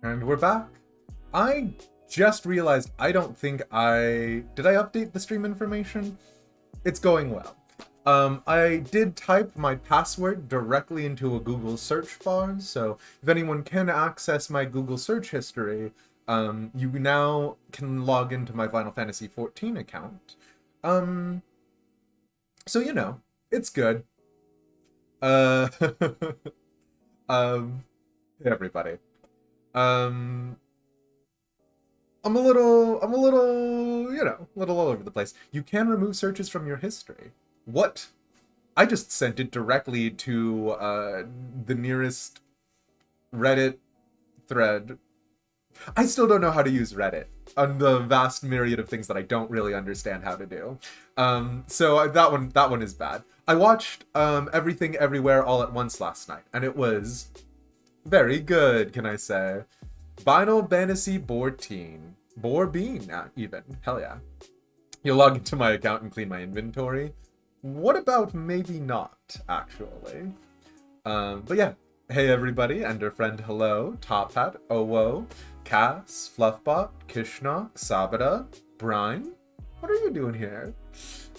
And we're back. I just realized I don't think I... Did I update the stream information? It's going well. I did type my password directly into a Google search bar, so if anyone can access my Google search history, you now can log into my Final Fantasy XIV account. Um, so it's good. Uh, hey everybody. Um, I'm a little all over the place. You can remove searches from your history. What? I just sent it directly to the nearest Reddit thread. I still don't know how to use Reddit on the vast myriad of things that I don't really understand how to do. So that one is bad. I watched Everything Everywhere All at Once last night, and it was very good, can I say? Final Fantasy 14. Bean, even. Hell yeah. You'll log into my account and clean my inventory. What about maybe not, actually? But yeah. Hey everybody, Ender Friend, hello. Top Hat, Owo, Cass, Fluffbot, Kishnock, Sabada, Brine. What are you doing here?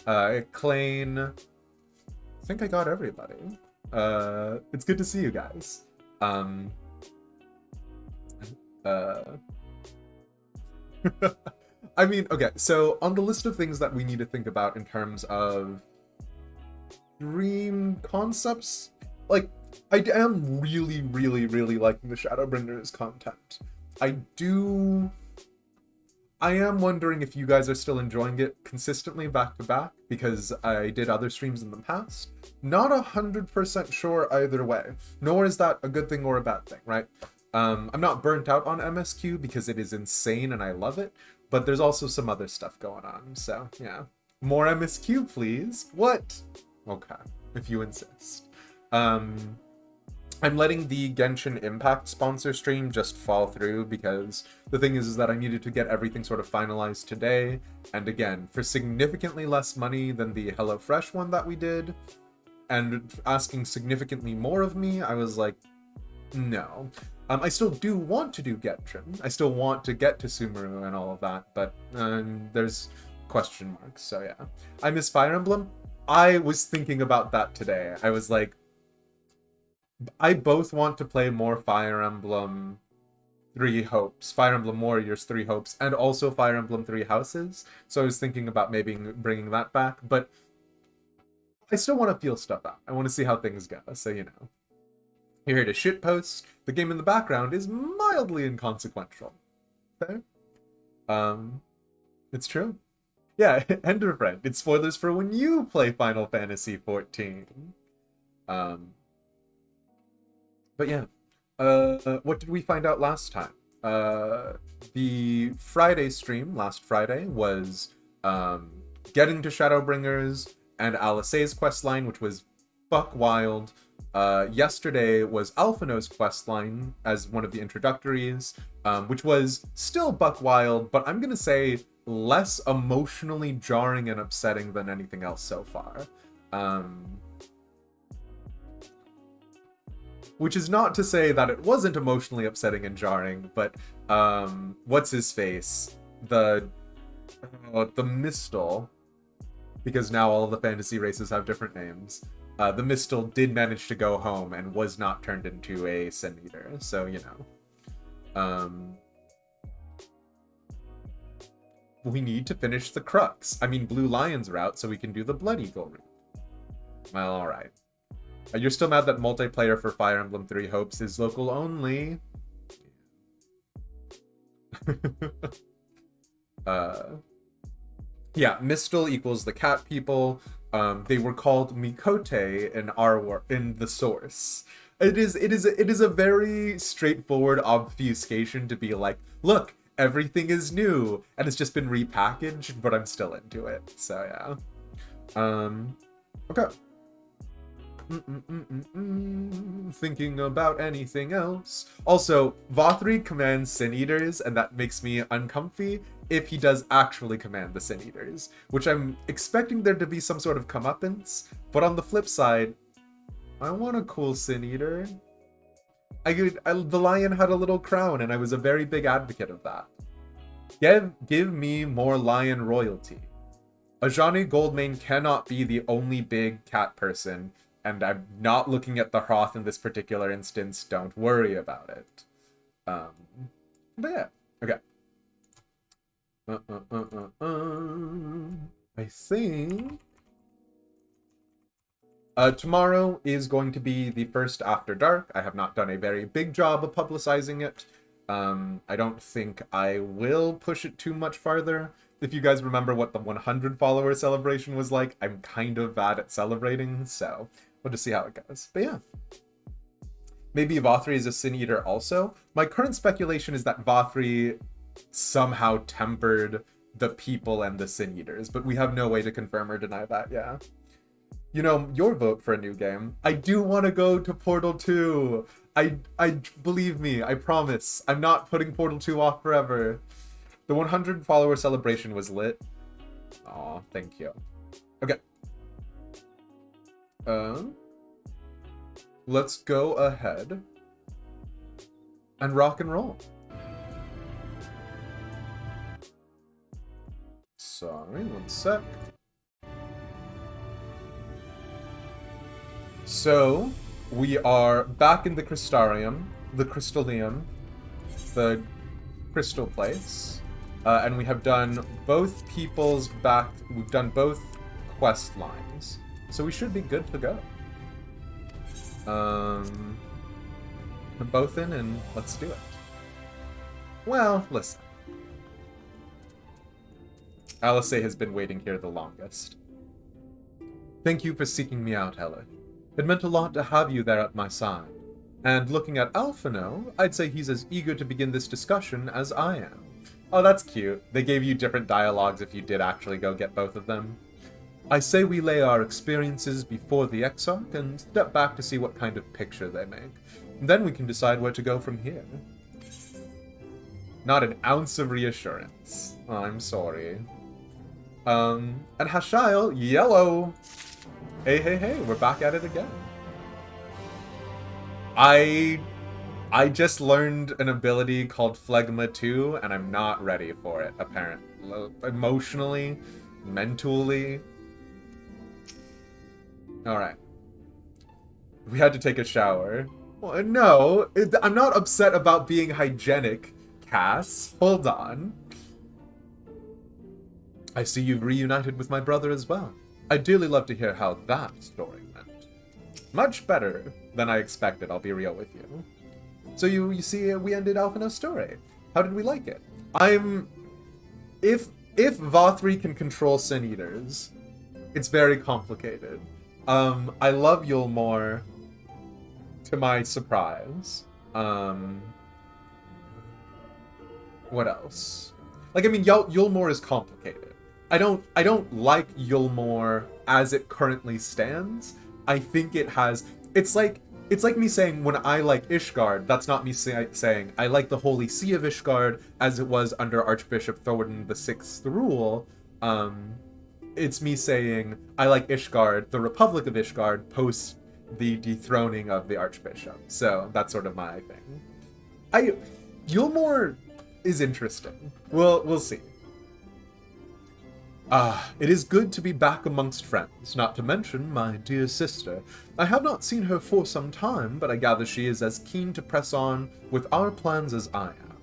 Klain. I think I got everybody. It's good to see you guys. I mean, okay, so on the list of things that we need to think about in terms of dream concepts, like, I am really, really, really liking the Shadowbringers content. I am wondering if you guys are still enjoying it consistently back to back, because I did other streams in the past. Not 100% sure either way, nor is that a good thing or a bad thing, right? I'm not burnt out on MSQ because it is insane and I love it, but there's also some other stuff going on, so yeah. More MSQ, please. What? Okay, if you insist. I'm letting the Genshin Impact sponsor stream just fall through because the thing is that I needed to get everything sort of finalized today, and again, for significantly less money than the HelloFresh one that we did, and asking significantly more of me, I was like, no. I still do want to do Genshin. I still want to get to Sumeru and all of that, but there's question marks, so yeah. I miss Fire Emblem. I was thinking about that today. I was like, I both want to play more Fire Emblem Three Hopes, Fire Emblem Warriors Three Hopes, and also Fire Emblem Three Houses, so I was thinking about maybe bringing that back, but I still want to feel stuff out. I want to see how things go, so You're here to shitpost. The game in the background is mildly inconsequential. Fair? It's true. Yeah, Ender Friend. It's spoilers for when you play Final Fantasy XIV. But yeah. What did we find out last time? The Friday stream last Friday was getting to Shadowbringers and Alisaie's questline, which was buck wild. Yesterday was Alphino's questline as one of the introductories, which was still buck wild, but I'm gonna say less emotionally jarring and upsetting than anything else so far. Which is not to say that it wasn't emotionally upsetting and jarring, but what's his face? The Mistle, because now all of the fantasy races have different names. The Mistle did manage to go home and was not turned into a Sin Eater, so we need to finish the Crux. I mean, Blue Lion's route, so we can do the Blood Eagle route. Well, alright. You're still mad that multiplayer for Fire Emblem Three Hopes is local only. Yeah, Mistle equals the cat people. They were called Mikote in the source. It is a very straightforward obfuscation to be like, look, everything is new, and it's just been repackaged, but I'm still into it. So yeah. Okay. Thinking about anything else. Also, Vothri commands Sin Eaters, and that makes me uncomfy if he does actually command the Sin Eaters, which I'm expecting there to be some sort of comeuppance, but on the flip side, I want a cool Sin Eater. The lion had a little crown, and I was a very big advocate of that. Give me more lion royalty. Ajani Goldmane cannot be the only big cat person, and I'm not looking at the Hroth in this particular instance. Don't worry about it. But yeah, okay. I think tomorrow is going to be the first After Dark. I have not done a very big job of publicizing it. I don't think I will push it too much farther. If you guys remember what the 100 follower celebration was like, I'm kind of bad at celebrating, so we'll just see how it goes. But yeah. Maybe Vothri is a Sin Eater also. My current speculation is that Vothri somehow tempered the people and the Sin Eaters, but we have no way to confirm or deny that, yeah. You know, your vote for a new game. I do want to go to Portal 2. I believe me, I promise. I'm not putting Portal 2 off forever. The 100 follower celebration was lit. Aw, thank you. Okay. Let's go ahead and rock and roll. Sorry, one sec. So, we are back in the Crystarium, the Crystalium, the crystal place. And we have done both people's back, we've done both quest lines. So we should be good to go. Both in and let's do it. Well, listen. Alice has been waiting here the longest. Thank you for seeking me out, Ella. It meant a lot to have you there at my side. And looking at Alphino, I'd say he's as eager to begin this discussion as I am. Oh, that's cute. They gave you different dialogues if you did actually go get both of them. I say we lay our experiences before the Exarch and step back to see what kind of picture they make. And then we can decide where to go from here. Not an ounce of reassurance. Oh, I'm sorry. And Hashail, yellow! Hey, we're back at it again. I just learned an ability called Phlegma 2, and I'm not ready for it, apparently. Emotionally, mentally. Alright. We had to take a shower. Well, no, I'm not upset about being hygienic, Cass. Hold on. I see you've reunited with my brother as well. I'd dearly love to hear how that story went. Much better than I expected, I'll be real with you. So you see, we ended Alphino's story. How did we like it? If Vothri can control Sin Eaters, it's very complicated. I love Eulmore, to my surprise. What else? Like, I mean, Eulmore is complicated. I don't like Eulmore as it currently stands. I think it has... It's like me saying when I like Ishgard, that's not me saying I like the Holy See of Ishgard as it was under Archbishop Thorwin the Sixth's rule. It's me saying I like Ishgard, the Republic of Ishgard, post the dethroning of the Archbishop. So that's sort of my thing. Eulmore is interesting. We'll see. It is good to be back amongst friends, not to mention my dear sister. I have not seen her for some time, but I gather she is as keen to press on with our plans as I am.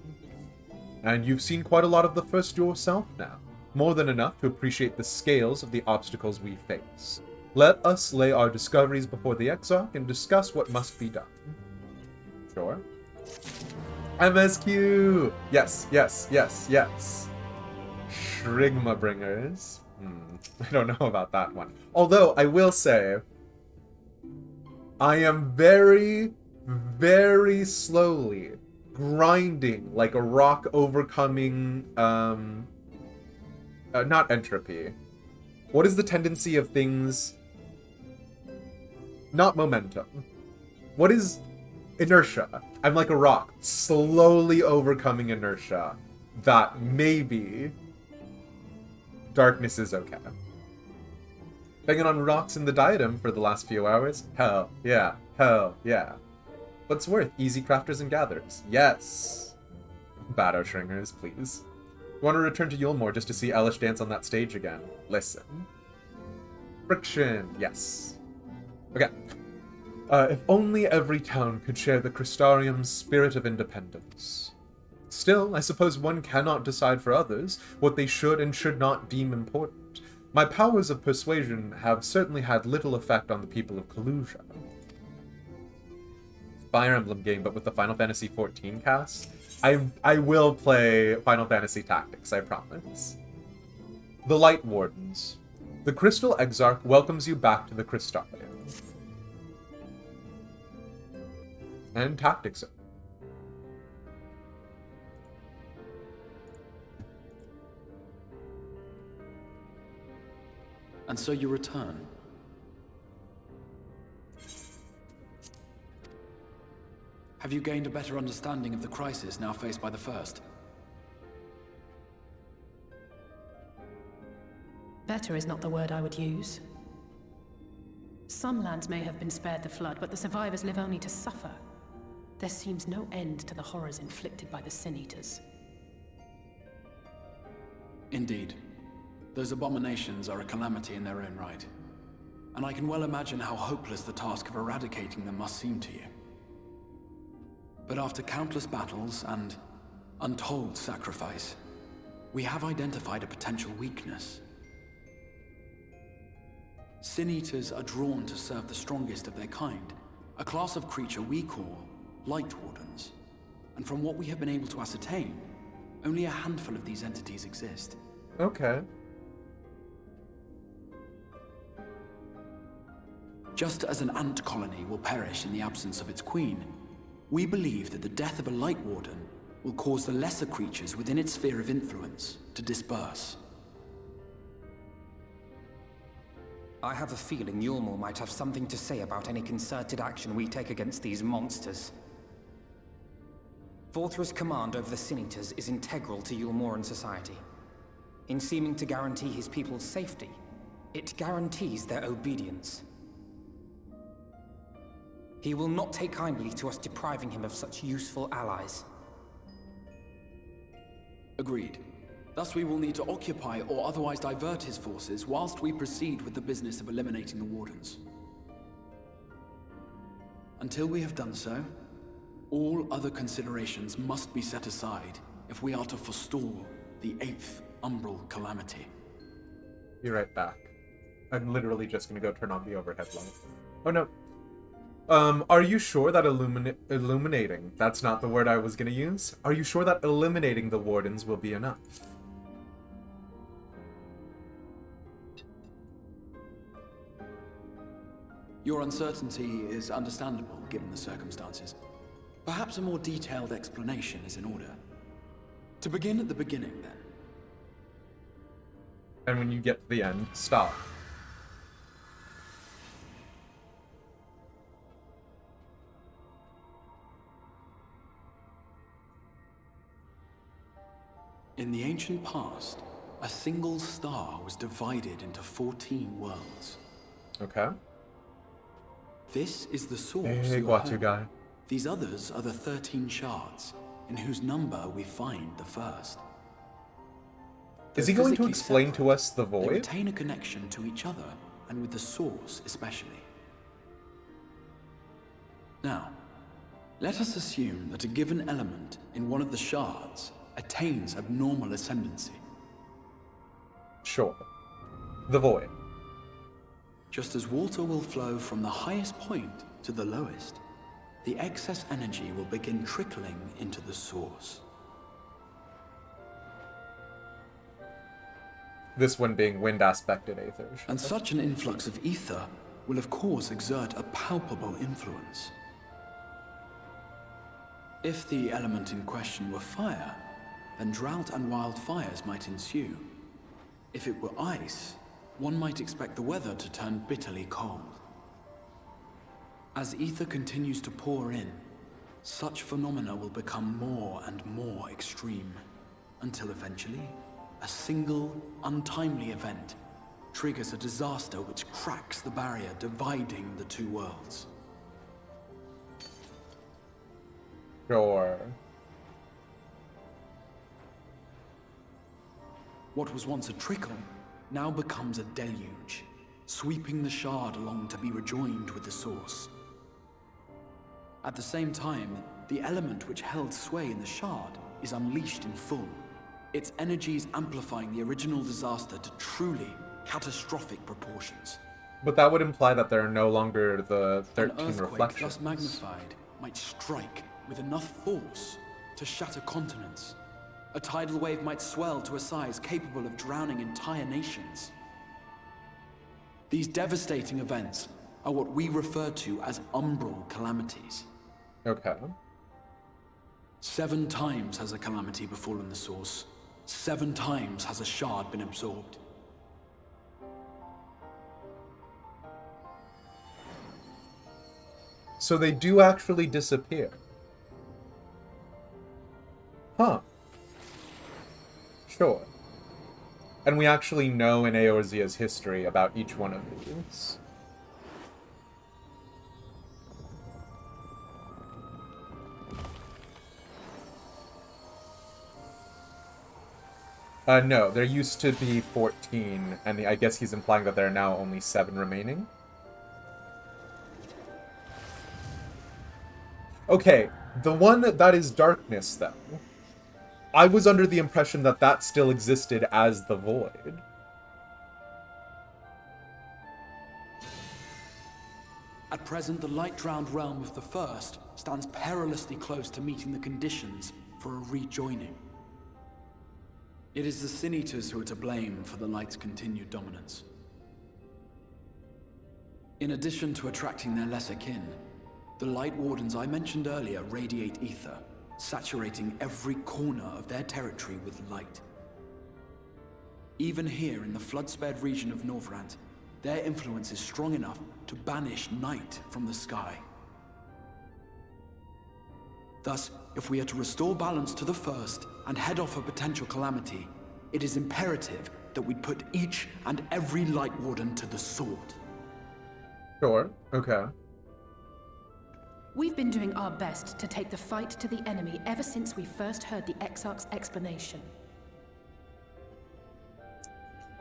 And you've seen quite a lot of the First yourself now, more than enough to appreciate the scales of the obstacles we face. Let us lay our discoveries before the Exarch and discuss what must be done. Sure. MSQ! Yes. Shadowbringers. I don't know about that one. Although, I will say, I am very, very slowly grinding like a rock overcoming, not entropy. What is the tendency of things? Not momentum. What is inertia? I'm like a rock, slowly overcoming inertia. That maybe darkness is okay. Banging on rocks in the diadem for the last few hours? Hell yeah. What's worth? Easy crafters and gatherers. Yes. Shadowbringers, please. Want to return to Eulmore just to see Elish dance on that stage again? Listen. Friction. Yes. Okay. If only every town could share the Crystarium's spirit of independence. Still, I suppose one cannot decide for others what they should and should not deem important. My powers of persuasion have certainly had little effect on the people of Kalusia. Fire Emblem game, but with the Final Fantasy XIV cast. I will play Final Fantasy Tactics, I promise. The Light Wardens. The Crystal Exarch welcomes you back to the Crystarium. And Tactics. And so you return. Have you gained a better understanding of the crisis now faced by the First? Better is not the word I would use. Some lands may have been spared the flood, but the survivors live only to suffer. There seems no end to the horrors inflicted by the Sin Eaters. Indeed. Those abominations are a calamity in their own right. And I can well imagine how hopeless the task of eradicating them must seem to you. But after countless battles and untold sacrifice, we have identified a potential weakness. Sin Eaters are drawn to serve the strongest of their kind, a class of creature we call Light Wardens. And from what we have been able to ascertain, only a handful of these entities exist. Okay. Just as an ant colony will perish in the absence of its queen, we believe that the death of a Light Warden will cause the lesser creatures within its sphere of influence to disperse. I have a feeling Eulmore might have something to say about any concerted action we take against these monsters. Vorthra's command over the Sin Eaters is integral to Eulmoran society. In seeming to guarantee his people's safety, it guarantees their obedience. He will not take kindly to us depriving him of such useful allies. Agreed. Thus we will need to occupy or otherwise divert his forces whilst we proceed with the business of eliminating the Wardens. Until we have done so, all other considerations must be set aside if we are to forestall the 8th Umbral Calamity. Be right back. I'm literally just gonna go turn on the overhead light. Oh no. Are you sure that illuminating, that's not the word I was gonna use? Are you sure that eliminating the Wardens will be enough? Your uncertainty is understandable given the circumstances. Perhaps a more detailed explanation is in order. To begin at the beginning, then. And when you get to the end, stop. In the ancient past, a single star was divided into 14 worlds. Okay. This is the source Hey, of Guatu home. guy. These others are the 13 shards, in whose number we find the first. Is Though he going to physically explain to separate, us the they void? retain a connection to each other, and with the source especially. Now, let us assume that a given element in one of the shards attains abnormal ascendancy. Sure. The void. Just as water will flow from the highest point to the lowest, the excess energy will begin trickling into the source. This one being wind aspected aether. And such an influx of ether will of course exert a palpable influence. If the element in question were fire, then drought and wildfires might ensue. If it were ice, one might expect the weather to turn bitterly cold. As ether continues to pour in, such phenomena will become more and more extreme, until eventually, a single, untimely event triggers a disaster which cracks the barrier dividing the two worlds. Sure. What was once a trickle now becomes a deluge, sweeping the shard along to be rejoined with the source. At the same time, the element which held sway in the shard is unleashed in full, its energies amplifying the original disaster to truly catastrophic proportions. But that would imply that there are no longer the 13 An earthquake reflections. thus magnified might strike with enough force to shatter continents. A tidal wave might swell to a size capable of drowning entire nations. These devastating events are what we refer to as umbral calamities. Okay. 7 times has a calamity befallen the source. 7 times has a shard been absorbed. So they do actually disappear. Huh. Sure. And we actually know in Eorzea's history about each one of these. No, there used to be 14, and I guess he's implying that there are now only 7 remaining. Okay, the one that is darkness, though. I was under the impression that that still existed as the Void. At present, the light-drowned realm of the First stands perilously close to meeting the conditions for a rejoining. It is the Sin Eaters who are to blame for the Light's continued dominance. In addition to attracting their lesser kin, the Light Wardens I mentioned earlier radiate ether, saturating every corner of their territory with light. Even here in the flood-spared region of Norvrant, their influence is strong enough to banish night from the sky. Thus, if we are to restore balance to the First and head off a potential calamity, it is imperative that we put each and every Light Warden to the sword. Sure, okay. We've been doing our best to take the fight to the enemy ever since we first heard the Exarch's explanation.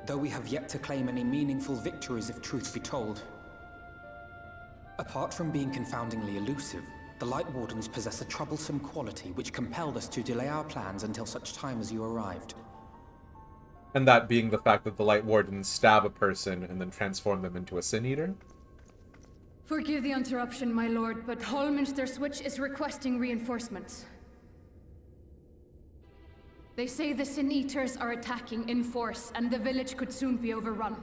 Though we have yet to claim any meaningful victories if truth be told. Apart from being confoundingly elusive, the Light Wardens possess a troublesome quality which compelled us to delay our plans until such time as you arrived. And that being the fact that the Light Wardens stab a person and then transform them into a Sin Eater? Forgive the interruption, my lord, but Hallminster Switch is requesting reinforcements. They say the Sin Eaters are attacking in force, and the village could soon be overrun.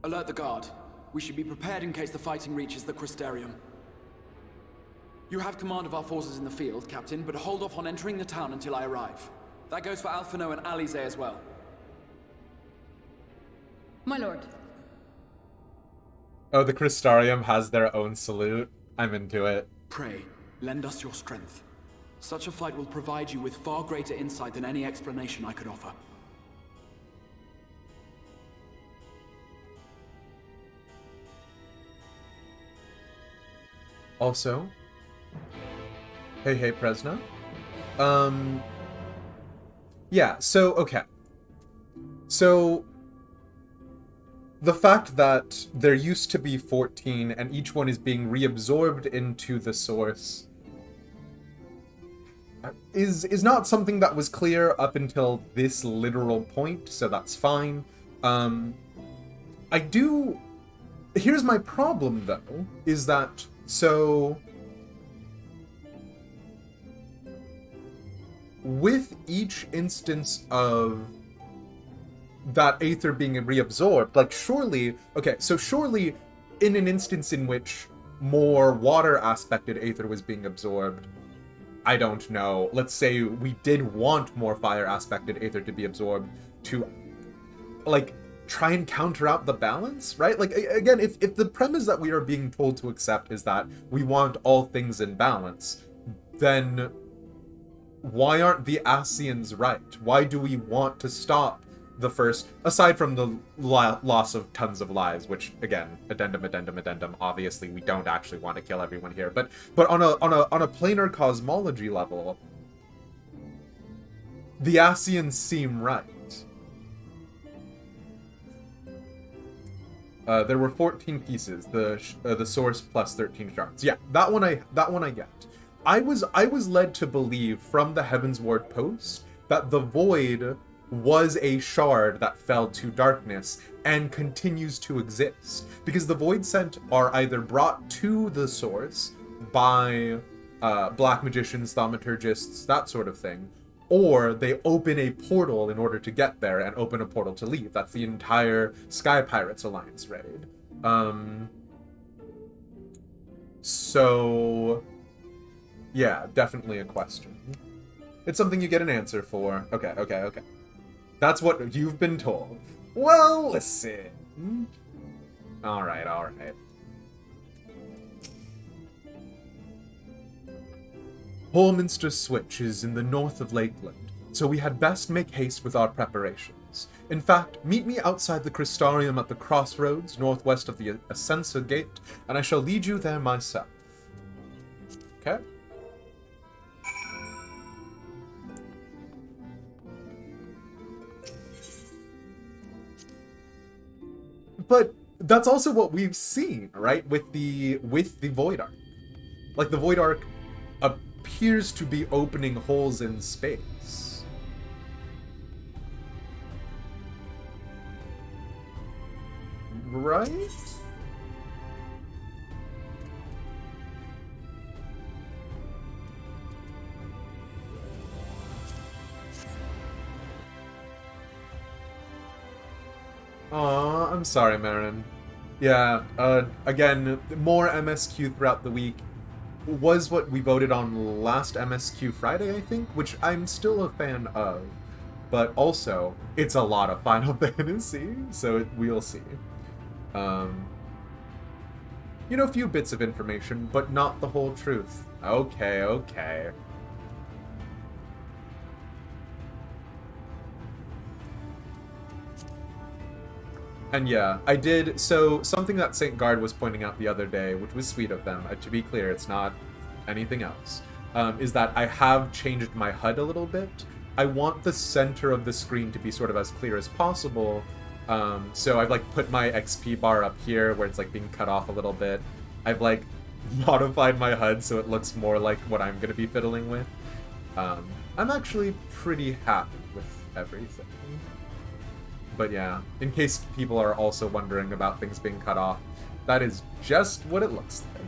Alert the guard. We should be prepared in case the fighting reaches the Crystarium. You have command of our forces in the field, Captain, but hold off on entering the town until I arrive. That goes for Alphino and Alize as well. My lord. Oh, the Crystarium has their own salute. I'm into it. Pray, lend us your strength. Such a fight will provide you with far greater insight than any explanation I could offer. Also, hey, Presna. Yeah, so, okay. So, the fact that there used to be 14 and each one is being reabsorbed into the source is not something that was clear up until this literal point, so that's fine. Here's my problem, though, is that, so with each instance of that aether being reabsorbed, like surely in an instance in which more water aspected aether was being absorbed, I don't know, let's say we did want more fire aspected aether to be absorbed to like try and counter out the balance, right? Like again, if the premise that we are being told to accept is that we want all things in balance, then why aren't the Ascians right? Why do we want to stop the first, aside from the loss of tons of lives, which again, addendum, obviously we don't actually want to kill everyone here, but on a planar cosmology level, the Ascians seem right. There were 14 pieces, the source plus 13 shards. Yeah, that one I get. I was led to believe from the Heavensward post that the void was a shard that fell to darkness and continues to exist, because the void sent are either brought to the source by black magicians, thaumaturgists, that sort of thing, or they open a portal in order to get there and open a portal to leave. That's the entire Sky Pirates Alliance raid. So yeah, definitely a question. It's something you get an answer for. Okay. That's what you've been told. Well, listen. Alright. Holminster Switch is in the north of Lakeland, so we had best make haste with our preparations. In fact, meet me outside the Crystarium at the crossroads, northwest of the Ascensa Gate, and I shall lead you there myself. Okay? But that's also what we've seen, right? With the Void Arc. Like, the Void Arc appears to be opening holes in space. Right? Aw, I'm sorry, Marin. Yeah, again, more MSQ throughout the week was what we voted on last MSQ Friday, I think, which I'm still a fan of. But also, it's a lot of Final Fantasy, so we'll see. You know, a few bits of information, but not the whole truth. Okay. And yeah, I did, so something that St. Guard was pointing out the other day, which was sweet of them, to be clear, it's not anything else, is that I have changed my HUD a little bit. I want the center of the screen to be sort of as clear as possible, so I've like put my XP bar up here where it's like being cut off a little bit. I've like modified my HUD so it looks more like what I'm going to be fiddling with. I'm actually pretty happy with everything. But yeah, in case people are also wondering about things being cut off, that is just what it looks like.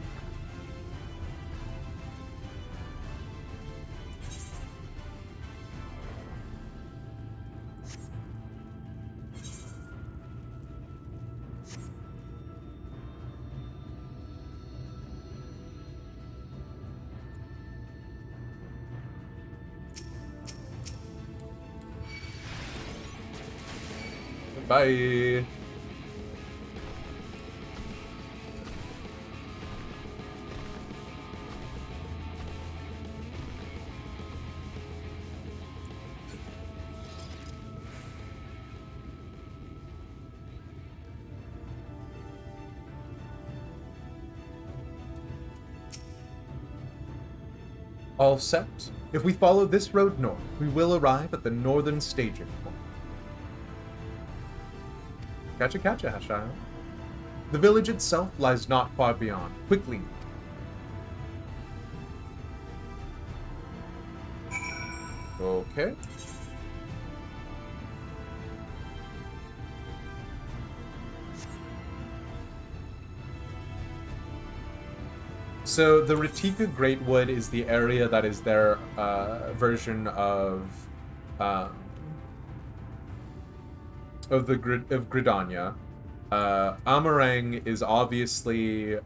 Bye. All set. If we follow this road north, we will arrive at the northern staging point. Catcha, Hashire. The village itself lies not far beyond. Quickly. Okay. So the Ratika Greatwood is the area that is their version of Gridania. Amh Araeng is obviously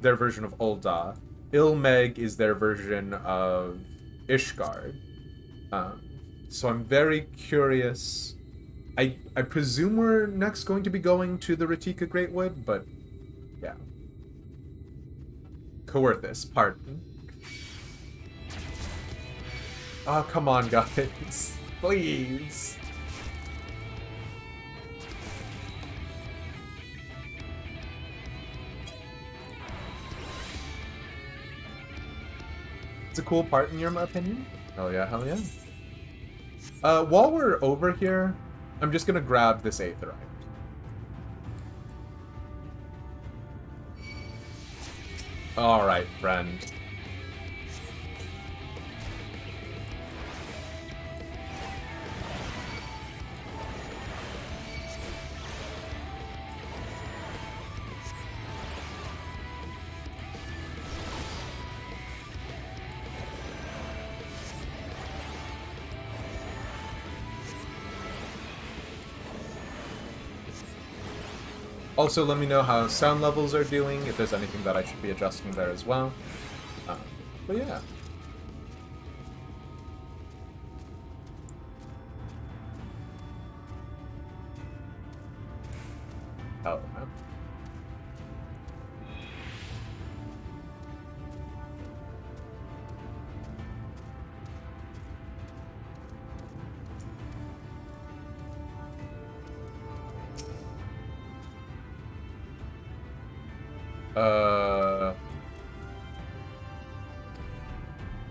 their version of Ul'dah. Ilmeg is their version of Ishgard. So I'm very curious. I presume we're next going to be going to the Ratika Greatwood, but yeah. Coerthus, pardon. Oh, come on, guys. Please. It's a cool part in your opinion? Hell yeah, hell yeah. While we're over here, I'm just gonna grab this Aetherite. Alright, friend. Also, let me know how sound levels are doing, if there's anything that I should be adjusting there as well. But yeah. Oh, man.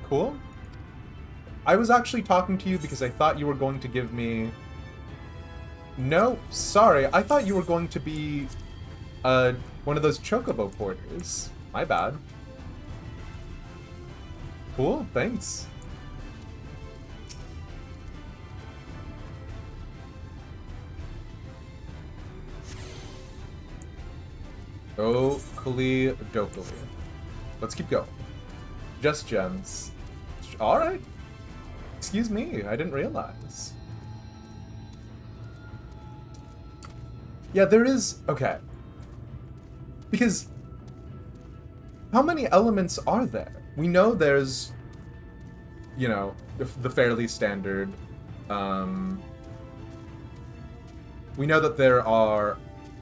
Cool. I was actually talking to you because I thought you were going to give me... No, sorry. I thought you were going to be one of those chocobo porters. My bad. Cool, thanks. Dokali Dokali. Let's keep going. Just gems. Alright. Excuse me, I didn't realize. Yeah, there is... Okay. Because... how many elements are there? We know there's... you know, the fairly standard... we know that there are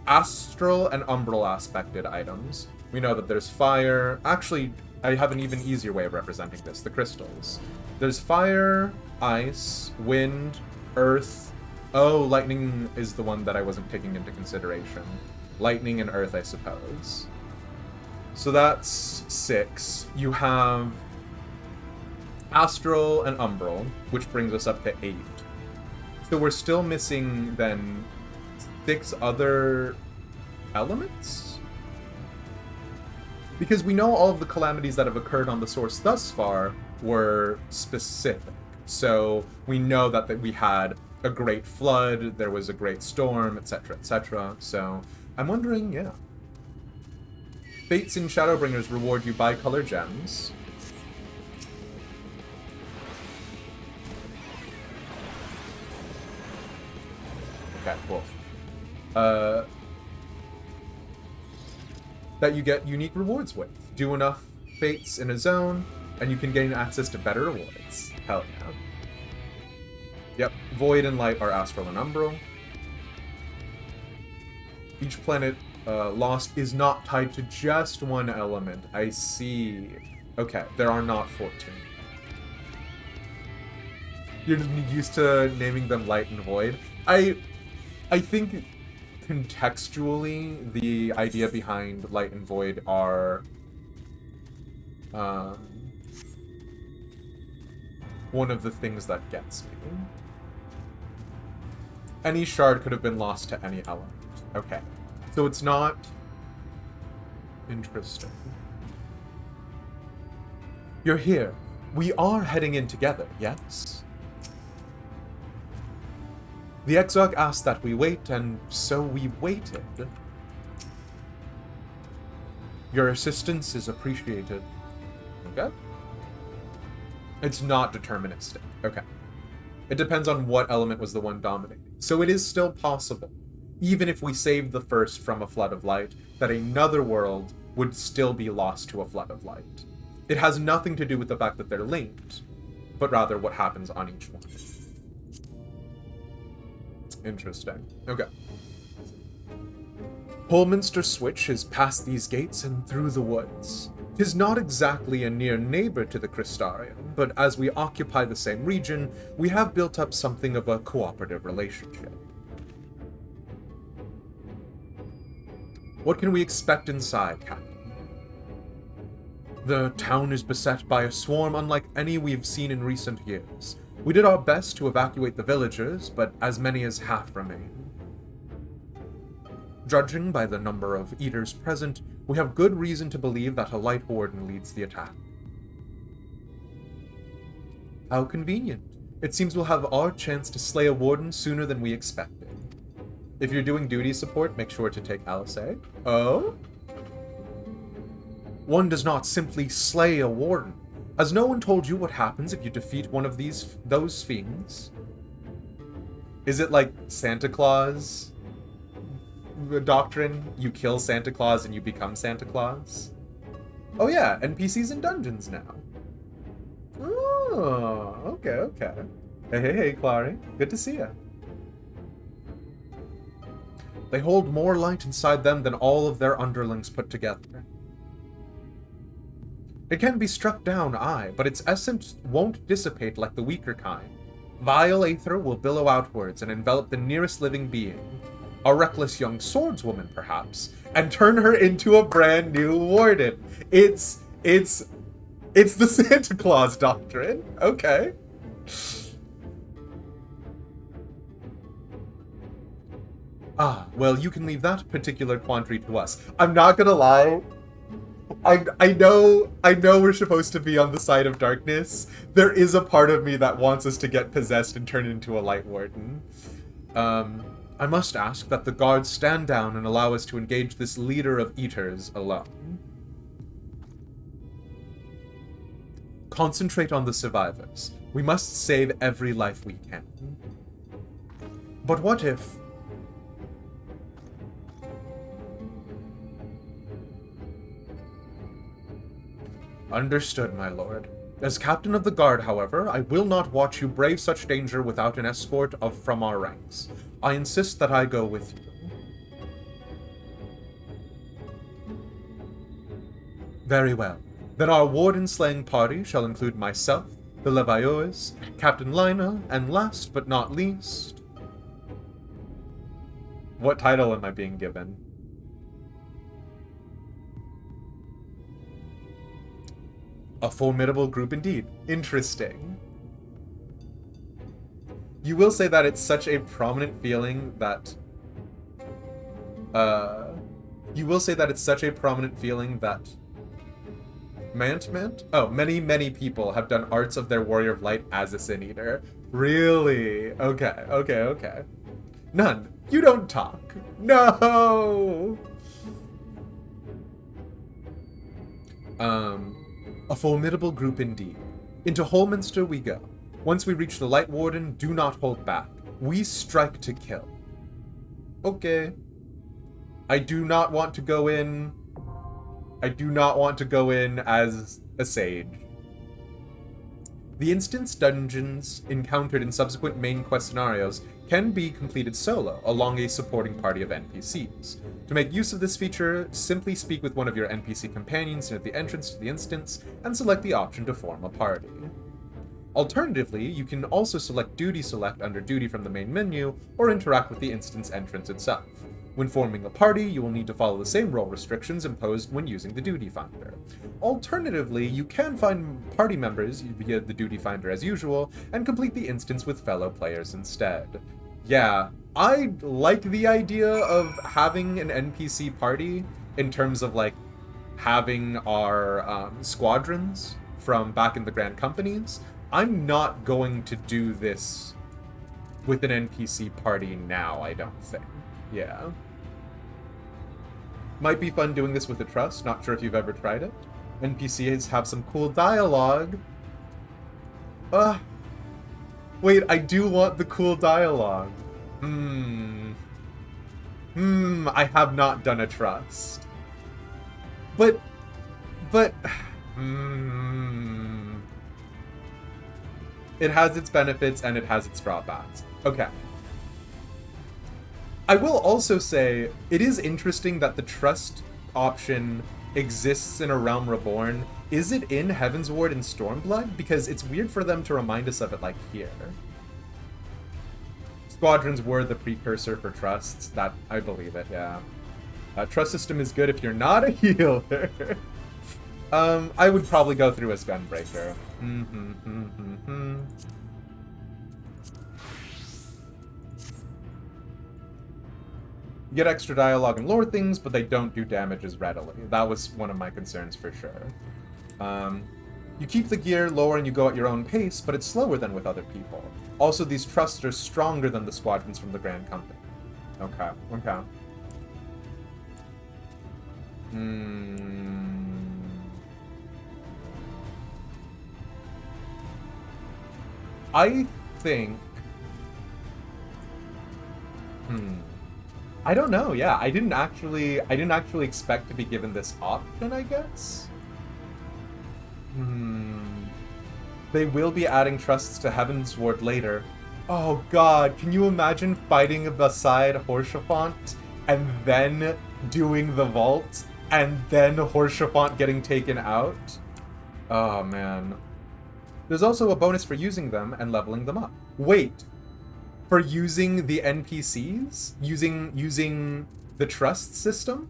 astral and umbral aspected items. We know that there's fire... Actually, I have an even easier way of representing this. The crystals. There's fire, ice, wind, earth... Oh, lightning is the one that I wasn't taking into consideration. Lightning and earth, I suppose. So that's 6. You have astral and umbral, which brings us up to 8. So we're still missing, then, 6 other elements? Because we know all of the calamities that have occurred on the source thus far were specific. So we know that we had a great flood, there was a great storm, etc., etc. So I'm wondering, yeah. Fates in Shadowbringers reward you bi-color gems. Okay, cool. That you get unique rewards with. Do enough fates in a zone, and you can gain access to better rewards. Hell yeah. Yep, Void and Light are astral and umbral. Each planet lost is not tied to just one element. I see. Okay, there are not 14. You're used to naming them Light and Void. I think contextually the idea behind Light and Void are one of the things that gets me. Any shard could have been lost to any element. Okay. So it's not... Interesting. You're here. We are heading in together, yes? The Exarch asked that we wait, and so we waited. Your assistance is appreciated. Okay. It's not deterministic. Okay. It depends on what element was the one dominating. So it is still possible, even if we saved the first from a flood of light, that another world would still be lost to a flood of light. It has nothing to do with the fact that they're linked, but rather what happens on each one. Interesting. Okay. Holminster Switch is past these gates and through the woods. 'Tis not exactly a near neighbor to the Crystarium, but as we occupy the same region, we have built up something of a cooperative relationship. What can we expect inside, Captain? The town is beset by a swarm unlike any we've seen in recent years. We did our best to evacuate the villagers, but as many as half remain. Judging by the number of eaters present, we have good reason to believe that a light warden leads the attack. How convenient. It seems we'll have our chance to slay a warden sooner than we expected. If you're doing duty support, make sure to take LSA. Oh? One does not simply slay a warden. Has no one told you what happens if you defeat one of those fiends? Is it like Santa Claus doctrine? You kill Santa Claus and you become Santa Claus? Oh yeah, NPCs in dungeons now. Oh, okay. Hey, Clary. Good to see ya. They hold more light inside them than all of their underlings put together. It can be struck down, aye, but its essence won't dissipate like the weaker kind. Vile aether will billow outwards and envelop the nearest living being, a reckless young swordswoman perhaps, and turn her into a brand new warden. It's the Santa Claus doctrine. Okay. Ah, well, you can leave that particular quandary to us. I'm not gonna lie. I know we're supposed to be on the side of darkness. There is a part of me that wants us to get possessed and turn into a light warden. I must ask that the guards stand down and allow us to engage this leader of eaters alone. Concentrate on the survivors. We must save every life we can. But what if... Understood, my lord. As captain of the guard, however, I will not watch you brave such danger without an escort from our ranks. I insist that I go with you. Very well. Then our warden-slaying party shall include myself, the Leviators, Captain Lina, and last but not least... What title am I being given? A formidable group indeed. Interesting. You will say that it's such a prominent feeling that... Mant? Oh, many people have done arts of their Warrior of Light as a Sin Eater. Really? Okay. None. You don't talk. No! A formidable group indeed. Into Holminster we go. Once we reach the Light Warden, do not hold back. We strike to kill. Okay. I do not want to go in as a sage. The instance dungeons encountered in subsequent main quest scenarios can be completed solo, along a supporting party of NPCs. To make use of this feature, simply speak with one of your NPC companions near the entrance to the instance, and select the option to form a party. Alternatively, you can also select Duty Select under Duty from the main menu, or interact with the instance entrance itself. When forming a party, you will need to follow the same role restrictions imposed when using the Duty Finder. Alternatively, you can find party members via the Duty Finder as usual, and complete the instance with fellow players instead. Yeah, I like the idea of having an NPC party in terms of, like, having our squadrons from back in the Grand Companies. I'm not going to do this with an NPC party now, I don't think. Yeah. Might be fun doing this with a trust, not sure if you've ever tried it. NPCs have some cool dialogue. Wait, I do want the cool dialogue. I have not done a trust. But, it has its benefits and it has its drawbacks. Okay. I will also say, it is interesting that the trust option exists in A Realm Reborn. Is it in Heavensward and Stormblood? Because it's weird for them to remind us of it, like, here. Squadrons were the precursor for trusts. That, I believe it, yeah. Trust system is good if you're not a healer. I would probably go through as Gunbreaker. You get extra dialogue and lore things, but they don't do damage as readily. That was one of my concerns for sure. You keep the gear lower and you go at your own pace, but it's slower than with other people. Also, these trusts are stronger than the squadrons from the Grand Company. Okay, okay. I think... I don't know, yeah. I didn't actually expect to be given this option, I guess. They will be adding trusts to Heaven's Ward later. Oh god, can you imagine fighting beside Horshaphant and then doing the vault and then Horshaphant getting taken out? Oh man. There's also a bonus for using them and leveling them up. Wait, for using the NPCs? Using the trust system?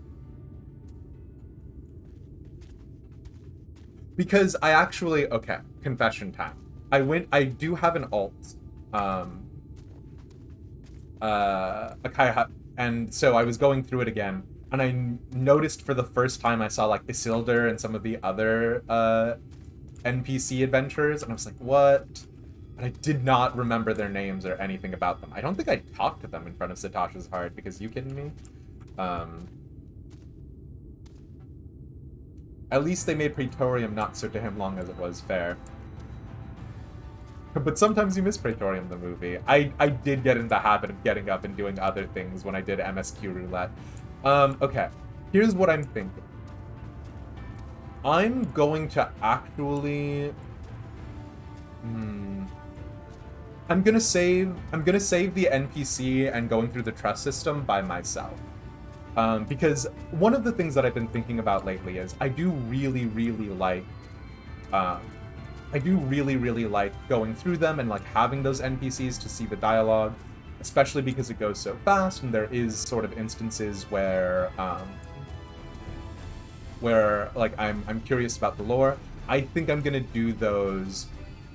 Because I actually, okay, confession time. I do have an alt, and so I was going through it again, and I noticed for the first time I saw like Isildur and some of the other NPC adventurers, and I was like, what? And I did not remember their names or anything about them. I don't think I talked to them in front of Satasha's Heart, because you kidding me? At least they made Praetorium not so damn long as it was, fair. But sometimes you miss Praetorium, the movie. I did get in the habit of getting up and doing other things when I did MSQ roulette. Okay. Here's what I'm thinking. I'm going to actually... I'm gonna save the NPC and going through the trust system by myself. Because one of the things that I've been thinking about lately is I do really, really like going through them and like having those NPCs to see the dialogue, especially because it goes so fast and there is sort of instances where like I'm curious about the lore. I think I'm gonna do those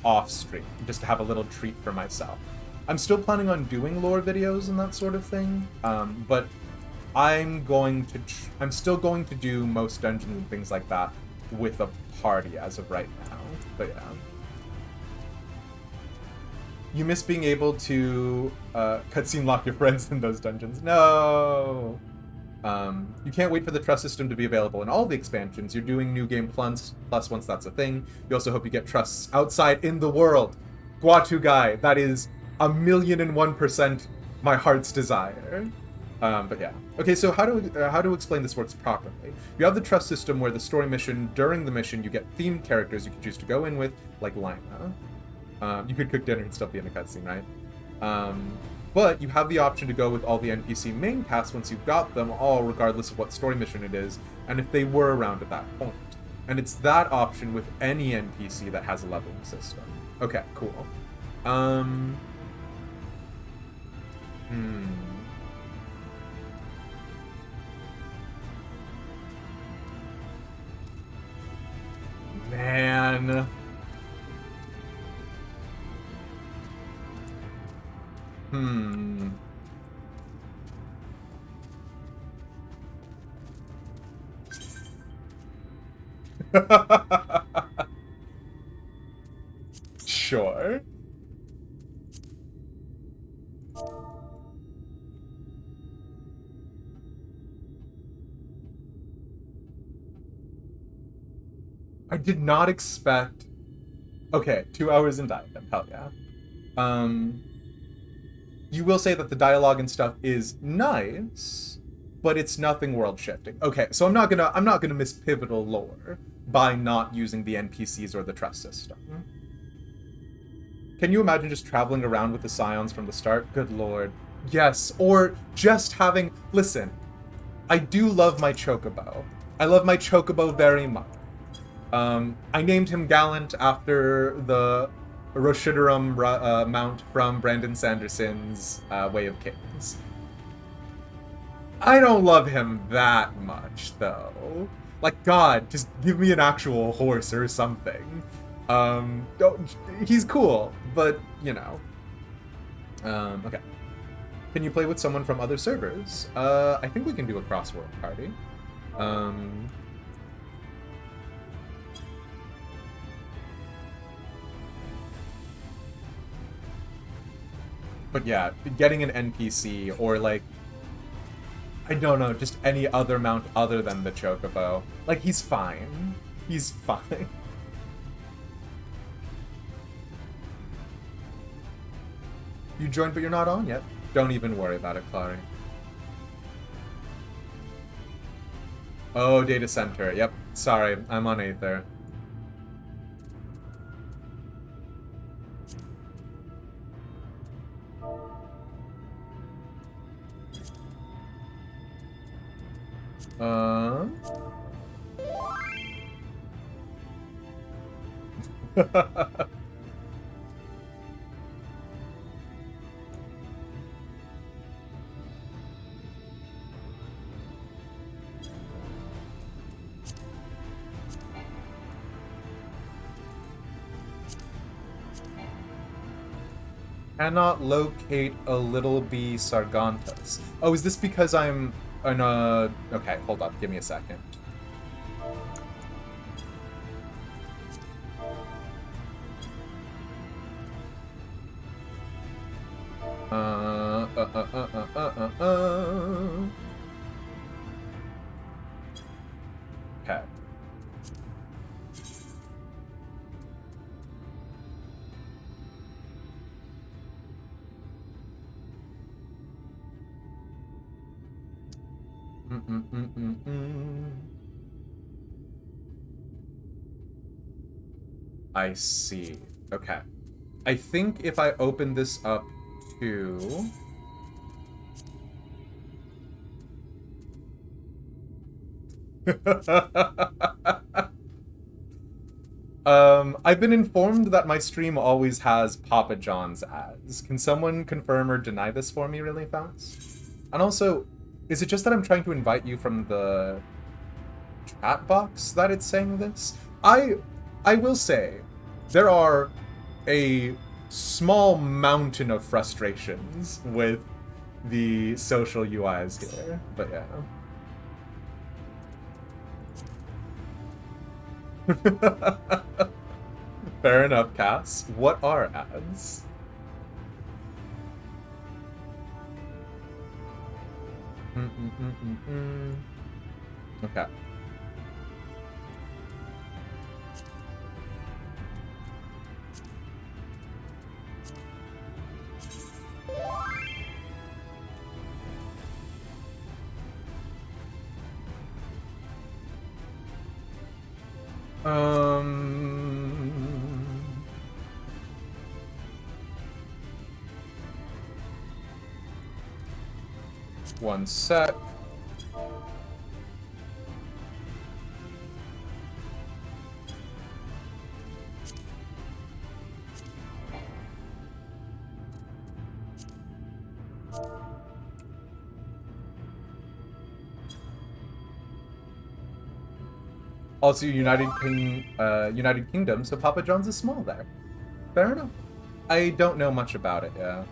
off stream just to have a little treat for myself. I'm still planning on doing lore videos and that sort of thing, but I'm still going to do most dungeons and things like that with a party as of right now. But yeah. You miss being able to cutscene lock your friends in those dungeons. No! You can't wait for the trust system to be available in all the expansions. You're doing New Game Plus once that's a thing. You also hope you get trusts outside in the world. Guatu Guy, that is 1,001% my heart's desire. But yeah. Okay, so how to explain this works properly? You have the trust system where the story mission, during the mission, you get themed characters you can choose to go in with, like Lina. You could cook dinner and still be in a cutscene, right? But you have the option to go with all the NPC main cast once you've got them all, regardless of what story mission it is, and if they were around at that point. And it's that option with any NPC that has a leveling system. Okay, cool. Man. Sure. I did not expect... Okay, 2 hours in diadem, hell yeah. You will say that the dialogue and stuff is nice, but it's nothing world-shifting. Okay, so I'm not gonna miss pivotal lore by not using the NPCs or the trust system. Can you imagine just traveling around with the Scions from the start? Good lord. Yes, or just having... Listen, I do love my Chocobo. I love my Chocobo very much. I named him Gallant after the Roshidarum mount from Brandon Sanderson's Way of Kings. I don't love him that much, though. Like, God, just give me an actual horse or something. He's cool, but, you know. Okay. Can you play with someone from other servers? I think we can do a cross-world party. But yeah, getting an NPC or like, I don't know, just any other mount other than the Chocobo. Like, he's fine. He's fine. You joined, but you're not on yet. Don't even worry about it, Clary. Oh, data center. Yep. Sorry, I'm on Aether. Cannot locate a little bee Sargantas. Oh, is this because I'm in a... Okay, hold up. Give me a second. Okay. I see. Okay. I think if I open this up to... I've been informed that my stream always has Papa John's ads. Can someone confirm or deny this for me really fast? And also, is it just that I'm trying to invite you from the chat box that it's saying this? I will say, there are a small mountain of frustrations with the social UIs here, but yeah. Fair enough, Cass. What are ads? Okay. One sec. Also, United Kingdom, so Papa John's is small there. Fair enough. I don't know much about it, yeah.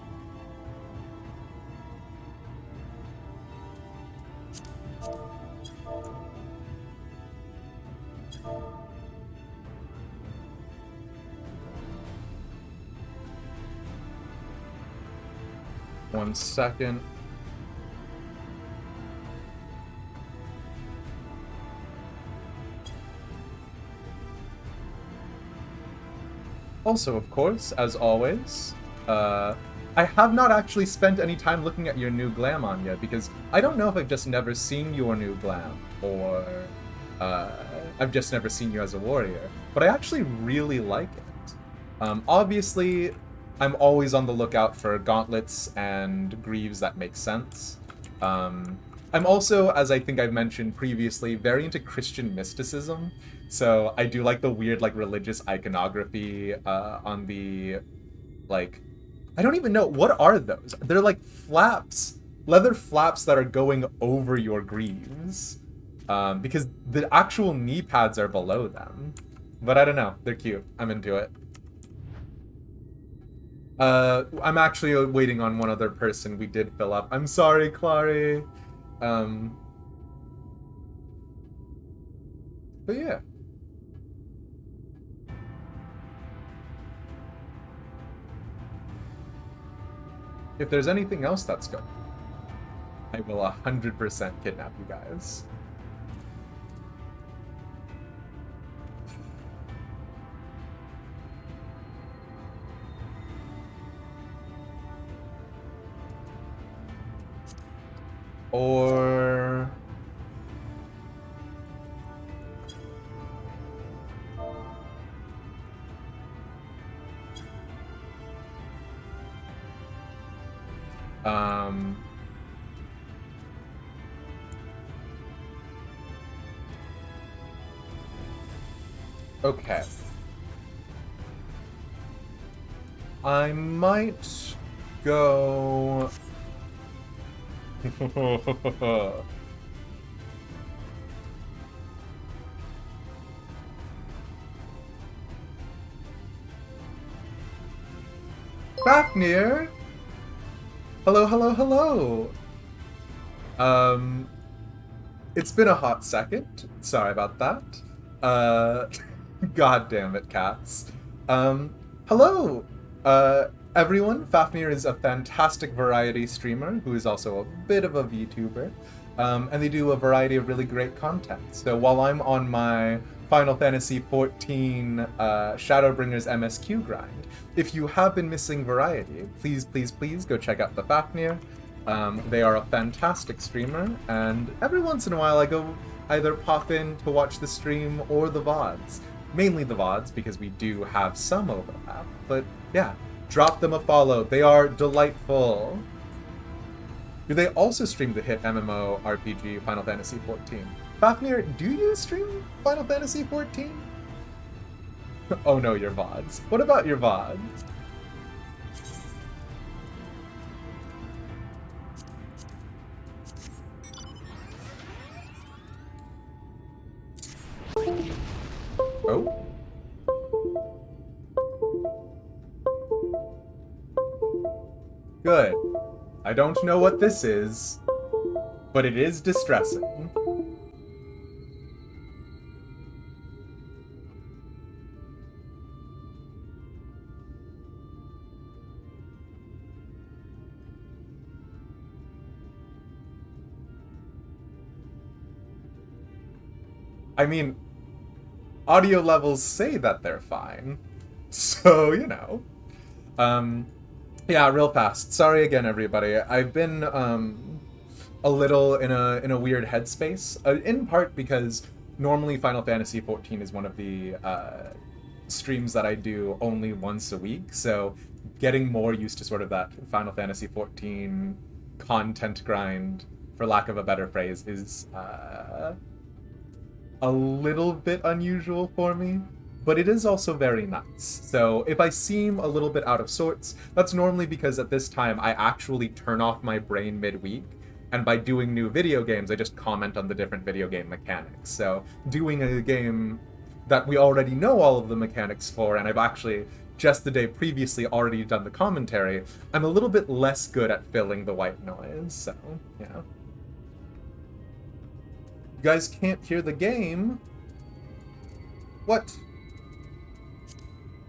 One second. Also, of course, as always, I have not actually spent any time looking at your new glam on yet, because I don't know if I've just never seen your new glam, or I've just never seen you as a warrior, but I actually really like it. Obviously, I'm always on the lookout for gauntlets and greaves that make sense. I'm also, as I think I've mentioned previously, very into Christian mysticism. So I do like the weird, like, religious iconography on the, like, I don't even know, what are those? They're like flaps, leather flaps that are going over your greaves. because the actual knee pads are below them. But I don't know. They're cute. I'm into it. I'm actually waiting on one other person we did fill up. I'm sorry, Clary. But yeah. If there's anything else that's good, I will 100% kidnap you guys. Or... Okay. I might go... Fafnir! Hello, hello, hello! It's been a hot second. Sorry about that. God damn it, Cass. Hello! Everyone, Fafnir is a fantastic variety streamer who is also a bit of a VTuber. And they do a variety of really great content. So while I'm on my Final Fantasy XIV Shadowbringers MSQ grind, if you have been missing variety, please, please, please go check out the Fafnir. They are a fantastic streamer, and every once in a while I go either pop in to watch the stream or the VODs. Mainly the VODs, because we do have some overlap, but yeah, drop them a follow. They are delightful. Do they also stream the hit MMO RPG Final Fantasy XIV? Fafnir, do you stream Final Fantasy XIV? Oh no, your VODs. What about your VODs? Oh? Good. I don't know what this is, but it is distressing. I mean, audio levels say that they're fine. So, you know. Yeah, real fast. Sorry again, everybody. I've been a little in a weird headspace. In part because normally Final Fantasy XIV is one of the streams that I do only once a week. So getting more used to sort of that Final Fantasy XIV content grind, for lack of a better phrase, is a little bit unusual for me. But it is also very nice. So if I seem a little bit out of sorts, that's normally because at this time I actually turn off my brain midweek, and by doing new video games, I just comment on the different video game mechanics. So doing a game that we already know all of the mechanics for, and I've actually just the day previously already done the commentary, I'm a little bit less good at filling the white noise, so yeah. You guys can't hear the game? What?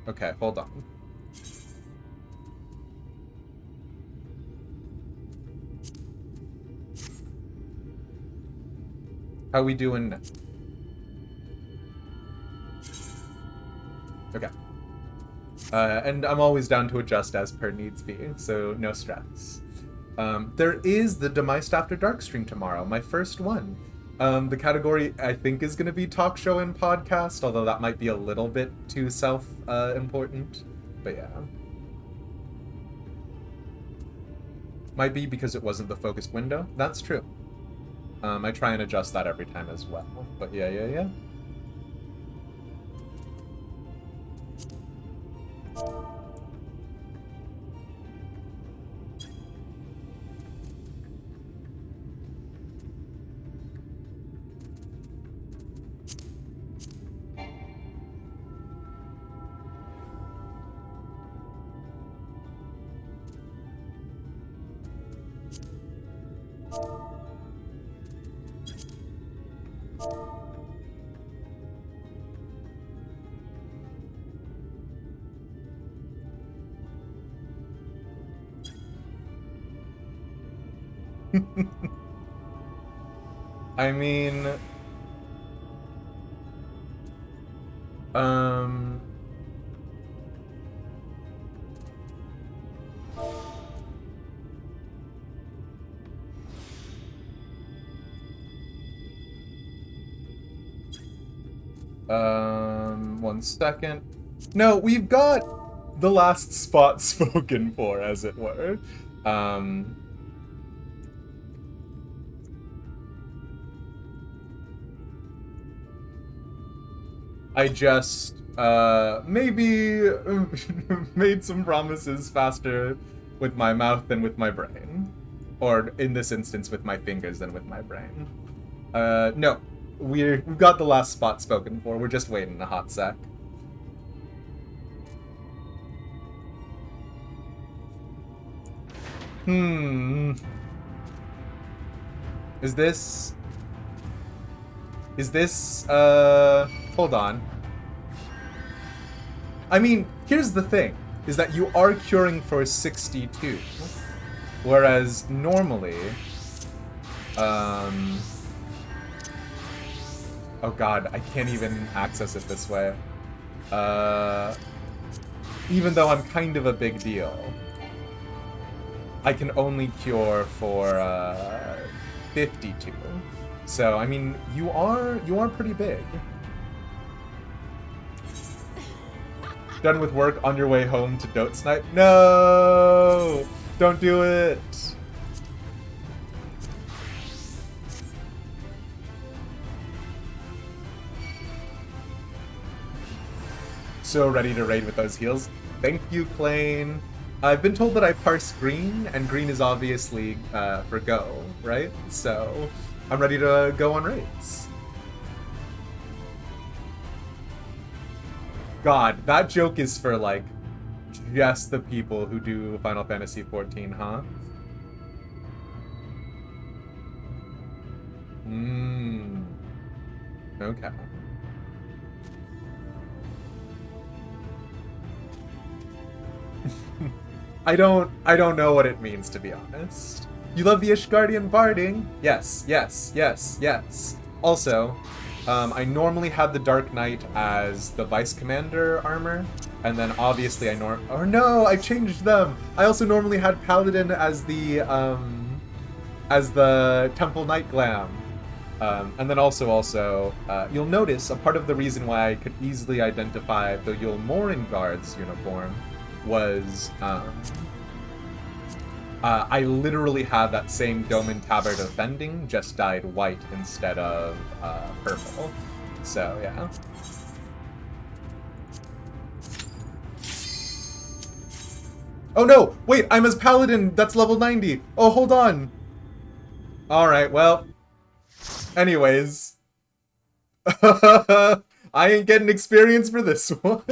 Okay, hold on. How we doing now? Okay. And I'm always down to adjust as per needs be, so no stress. There is the Demised After Dark stream tomorrow, my first one. The category, I think, is going to be talk show and podcast, although that might be a little bit too self-important. But yeah. Might be because it wasn't the focused window. That's true. I try and adjust that every time as well. But yeah. I mean, um, one second. No, we've got the last spot spoken for, as it were. I just maybe made some promises faster with my mouth than with my brain. Or in this instance, with my fingers than with my brain. No. We've got the last spot spoken for. We're just waiting a hot sec. Is this... hold on. I mean, here's the thing, is that you are curing for 62. Whereas normally... oh god, I can't even access it this way. Even though I'm kind of a big deal. I can only cure for 52. So, I mean, you are pretty big. Done with work, on your way home to Dote Snipe? No! Don't do it! So ready to raid with those heals. Thank you, Clane. I've been told that I parse green, and green is obviously for go, right? So I'm ready to go on raids. God, that joke is for, like, just the people who do Final Fantasy XIV, huh? Okay. I don't know what it means, to be honest. You love the Ishgardian barding? Yes, yes, yes, yes. Also, I normally had the Dark Knight as the Vice Commander armor, and then obviously oh no, I changed them! I also normally had Paladin as the Temple Knight glam. And then also, you'll notice a part of the reason why I could easily identify the Eulmore Guard's uniform was, I literally had that same Dome and Tabard of Bending, just dyed white instead of purple. So, yeah. Oh no! Wait, I'm as Paladin! That's level 90! Oh, hold on! Alright, well. Anyways. I ain't getting experience for this one.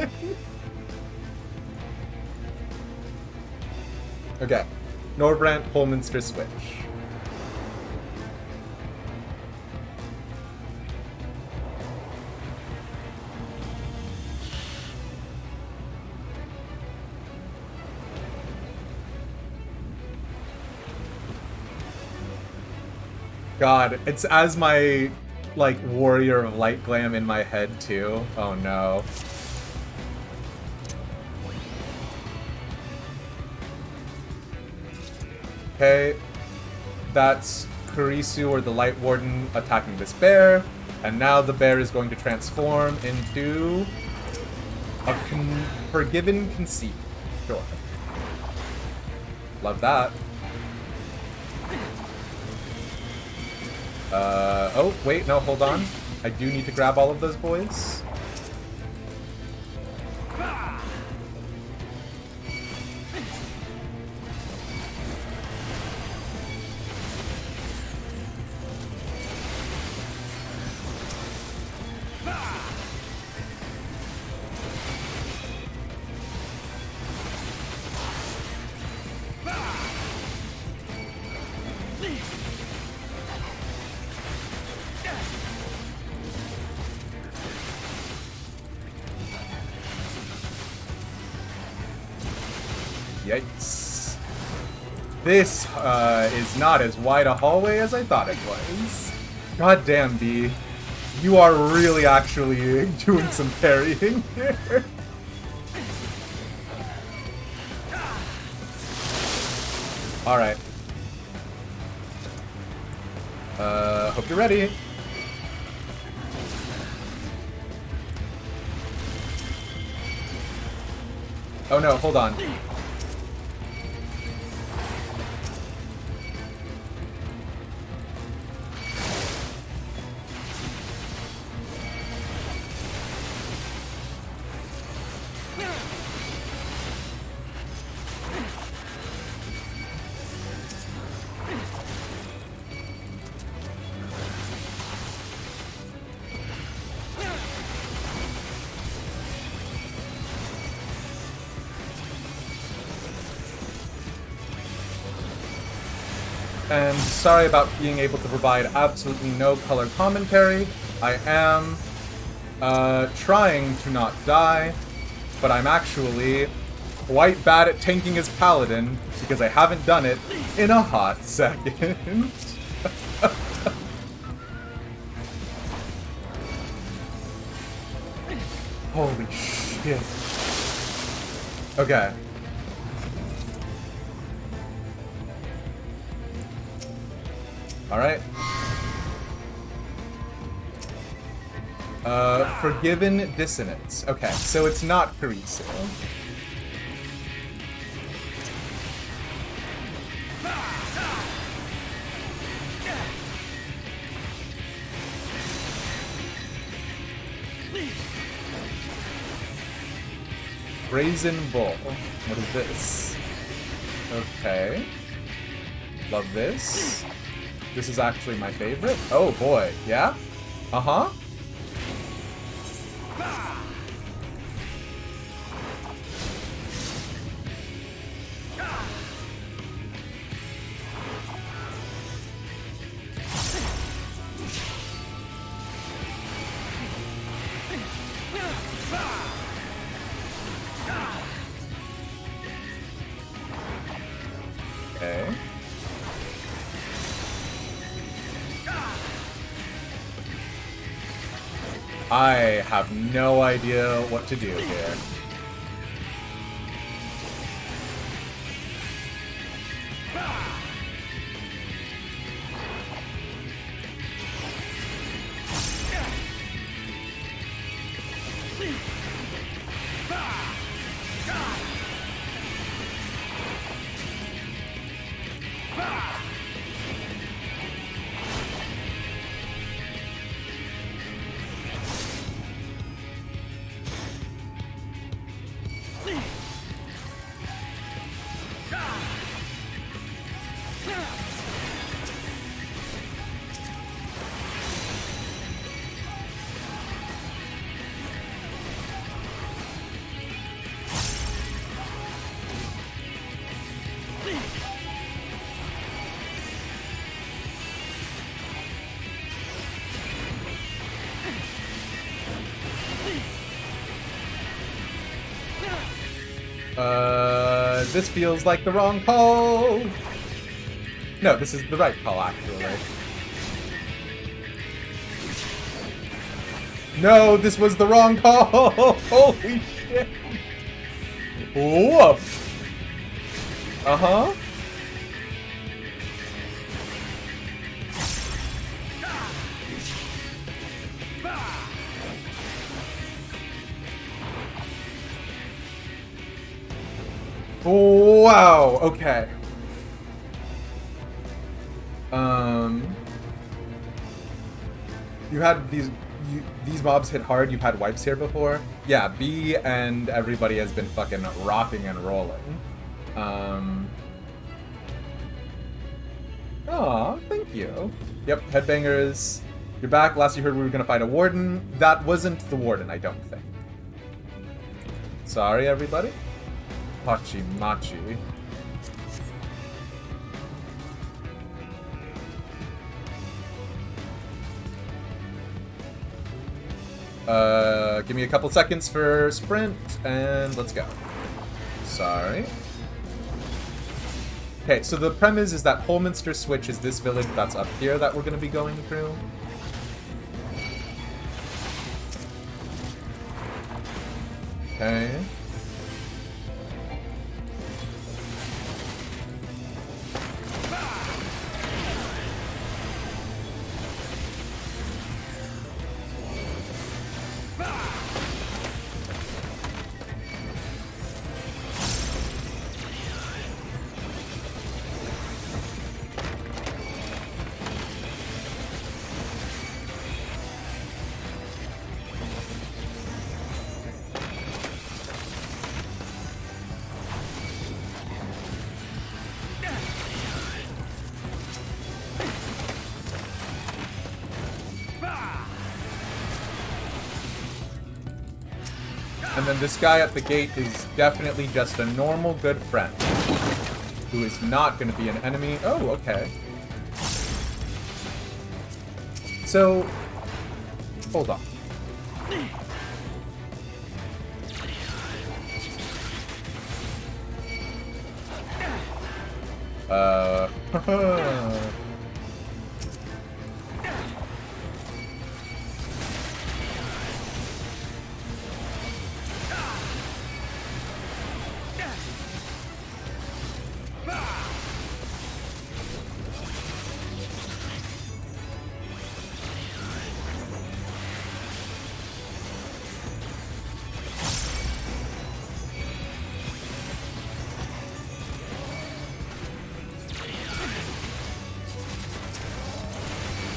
Okay. Norbrand, Holminster switch. God, it's as my, like, Warrior of Light glam in my head, too. Oh no. Okay, that's Kurisu, or the Light Warden, attacking this bear, and now the bear is going to transform into a Forgiven Conceit. Sure. Love that. Oh, wait, no, hold on. I do need to grab all of those boys. Yikes. This is not as wide a hallway as I thought it was. God damn, B. You are really actually doing some parrying here. Alright. Hope you're ready. Oh no, hold on. And sorry about being able to provide absolutely no color commentary. I am trying to not die, but I'm actually quite bad at tanking as Paladin because I haven't done it in a hot second. Holy shit. Okay. Alright. Forgiven Dissonance. Okay, so it's not Karisu. Brazen Bull. What is this? Okay. Love this. This is actually my favorite. Oh boy, yeah? Uh-huh. Okay. I have no idea what to do here. This feels like the wrong call. No, this is the right call, actually. No, this was the wrong call. Holy shit. Woof. Uh-huh. Wow, okay. You had these mobs hit hard. You've had wipes here before. Yeah, B and everybody has been fucking rocking and rolling. Aw, thank you. Yep, Headbangers. You're back. Last you heard we were gonna fight a warden. That wasn't the warden, I don't think. Sorry, everybody. Hachi Machi. Give me a couple seconds for sprint, and let's go. Sorry. Okay, so the premise is that Holminster Switch is this village that's up here that we're going to be going through. Okay. And then this guy at the gate is definitely just a normal good friend who is not going to be an enemy. Oh, okay. So, hold on.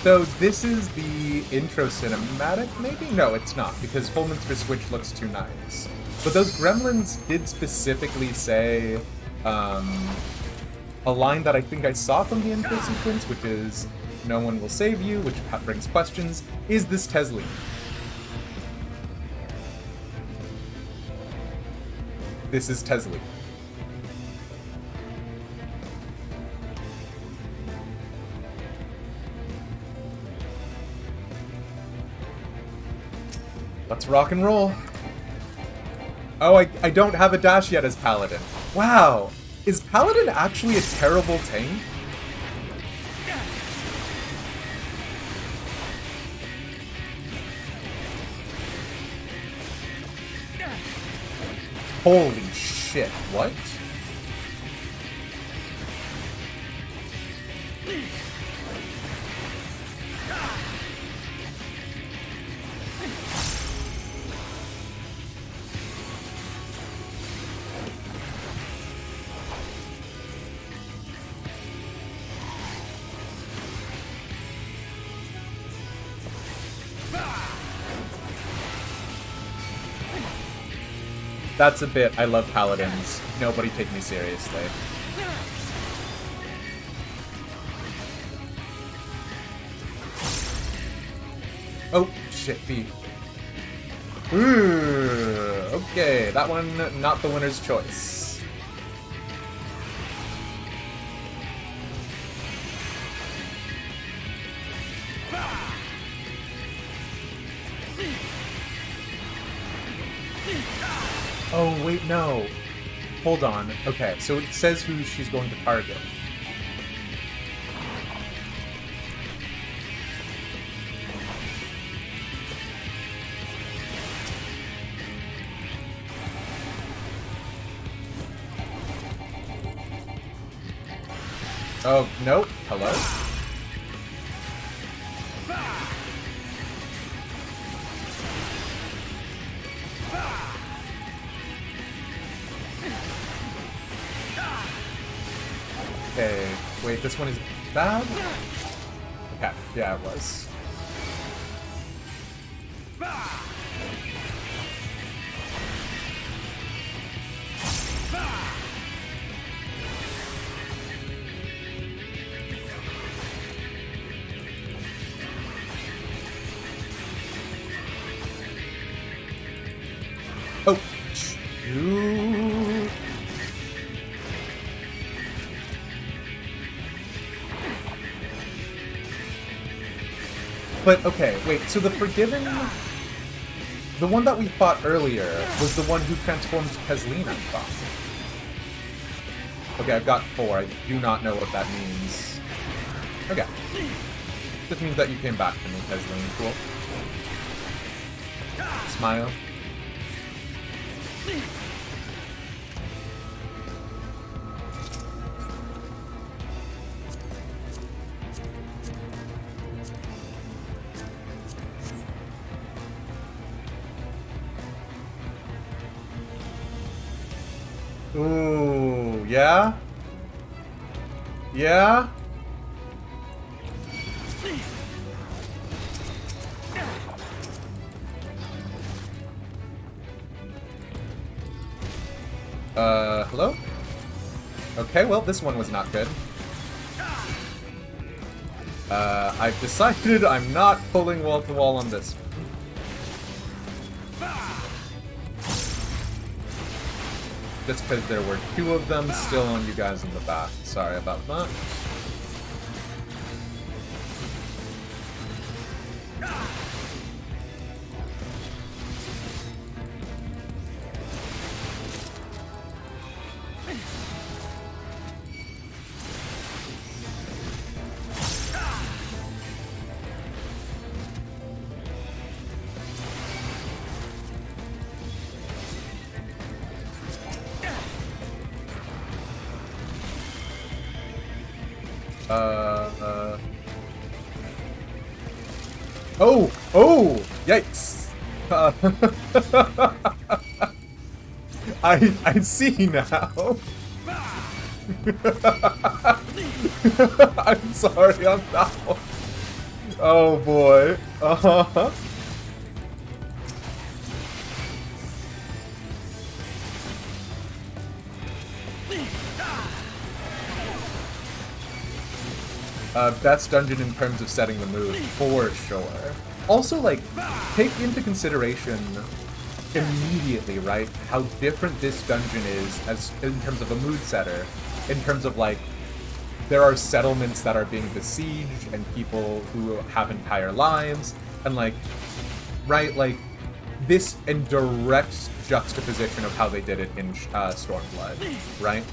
So this is the intro cinematic, maybe? No, it's not, because Holminster Switch looks too nice. But those gremlins did specifically say a line that I think I saw from the intro sequence, which is, "No one will save you," which brings questions. Is this Tesli? This is Tesli. Let's rock and roll. Oh, I don't have a dash yet as Paladin. Wow. Is Paladin actually a terrible tank? Holy shit, what? That's a bit. I love paladins. Nobody take me seriously. Oh, shit, B. Ooh, okay, that one not the winner's choice. Oh, wait, no. Hold on. Okay, so it says who she's going to target. Oh, nope. Hello? Okay, wait, this one is bad? Okay, yeah, it was. Oh, shoot. But, okay, wait, so the Forgiven... The one that we fought earlier was the one who transformed Keslin, I thought. Okay, I've got 4. I do not know what that means. Okay. Just means that you came back to me, casually. Cool. Smile. Ooh, yeah? Yeah? Hello? Okay, well, this one was not good. I've decided I'm not pulling wall-to-wall on this. Just because there were 2 of them still on you guys in the back. Sorry about that. Oh! Oh! Yikes! I see now. I'm sorry on that one. Oh boy. Uh-huh. Best dungeon in terms of setting the mood, for sure. Also, like, take into consideration immediately, right, how different this dungeon is as in terms of a mood setter, in terms of, like, there are settlements that are being besieged and people who have entire lives, and, like, right, like, this in direct juxtaposition of how they did it in Stormblood, right?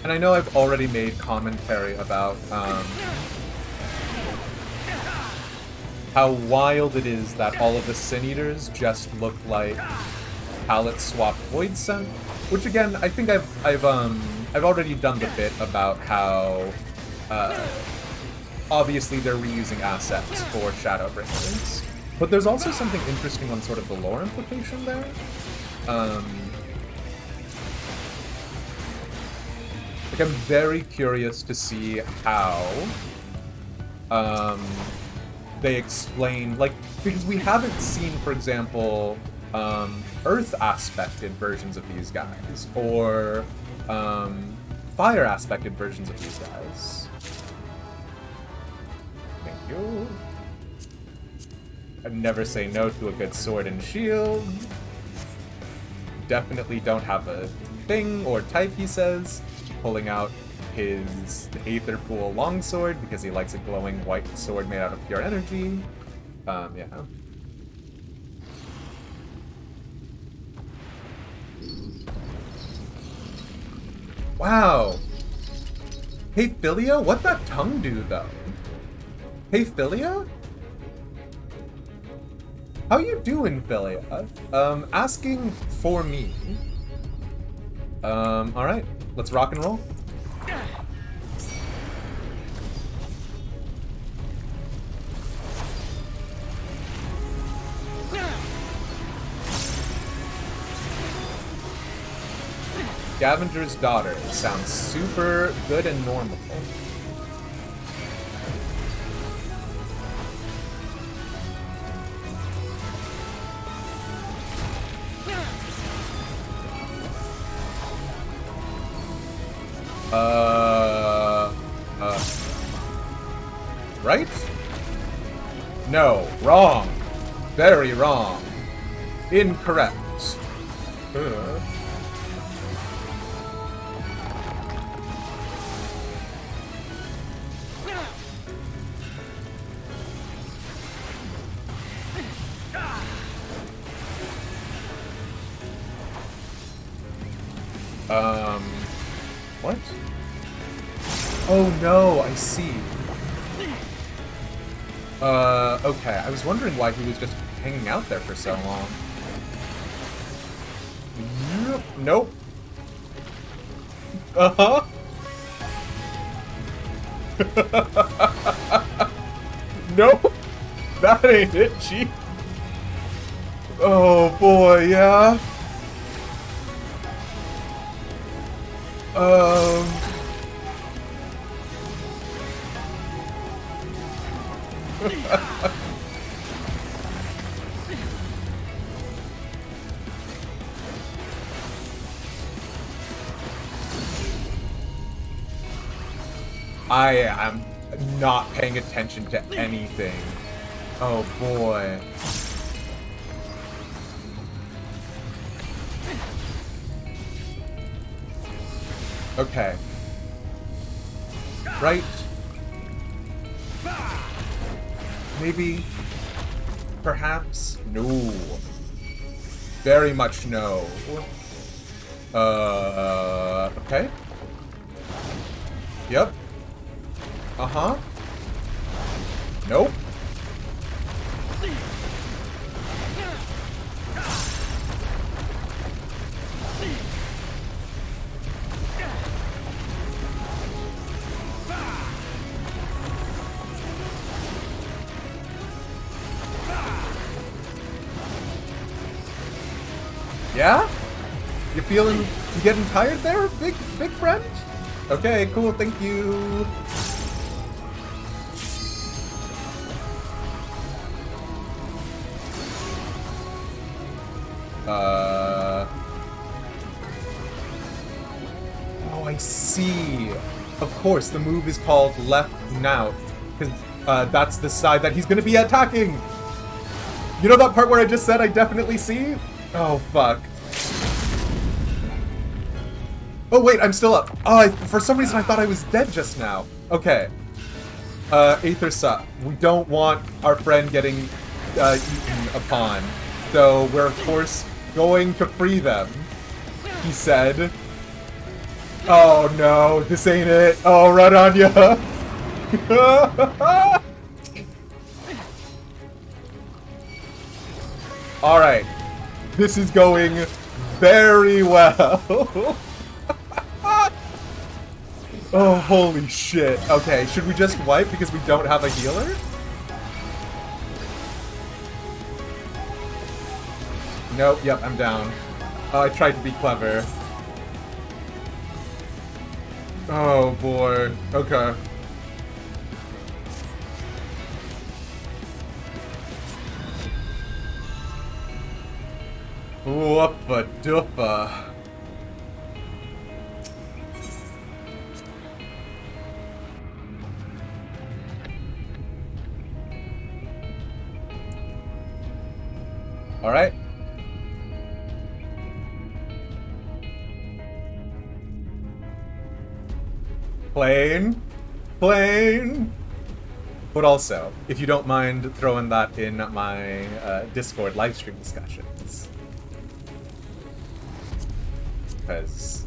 And I know I've already made commentary about how wild it is that all of the Sin Eaters just look like palette swapped Void Scent, which again I think I've already done the bit about how obviously they're reusing assets for Shadowbringers, but there's also something interesting on sort of the lore implication there. Like, I'm very curious to see how they explain, like, because we haven't seen, for example, Earth-aspected versions of these guys, or Fire-aspected versions of these guys. Thank you. I'd never say no to a good sword and shield. Definitely don't have a thing or type, he says. Pulling out his Aetherpool longsword because he likes a glowing white sword made out of pure energy. Yeah. Wow. Hey, Philia? What'd that tongue do, though? Hey, Philia? How you doing, Philia? Asking for me. Alright. Let's rock and roll. Scavenger's Daughter sounds super good and normal. Right? No, wrong. Very wrong. Incorrect. What? Oh no, I see. Okay, I was wondering why he was just hanging out there for so long. Nope. Uh-huh. Nope. That ain't it, Chief. Oh boy, yeah. I am not paying attention to anything. Oh boy. Okay. Right. Maybe. Perhaps. No. Very much no. Okay. Yep. Uh-huh. Nope. Yeah? You getting tired there, big friend? Okay, cool, thank you. Oh, I see. Of course, the move is called left now, because that's the side that he's gonna be attacking. You know that part where I just said I definitely see? Oh, fuck. Oh, wait, I'm still up. Oh, for some reason I thought I was dead just now. Okay. Aether Sup. We don't want our friend getting eaten upon. So we're, of course, going to free them, he said. Oh, no, this ain't it. Oh, run on ya. Alright. This is going very well. Oh, holy shit. Okay, should we just wipe because we don't have a healer? Nope, yep, I'm down. Oh, I tried to be clever. Oh, boy. Okay. Whoopa-doopa. Alright. Plain. But also, if you don't mind throwing that in my Discord livestream discussions. Because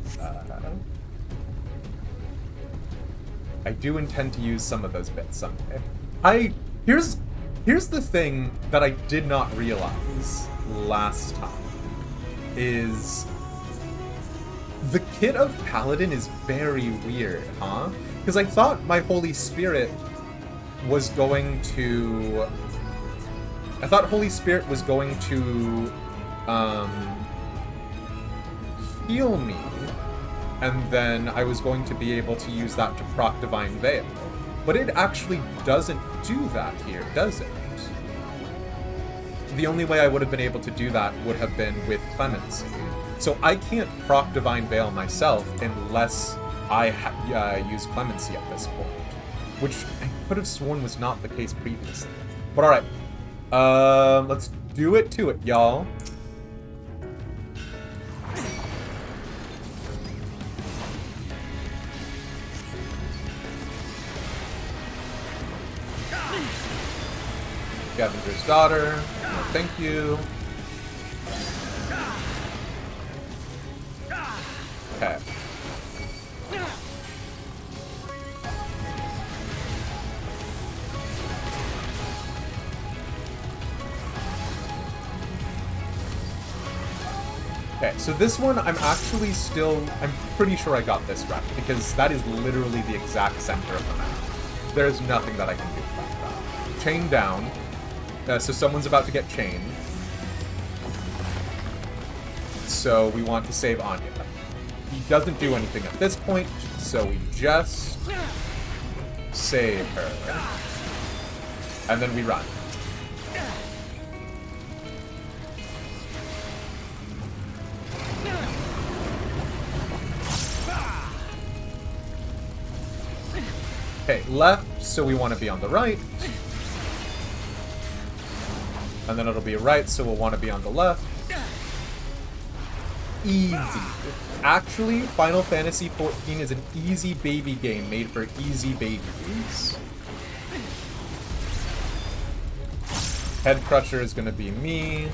I do intend to use some of those bits someday. Here's the thing that I did not realize last time is the kit of Paladin is very weird, huh? Because I thought my Holy Spirit was going to... Holy Spirit was going to heal me, and then I was going to be able to use that to proc Divine Veil. But it actually doesn't do that here, does it? The only way I would have been able to do that would have been with Clemency. So I can't proc Divine Veil myself unless I use clemency at this point, which I could have sworn was not the case previously. But all right, let's do it to it, y'all. Scavenger's daughter. No, thank you. Okay. Okay, so this one I'm actually still, I'm pretty sure I got this right, because that is literally the exact center of the map. There's nothing that I can do about that. Chain down. So someone's about to get chained. So we want to save Anya. He doesn't do anything at this point, so we just save her. And then we run. Okay, left, so we want to be on the right. And then it'll be right, so we'll want to be on the left. Easy. Actually, Final Fantasy XIV is an easy baby game made for easy babies. Head Crusher is going to be me.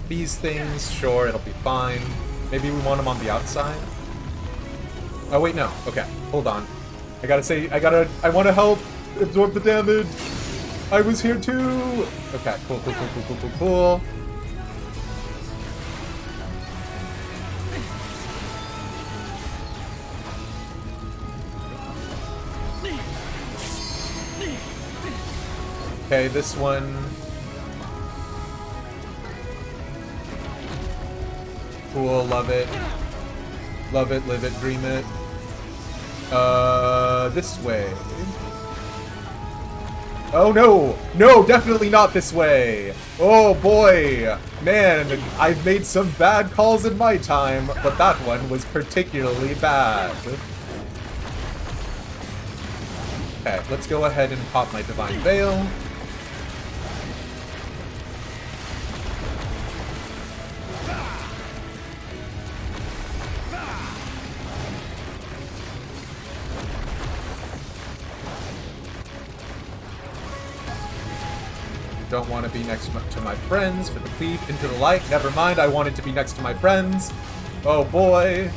These things, sure, it'll be fine. Maybe we want them on the outside. Oh, wait, no. Okay, hold on. I want to help absorb the damage. I was here too. Okay, cool. Okay, this one. Cool, love it. Love it, live it, dream it. This way. Oh no! No, definitely not this way! Oh boy! Man, I've made some bad calls in my time, but that one was particularly bad. Okay, let's go ahead and pop my Divine Veil. Don't want to be next to my friends for the cleave into the light. Never mind, I wanted to be next to my friends. Oh boy.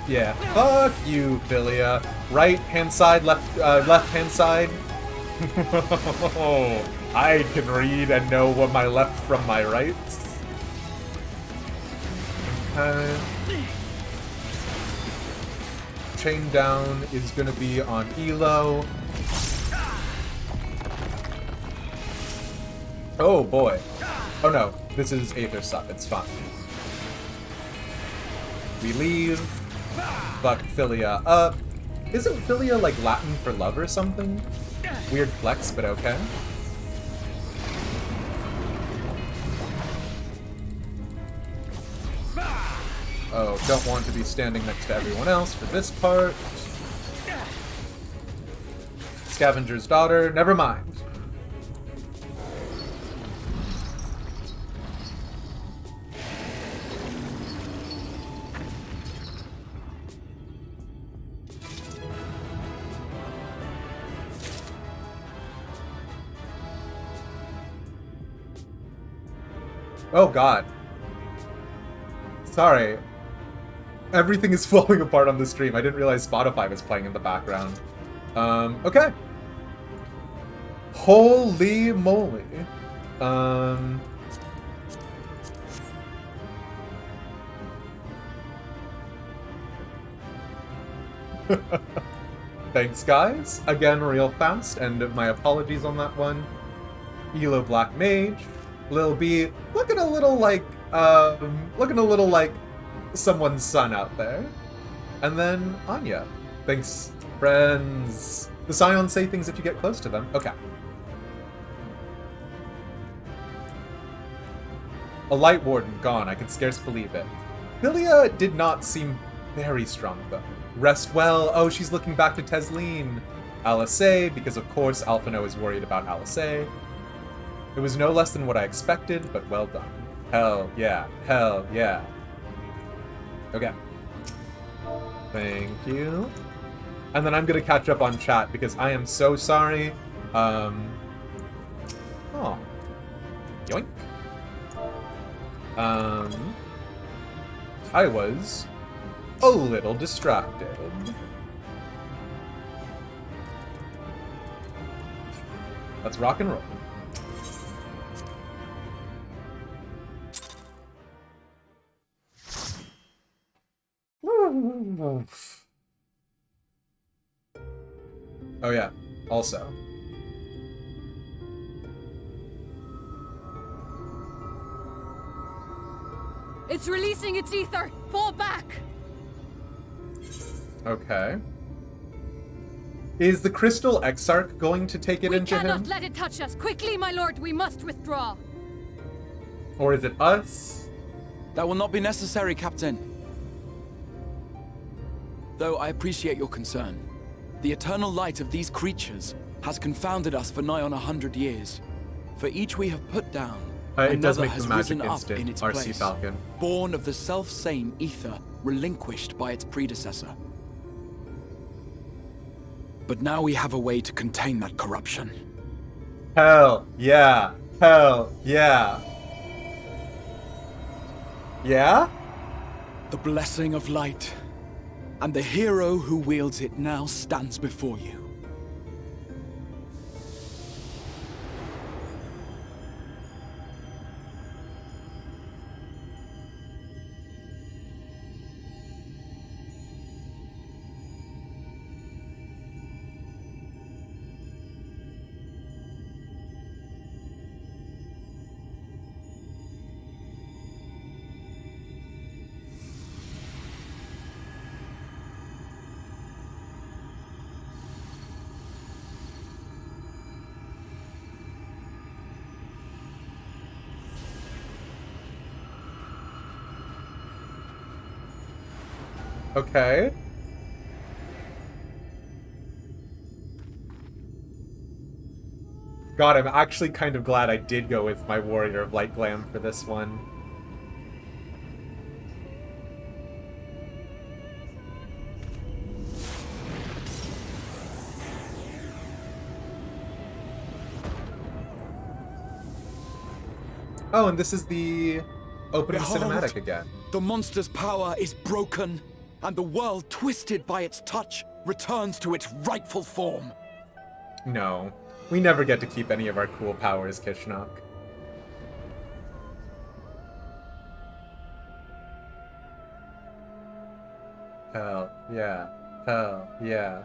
Yeah, fuck you, Philia. Right hand side, left hand side. I can read and know what my left from my right. Chain down is gonna be on Elo. Oh boy. Oh no, this is Aether Sup, it's fine. We leave. Fuck Philia up. Isn't Philia like Latin for love or something? Weird flex, but okay. Oh, don't want to be standing next to everyone else for this part. Scavenger's daughter, never mind. Oh god. Sorry. Everything is falling apart on the stream. I didn't realize Spotify was playing in the background. Okay. Holy moly. Thanks, guys. Again, real fast, and my apologies on that one. Elo Black Mage. Lil B, looking a little like someone's son out there. And then Anya. Thanks, friends. The Scions say things if you get close to them. Okay. A light warden gone, I can scarce believe it. Philia did not seem very strong, though. Rest well. Oh, she's looking back to Tesleen. Alisay, because of course Alphino is worried about Alisay. It was no less than what I expected, but well done. Hell yeah. Hell yeah. Okay. Thank you. And then I'm gonna catch up on chat because I am so sorry. Oh. Yoink. I was a little distracted. Let's rock and roll. Oh yeah, also. It's releasing its ether! Fall back! Okay. Is the Crystal Exarch going to take it into him? We cannot let it touch us! Quickly, my lord, we must withdraw! Or is it us? That will not be necessary, Captain. Though I appreciate your concern. The eternal light of these creatures has confounded us for nigh on 100 years. For each we have put down, It does another make has the magic risen up instant, in its RC place, Falcon. born of the self-same ether relinquished by its predecessor. But now we have a way to contain that corruption. Hell yeah. Hell yeah. Yeah? The blessing of light, and the hero who wields it now stands before you. Okay. God, I'm actually kind of glad I did go with my Warrior of Light Glam for this one. Oh, and this is the opening Behold, cinematic again. The monster's power is broken, and the world, twisted by its touch, returns to its rightful form. No. We never get to keep any of our cool powers, Kishnok. Hell yeah. Hell yeah.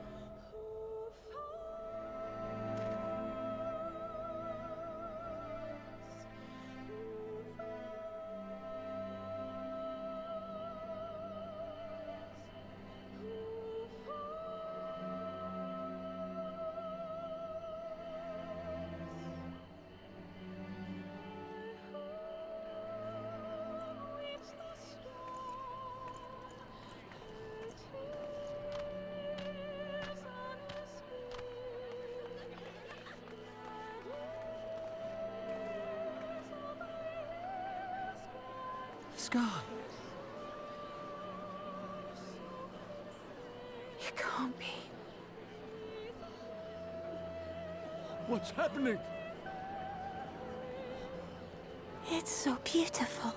Sky. It can't be. What's happening? It's so beautiful.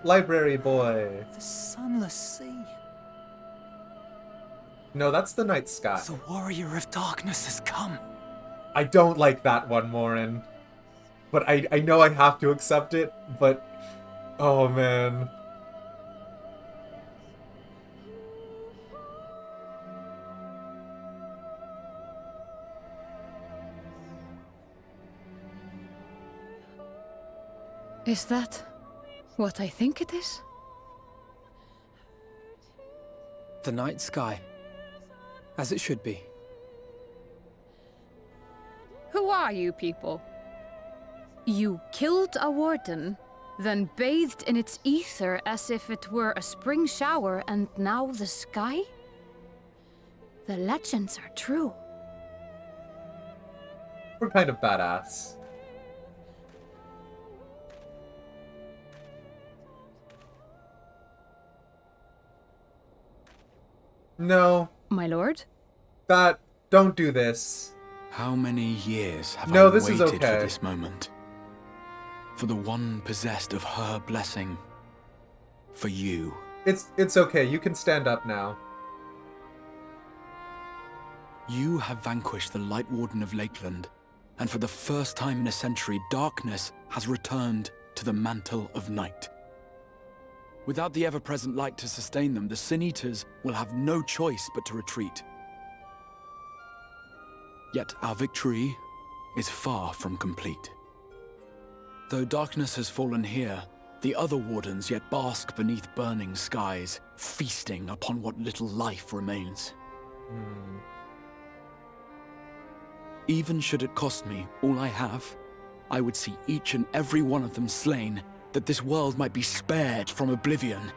Library boy. The sunless sea. No, that's the night sky. The warrior of darkness has come. I don't like that one, Morin. But I know I have to accept it, but... Oh, man. Is that what I think it is? The night sky. As it should be. Who are you people? You killed a warden, then bathed in its ether as if it were a spring shower, and now the sky? The legends are true. We're kind of badass. No. My lord? Don't do this. How many years have No, I this is waited okay. for this moment? For the one possessed of her blessing. For you. It's okay. You can stand up now. You have vanquished the Light Warden of Lakeland, and for the first time in a century, darkness has returned to the mantle of night. Without the ever-present light to sustain them, the Sin Eaters will have no choice but to retreat. Yet our victory is far from complete. Though darkness has fallen here, the other wardens yet bask beneath burning skies, feasting upon what little life remains. Even should it cost me all I have, I would see each and every one of them slain, that this world might be spared from oblivion.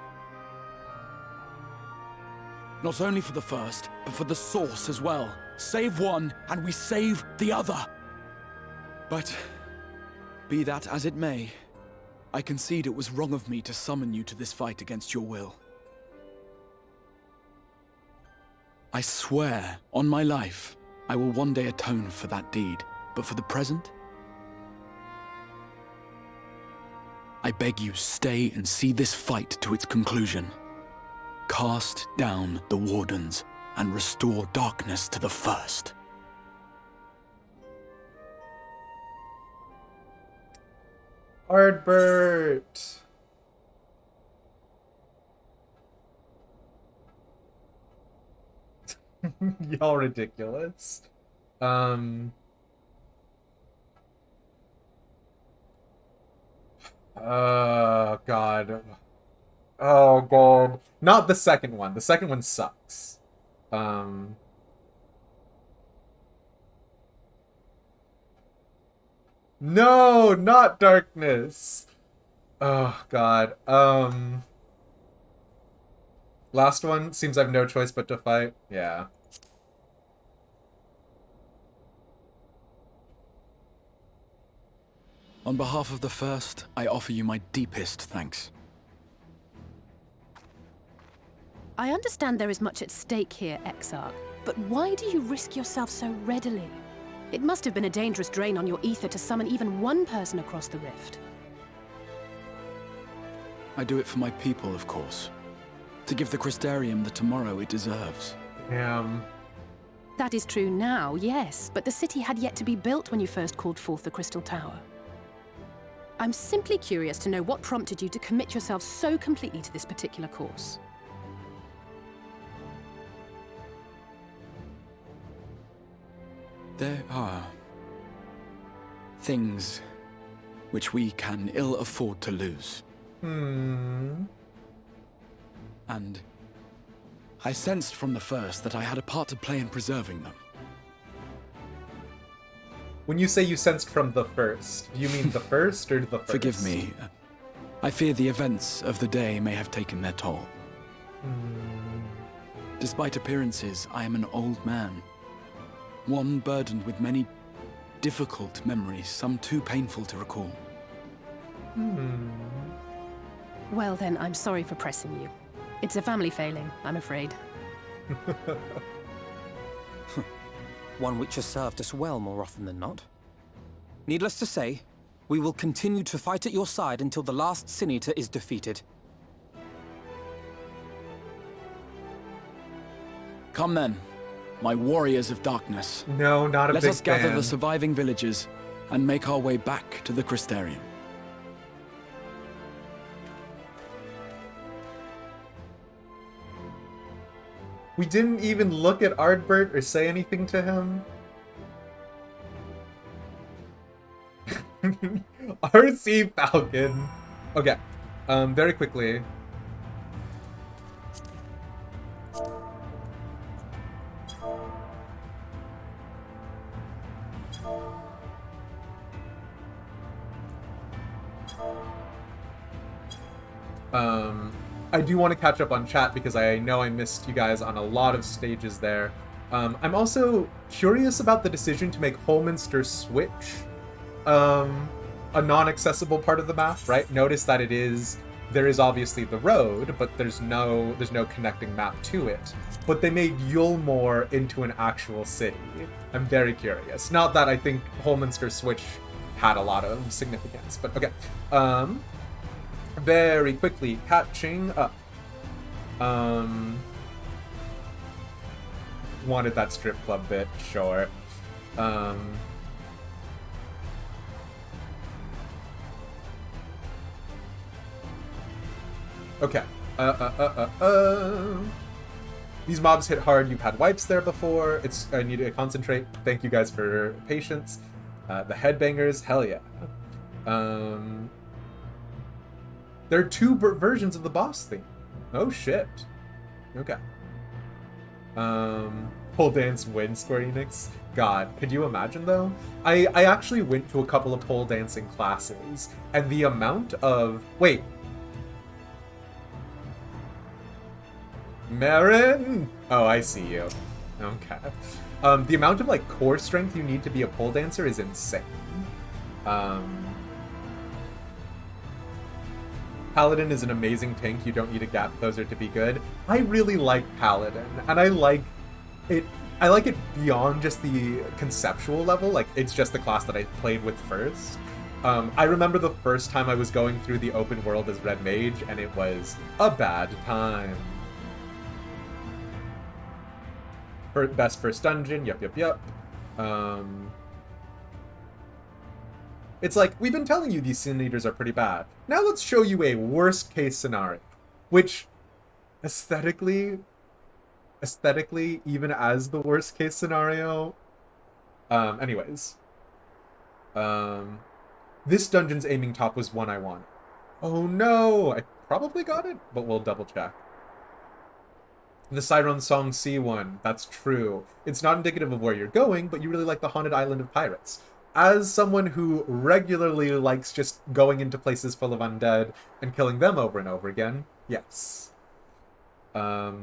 Not only for the first, but for the source as well. Save one, and we save the other. But, be that as it may, I concede it was wrong of me to summon you to this fight against your will. I swear, on my life, I will one day atone for that deed, but for the present, I beg you stay and see this fight to its conclusion. Cast down the wardens and restore darkness to the first. Ardbert. Y'all ridiculous. Oh god. Oh god. Not the second one. The second one sucks. No, not darkness. Oh god. Last one seems I've no choice but to fight. Yeah. On behalf of the first, I offer you my deepest thanks. I understand there is much at stake here, Exarch, but why do you risk yourself so readily? It must have been a dangerous drain on your ether to summon even one person across the rift. I do it for my people, of course. To give the Crystarium the tomorrow it deserves. Damn. That is true now, yes, but the city had yet to be built when you first called forth the Crystal Tower. I'm simply curious to know what prompted you to commit yourself so completely to this particular course. There are things which we can ill afford to lose. And I sensed from the first that I had a part to play in preserving them. When you say you sensed from the first, do you mean the first or the first? Forgive me. I fear the events of the day may have taken their toll. Despite appearances, I am an old man. One burdened with many difficult memories, some too painful to recall. Well then, I'm sorry for pressing you. It's a family failing, I'm afraid. One which has served us well more often than not. Needless to say, we will continue to fight at your side until the last Sin Eater is defeated. Come then, my warriors of darkness. No, not a Let big us gather fan. the surviving villagers and make our way back to the Crystarium. We didn't even look at Ardbert or say anything to him. RC Falcon. Okay. Very quickly. I do want to catch up on chat because I know I missed you guys on a lot of stages there. I'm also curious about the decision to make Holminster Switch a non-accessible part of the map, right? Notice that there is obviously the road, but there's no connecting map to it. But they made Eulmore into an actual city. I'm very curious. Not that I think Holminster Switch had a lot of significance, but okay. Very quickly, catching up. Wanted that strip club bit, sure. Okay. These mobs hit hard. You've had wipes there before. I need to concentrate. Thank you guys for patience. The headbangers, hell yeah. There are two versions of the boss theme. Oh shit. Okay. Pole dance win, Square Enix. God, could you imagine though? I actually went to a couple of pole dancing classes, and the amount of Marin! Oh, I see you. Okay. The amount of like core strength you need to be a pole dancer is insane. Paladin is an amazing tank. You don't need a gap closer to be good. I really like Paladin, and I like it beyond just the conceptual level. Like, it's just the class that I played with first. I remember the first time I was going through the open world as Red Mage, and it was a bad time. Best first dungeon, yep. It's like, we've been telling you these Sin Eaters are pretty bad. Now let's show you a worst case scenario. Which, aesthetically, even as the worst case scenario... anyways. This dungeon's aiming top was one I wanted. Oh no! I probably got it, but we'll double check. The Siren Song C1, that's true. It's not indicative of where you're going, but you really like the Haunted Island of Pirates. As someone who regularly likes just going into places full of undead and killing them over and over again, yes. Oh,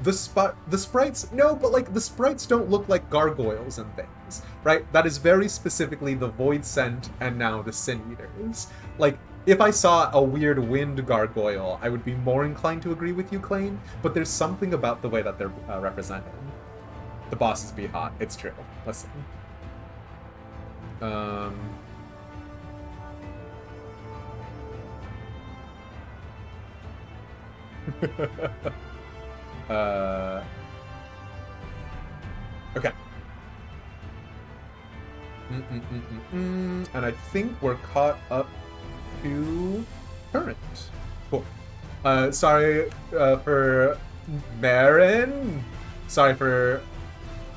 the sprites, no, but like the sprites don't look like gargoyles and things, right? That is very specifically the Void Scent and now the Sin Eaters. Like, if I saw a weird wind gargoyle, I would be more inclined to agree with you, Clane, but there's something about the way that they're represented. The bosses be hot, it's true. Listen. Okay. And I think we're caught up to current. Cool. Sorry for Marin. Sorry for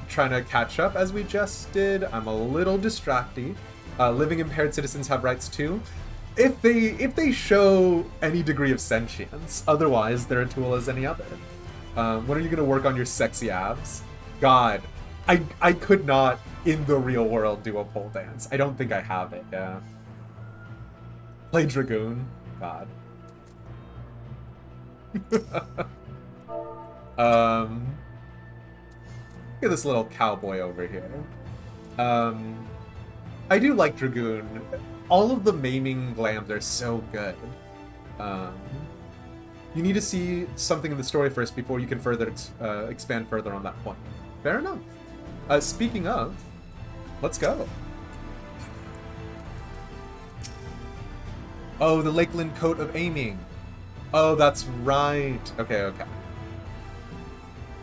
trying to catch up as we just did. I'm a little distracted. Living impaired citizens have rights too. If they show any degree of sentience, otherwise they're a tool as any other. When are you gonna work on your sexy abs? God, I could not in the real world do a pole dance. I don't think I have it. Yeah. Play Dragoon. God. Look at this little cowboy over here. I do like Dragoon. All of the maiming glams are so good. You need to see something in the story first before you can further expand further on that point. Fair enough. Speaking of, let's go. Oh, the Lakeland Coat of Aiming. Oh, that's right. Okay.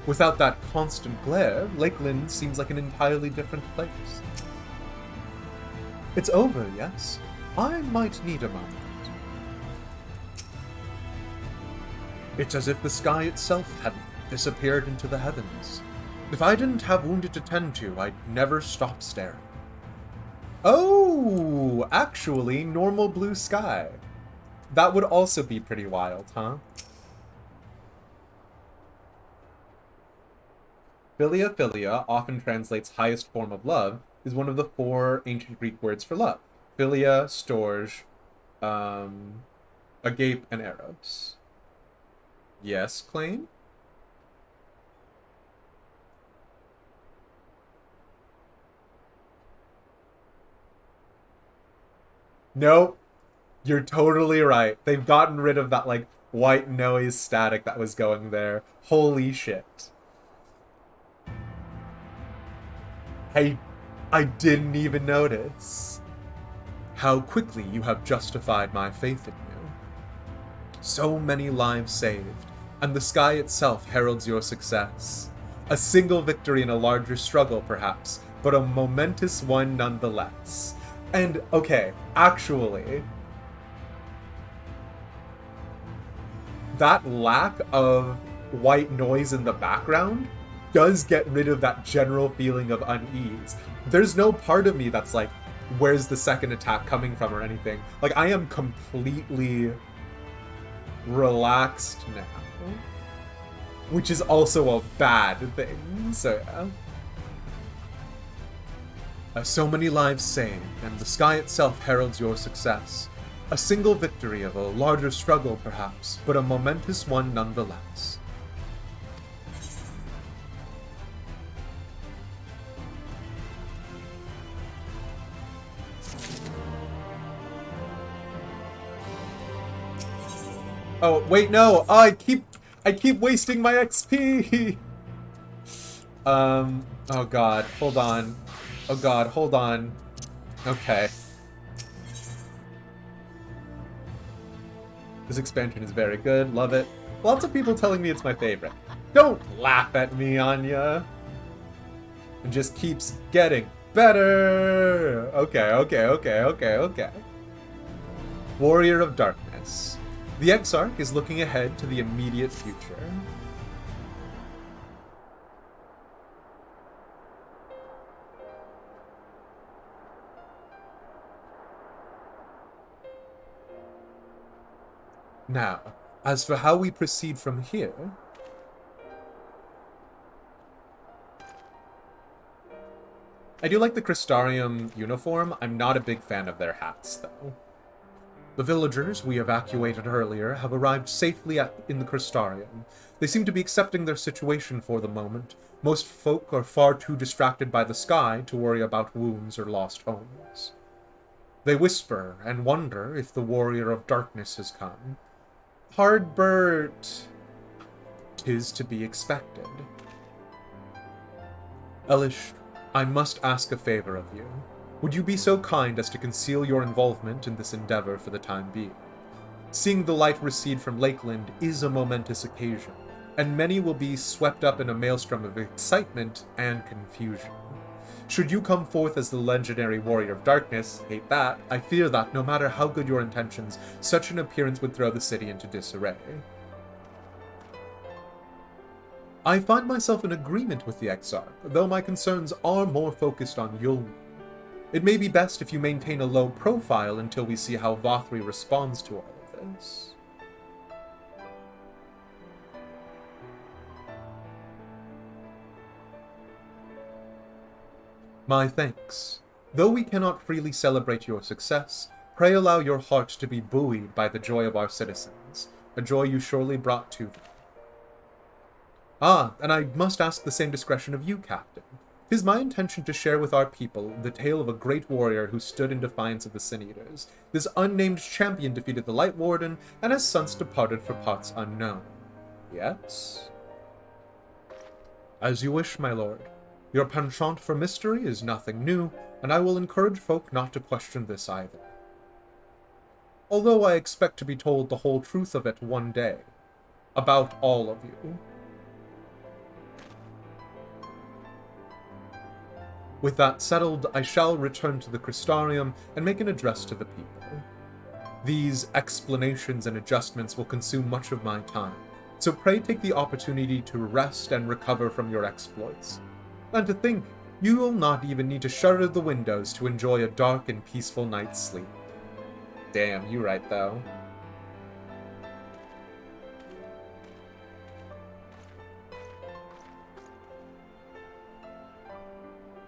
Without that constant glare, Lakeland seems like an entirely different place. It's over, yes? I might need a moment. It's as if the sky itself had disappeared into the heavens. If I didn't have Wounded to tend to, I'd never stop staring. Oh, actually, normal blue sky. That would also be pretty wild, huh? Philia often translates highest form of love, is one of the 4 ancient Greek words for love. Philia, storge, agape, and eros. Yes, Claim? Nope. You're totally right. They've gotten rid of that, like, white noise static that was going there. Holy shit. Hey, I didn't even notice. How quickly you have justified my faith in you. So many lives saved, and the sky itself heralds your success. A single victory in a larger struggle, perhaps, but a momentous one nonetheless. And, okay, actually, that lack of white noise in the background does get rid of that general feeling of unease. There's no part of me that's like, where's the second attack coming from or anything. Like, I am completely relaxed now. Which is also a bad thing, so yeah. So many lives saved, and the sky itself heralds your success. A single victory of a larger struggle, perhaps, but a momentous one nonetheless. Oh, wait, no! Oh, I keep wasting my XP! Oh god, hold on. Oh god, hold on. Okay. This expansion is very good, love it. Lots of people telling me it's my favorite. Don't laugh at me, Anya! It just keeps getting better! Okay. Warrior of Darkness. The Exarch is looking ahead to the immediate future. Now, as for how we proceed from here... I do like the Crystarium uniform. I'm not a big fan of their hats, though. The villagers we evacuated earlier have arrived safely in the Crystarium. They seem to be accepting their situation for the moment. Most folk are far too distracted by the sky to worry about wounds or lost homes. They whisper and wonder if the Warrior of Darkness has come. Hardbert... 'tis to be expected. Elish, I must ask a favor of you. Would you be so kind as to conceal your involvement in this endeavor for the time being? Seeing the light recede from Lakeland is a momentous occasion, and many will be swept up in a maelstrom of excitement and confusion. Should you come forth as the legendary Warrior of Darkness, hate that, I fear that, no matter how good your intentions, such an appearance would throw the city into disarray. I find myself in agreement with the Exarch, though my concerns are more focused on Eulmore. It may be best if you maintain a low profile until we see how Vothri responds to all of this. My thanks. Though we cannot freely celebrate your success, pray allow your heart to be buoyed by the joy of our citizens, a joy you surely brought to them. Ah, and I must ask the same discretion of you, Captain. 'Tis my intention to share with our people the tale of a great warrior who stood in defiance of the Sin Eaters. This unnamed champion defeated the Light Warden, and has since departed for parts unknown. Yes? As you wish, my lord. Your penchant for mystery is nothing new, and I will encourage folk not to question this either. Although I expect to be told the whole truth of it one day. About all of you. With that settled, I shall return to the Crystarium and make an address to the people. These explanations and adjustments will consume much of my time, so pray take the opportunity to rest and recover from your exploits. And to think, you will not even need to shutter the windows to enjoy a dark and peaceful night's sleep. Damn, you right though.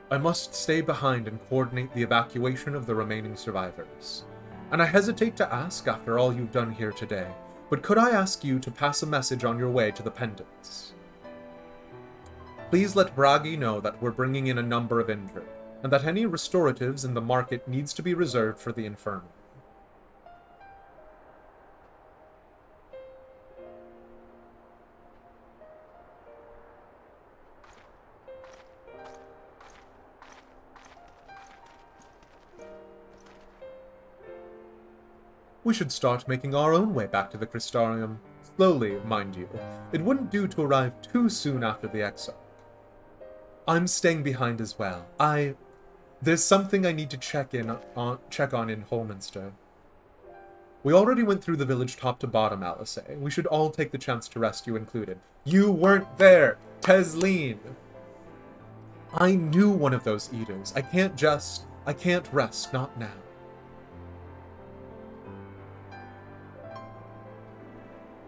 I must stay behind and coordinate the evacuation of the remaining survivors. And I hesitate to ask after all you've done here today, but could I ask you to pass a message on your way to the pendants? Please let Bragi know that we're bringing in a number of injured, and that any restoratives in the market needs to be reserved for the infirmary. We should start making our own way back to the Crystarium. Slowly, mind you. It wouldn't do to arrive too soon after the exile. I'm staying behind as well. There's something I need to check on in Holminster. We already went through the village top to bottom, Alice. We should all take the chance to rest, you included. You weren't there, Tesleen! I knew one of those eaters. I can't rest, not now.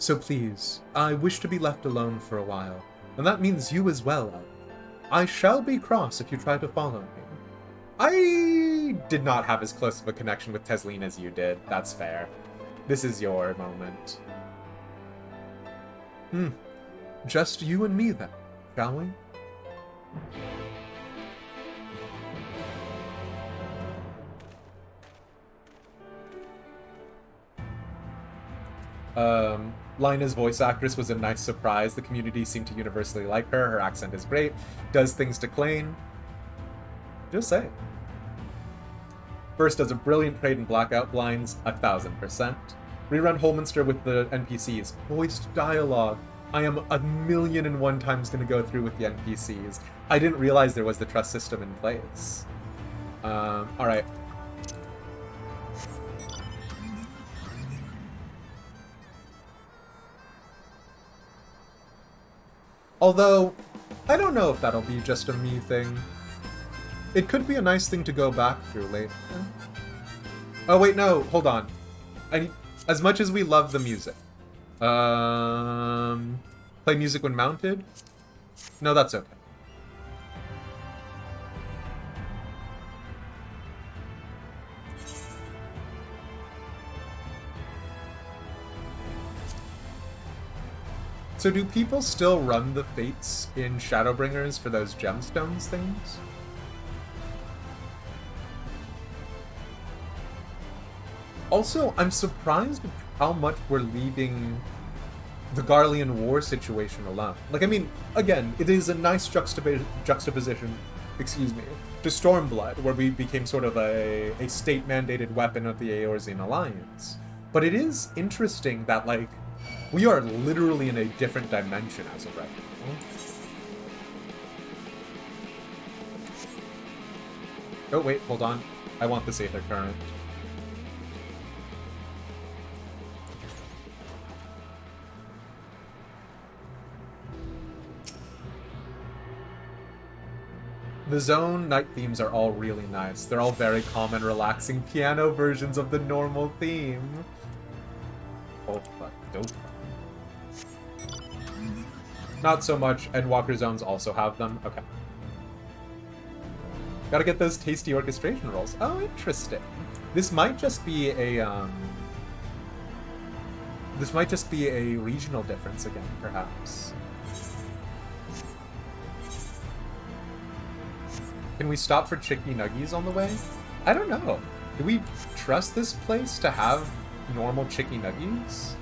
So please, I wish to be left alone for a while, and that means you as well, Elf. I shall be cross if you try to follow me. I did not have as close of a connection with Tesleen as you did. That's fair. This is your moment. Just you and me then, shall we? Lina's voice actress was a nice surprise. The community seemed to universally like her. Her accent is great. Does things to Klain. Just saying. First does a brilliant trade in blackout blinds, 1000%. Rerun Holminster with the NPCs. Voiced dialogue. I am 1,000,001 times going to go through with the NPCs. I didn't realize there was the trust system in place. Alright. Although, I don't know if that'll be just a me thing. It could be a nice thing to go back through later. Oh wait, no, hold on. As much as we love the music. Play music when mounted? No, that's okay. So do people still run the fates in Shadowbringers for those gemstones things? Also, I'm surprised at how much we're leaving the Garlean War situation alone. Like, I mean, again, it is a nice juxtaposition, to Stormblood, where we became sort of a state-mandated weapon of the Eorzean Alliance. But it is interesting that, like, we are literally in a different dimension as of right now. Oh, wait, hold on. I want this Aether Current. The Zone night themes are all really nice. They're all very calm and relaxing piano versions of the normal theme. Oh, fuck. Dope. Not so much. Endwalker Zones also have them. Okay. Gotta get those tasty orchestration rolls. Oh, interesting. This might just be a, This might just be a regional difference again, perhaps. Can we stop for Chicky Nuggies on the way? I don't know. Do we trust this place to have normal Chicky Nuggies?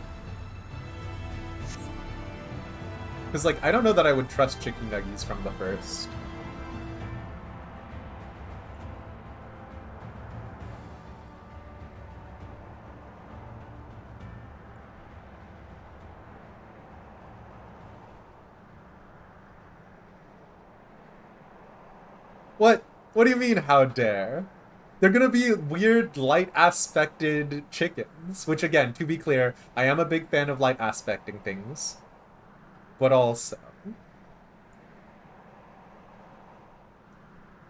Because, like, I don't know that I would trust Chicky Nuggies from the first. What? What do you mean, how dare? They're gonna be weird, light-aspected chickens. Which, again, to be clear, I am a big fan of light-aspecting things. But also...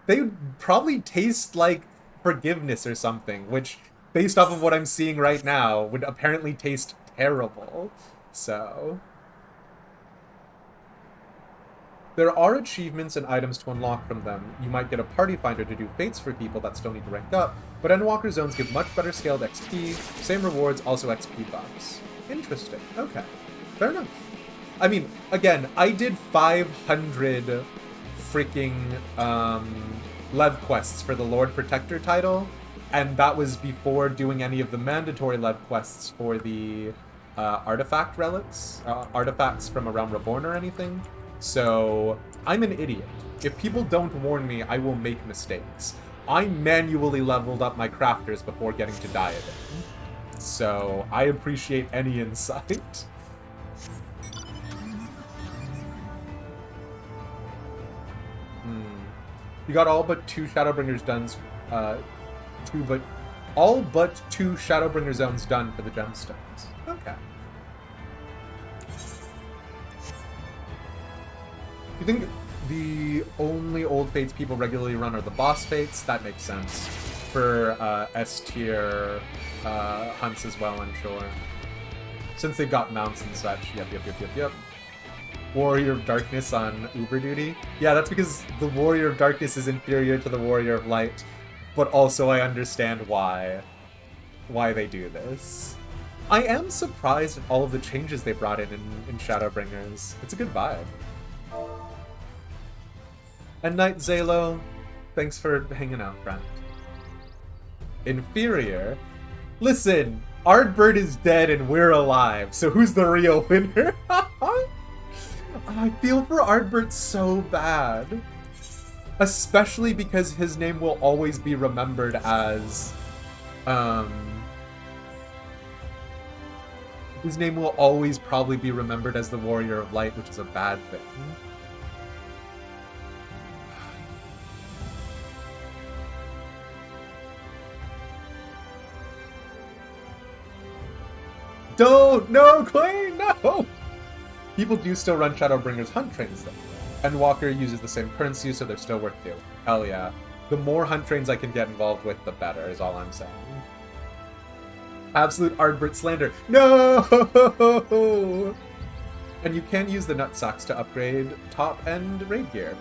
they would probably taste like forgiveness or something, which, based off of what I'm seeing right now, would apparently taste terrible. So... There are achievements and items to unlock from them. You might get a party finder to do fates for people that still need to rank up, but Endwalker zones give much better scaled XP, same rewards, also XP buffs. Interesting. Okay. Fair enough. I mean, again, I did 500 freaking Lev quests for the Lord Protector title, and that was before doing any of the mandatory Lev quests for the artifact relics, artifacts from around Reborn or anything. So, I'm an idiot. If people don't warn me, I will make mistakes. I manually leveled up my crafters before getting to Diadem. So, I appreciate any insight. You got all but 2 Shadowbringers done, all but 2 Shadowbringer zones done for the gemstones. Okay. You think the only old fates people regularly run are the boss fates? That makes sense. For S tier hunts as well, I'm sure. Since they've got mounts and such. Yep. Warrior of Darkness on Uber duty. Yeah, that's because the Warrior of Darkness is inferior to the Warrior of Light. But also I understand why they do this. I am surprised at all of the changes they brought in Shadowbringers. It's a good vibe. And Night Zalo, thanks for hanging out, friend. Inferior? Listen, Ardbird is dead and we're alive, so who's the real winner? I feel for Ardbert so bad. Especially because his name will always be remembered as... his name will always probably be remembered as the Warrior of Light, which is a bad thing. Don't! No, Clay! No! People do still run Shadowbringers hunt trains, though. Endwalker uses the same currency, so they're still worth two. Hell yeah. The more hunt trains I can get involved with, the better, is all I'm saying. Absolute Ardbert slander. No! And you can use the nutsacks to upgrade top-end raid gear.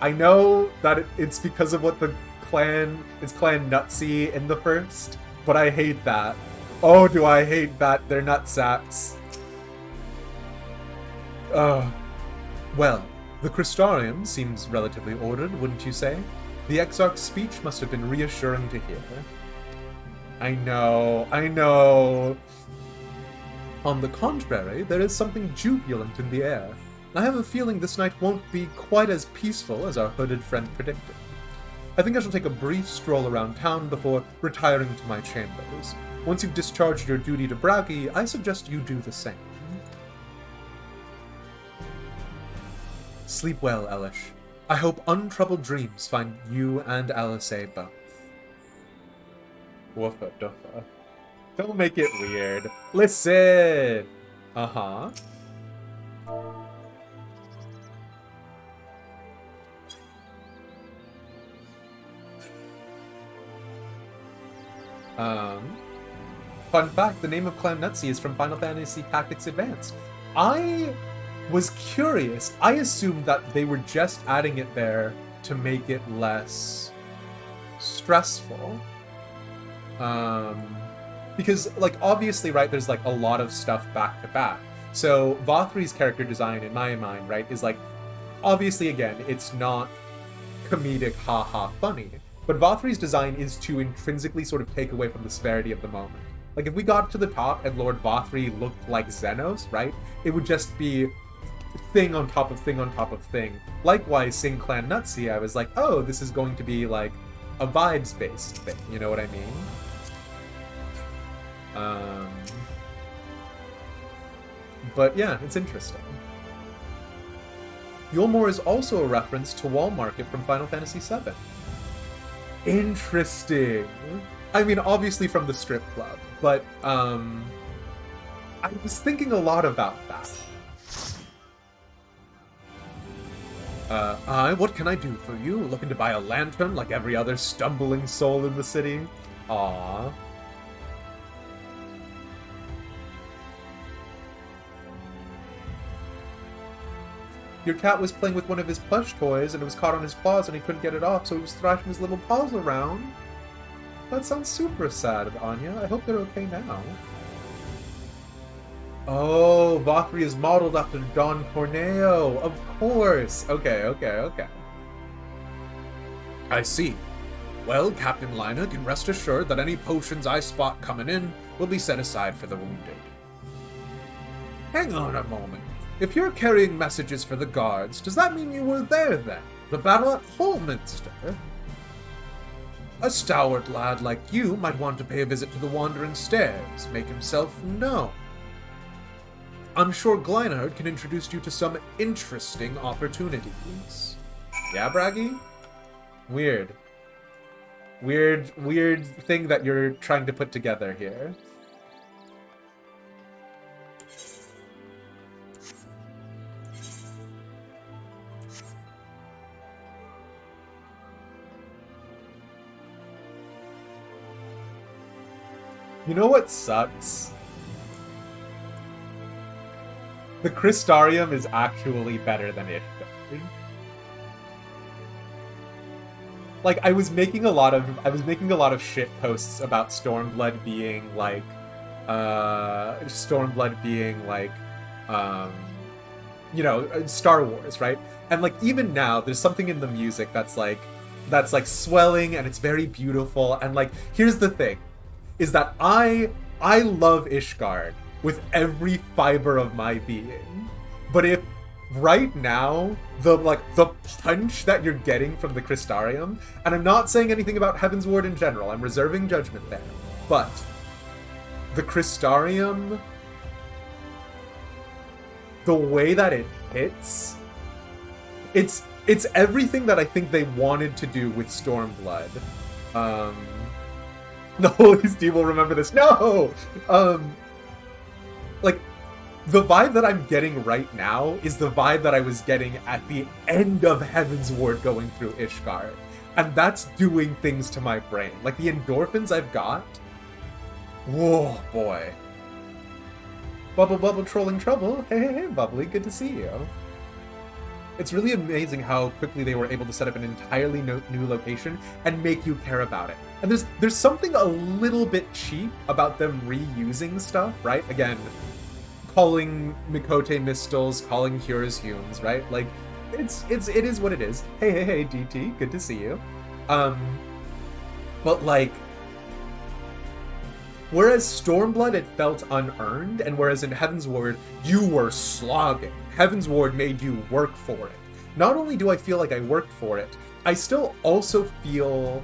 I know that it's because of what it's Clan Nutsy in the first, but I hate that. Oh, do I hate that they're nutsacks. Well, the Crystarium seems relatively ordered, wouldn't you say? The Exarch's speech must have been reassuring to hear. I know. On the contrary, there is something jubilant in the air. I have a feeling this night won't be quite as peaceful as our hooded friend predicted. I think I shall take a brief stroll around town before retiring to my chambers. Once you've discharged your duty to Bragi, I suggest you do the same. Sleep well, Elish. I hope untroubled dreams find you and Alice both. Woofa duffa. Don't make it weird. Listen! Uh-huh. Fun fact, the name of Clan Nutsy is from Final Fantasy Tactics Advanced. I was curious. I assumed that they were just adding it there to make it less stressful. Because, like, obviously, right, there's, like, a lot of stuff back to back. So, Vothri's character design, in my mind, right, is, like, obviously, again, it's not comedic, haha, funny. But Vothri's design is to intrinsically sort of take away from the severity of the moment. Like, if we got to the top and Lord Vothri looked like Xenos, right, it would just be thing on top of thing on top of thing. Likewise, seeing Clan Nutsy, I was like, oh, this is going to be, like, a vibes-based thing, you know what I mean? But yeah, it's interesting. Eulmore is also a reference to Wall Market from Final Fantasy VII. Interesting. I mean, obviously from the strip club, but I was thinking a lot about that. What can I do for you? Looking to buy a lantern like every other stumbling soul in the city? Aww. Your cat was playing with one of his plush toys and it was caught on his paws and he couldn't get it off, so he was thrashing his little paws around. That sounds super sad, Anya. I hope they're okay now. Oh, Valkyrie is modeled after Don Corneo. Of course. Okay. I see. Well, Captain Lina can rest assured that any potions I spot coming in will be set aside for the wounded. Hang on a moment. If you're carrying messages for the guards, does that mean you were there then? The battle at Holminster? A stalwart lad like you might want to pay a visit to the Wandering Stairs, make himself known. I'm sure Gleinhard can introduce you to some interesting opportunities. Yeah, Braggy? Weird thing that you're trying to put together here. You know what sucks? The Crystarium is actually better than Ishgard. Like, I was making a lot of shit posts about Stormblood being like Star Wars, right? And like even now there's something in the music that's like swelling and it's very beautiful, and like here's the thing is that I love Ishgard with every fiber of my being. But if right now the punch that you're getting from the Crystarium, and I'm not saying anything about Heaven's Ward in general, I'm reserving judgment there, but the Crystarium, the way that it hits, it's everything that I think they wanted to do with Stormblood. The Holy Steve will remember this. No! Like, the vibe that I'm getting right now is the vibe that I was getting at the end of Heaven's Ward going through Ishgard. And that's doing things to my brain. Like, the endorphins I've got... Whoa, boy. Bubble, trolling trouble. Hey, Bubbly, good to see you. It's really amazing how quickly they were able to set up an entirely new location and make you care about it. And there's something a little bit cheap about them reusing stuff, right? Again, calling Mikote Mistles, calling Cures Humes, right? Like, it is what it is. Hey, DT, good to see you. But like, whereas Stormblood, it felt unearned, and whereas in Heaven's Ward, you were slogging. Heaven's Ward made you work for it. Not only do I feel like I worked for it, I still also feel...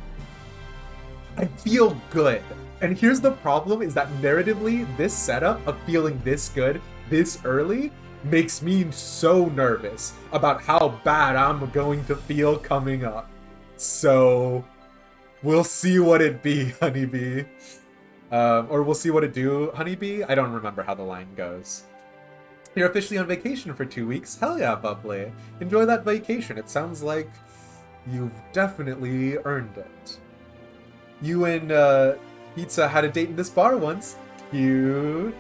I feel good. And here's the problem, is that narratively, this setup of feeling this good, this early, makes me so nervous about how bad I'm going to feel coming up. So, we'll see what it be, Honeybee. Or we'll see what it do, Honeybee? I don't remember how the line goes. You're officially on vacation for 2 weeks? Hell yeah, Bubbly. Enjoy that vacation. It sounds like you've definitely earned it. You and Pizza had a date in this bar once. Cute.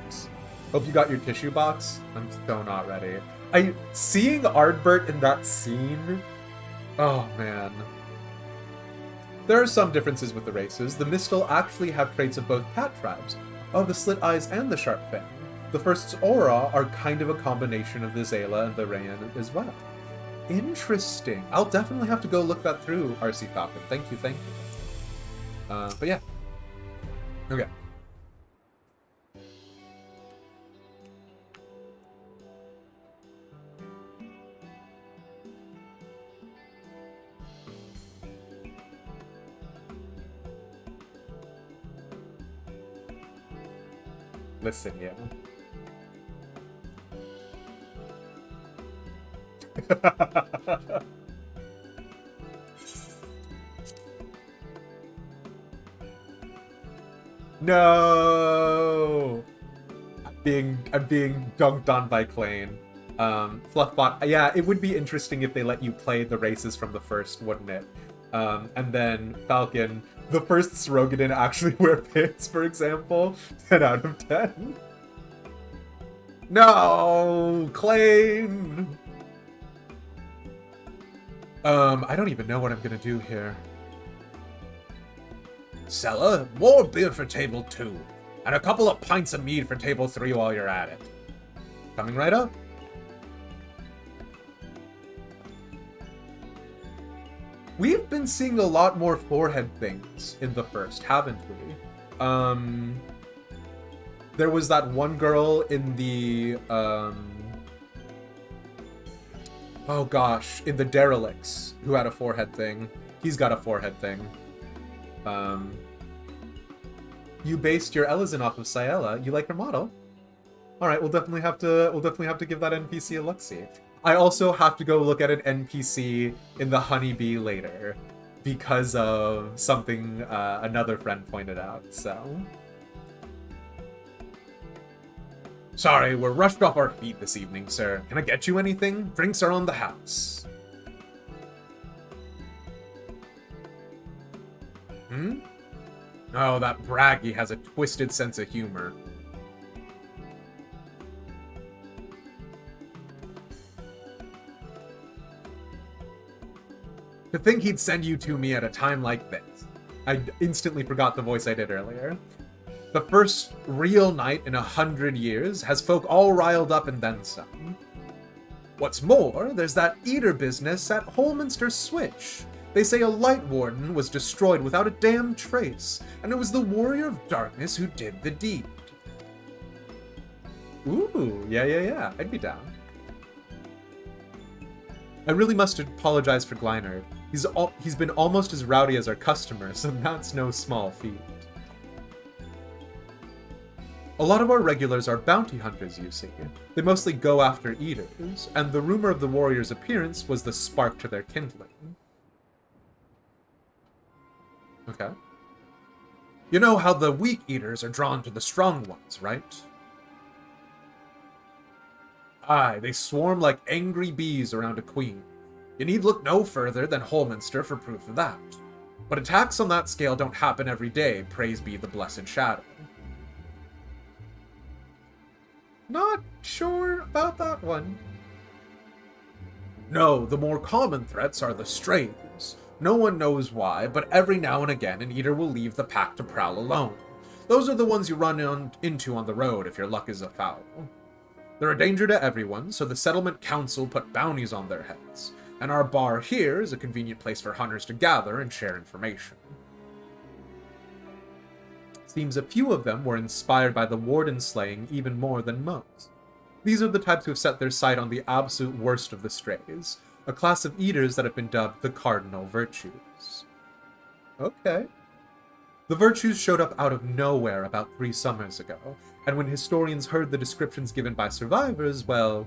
Hope you got your tissue box. I'm so not ready. Seeing Ardbert in that scene... Oh, man. There are some differences with the races. The Mistal actually have traits of both cat tribes, of the slit eyes and the sharp fang. The first's aura are kind of a combination of the Zayla and the Rayan as well. Interesting. I'll definitely have to go look that through, RC Falcon. Thank you. But yeah. Okay. Listen, yeah. No! I'm being dunked on by Klain. Fluffbot, yeah, it would be interesting if they let you play the races from the first, wouldn't it? And then Falcon, the first Srogadin actually wear pits, for example. 10 out of 10. No! Klain! I don't even know what I'm gonna do here. Cellar, more beer for table 2. And a couple of pints of mead for table 3 while you're at it. Coming right up. We've been seeing a lot more forehead things in the first, haven't we? There was that one girl in the, oh gosh, in the Derelicts, who had a forehead thing. He's got a forehead thing. You based your Elizin off of Ciela. You like her model? All right, we'll definitely have to give that NPC a look-see. I also have to go look at an NPC in the Honeybee later because of something another friend pointed out. So, sorry, we're rushed off our feet this evening, sir. Can I get you anything? Drinks are on the house. Oh, that Braggy has a twisted sense of humor. To think he'd send you to me at a time like this. I instantly forgot the voice I did earlier. The first real night in 100 years has folk all riled up and then some. What's more, there's that eater business at Holminster Switch. They say a Light Warden was destroyed without a damn trace, and it was the Warrior of Darkness who did the deed. Ooh, yeah, I'd be down. I really must apologize for Glynard. He's been almost as rowdy as our customers, and that's no small feat. A lot of our regulars are bounty hunters, you see. They mostly go after eaters, and the rumor of the warrior's appearance was the spark to their kindling. Okay. You know how the weak eaters are drawn to the strong ones, right? Aye, they swarm like angry bees around a queen. You need look no further than Holminster for proof of that. But attacks on that scale don't happen every day, praise be the blessed Shadow. Not sure about that one. No, the more common threats are the strays. No one knows why, but every now and again an eater will leave the pack to prowl alone. Those are the ones you run into on the road if your luck is afoul. They're a danger to everyone, so the settlement council put bounties on their heads, and our bar here is a convenient place for hunters to gather and share information. Seems a few of them were inspired by the warden slaying even more than most. These are the types who have set their sight on the absolute worst of the strays, a class of eaters that have been dubbed the Cardinal Virtues. Okay. The Virtues showed up out of nowhere about 3 summers ago, and when historians heard the descriptions given by survivors, well,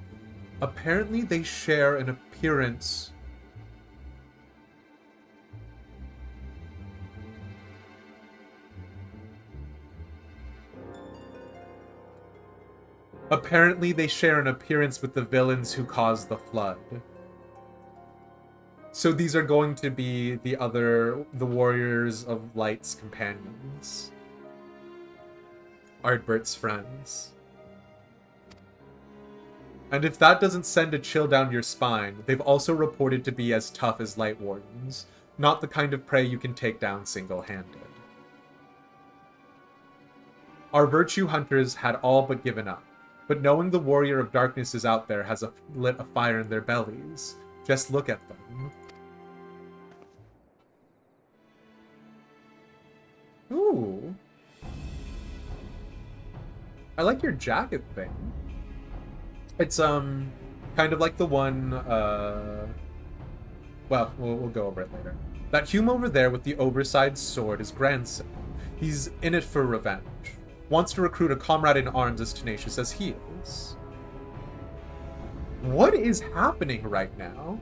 apparently they share an appearance... Apparently they share an appearance with the villains who caused the flood. So these are going to be the Warriors of Light's companions. Ardbert's friends. And if that doesn't send a chill down your spine, they've also reported to be as tough as Light Wardens, not the kind of prey you can take down single-handed. Our Virtue Hunters had all but given up, but knowing the Warrior of Darkness is out there has lit a fire in their bellies. Just look at them. Ooh. I like your jacket thing. It's, kind of like the one, well, we'll go over it later. That Hume over there with the oversized sword is Grandson. He's in it for revenge. Wants to recruit a comrade in arms as tenacious as he is. What is happening right now?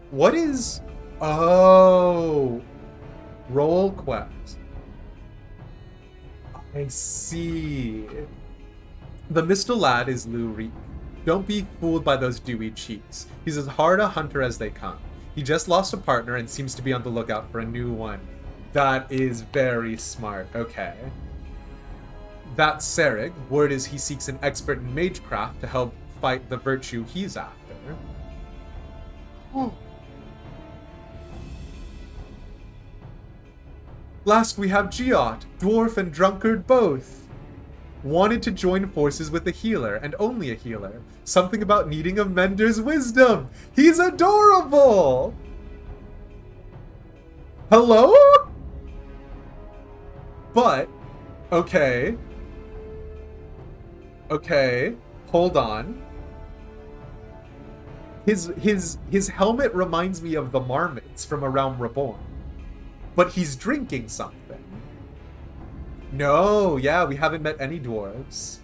What is... Oh! Roll quest. I see. The Mistal lad is Lurik. Don't be fooled by those dewy cheeks. He's as hard a hunter as they come. He just lost a partner and seems to be on the lookout for a new one. That is very smart. Okay. That Serig, word is he seeks an expert in magecraft to help fight the virtue he's after. Oh. Last we have Giot, dwarf and drunkard both. Wanted to join forces with a healer, and only a healer. Something about needing a mentor's wisdom. He's adorable! Hello? But, okay. Okay, hold on. His helmet reminds me of the marmots from A Realm Reborn. But he's drinking something. No, yeah, we haven't met any dwarves.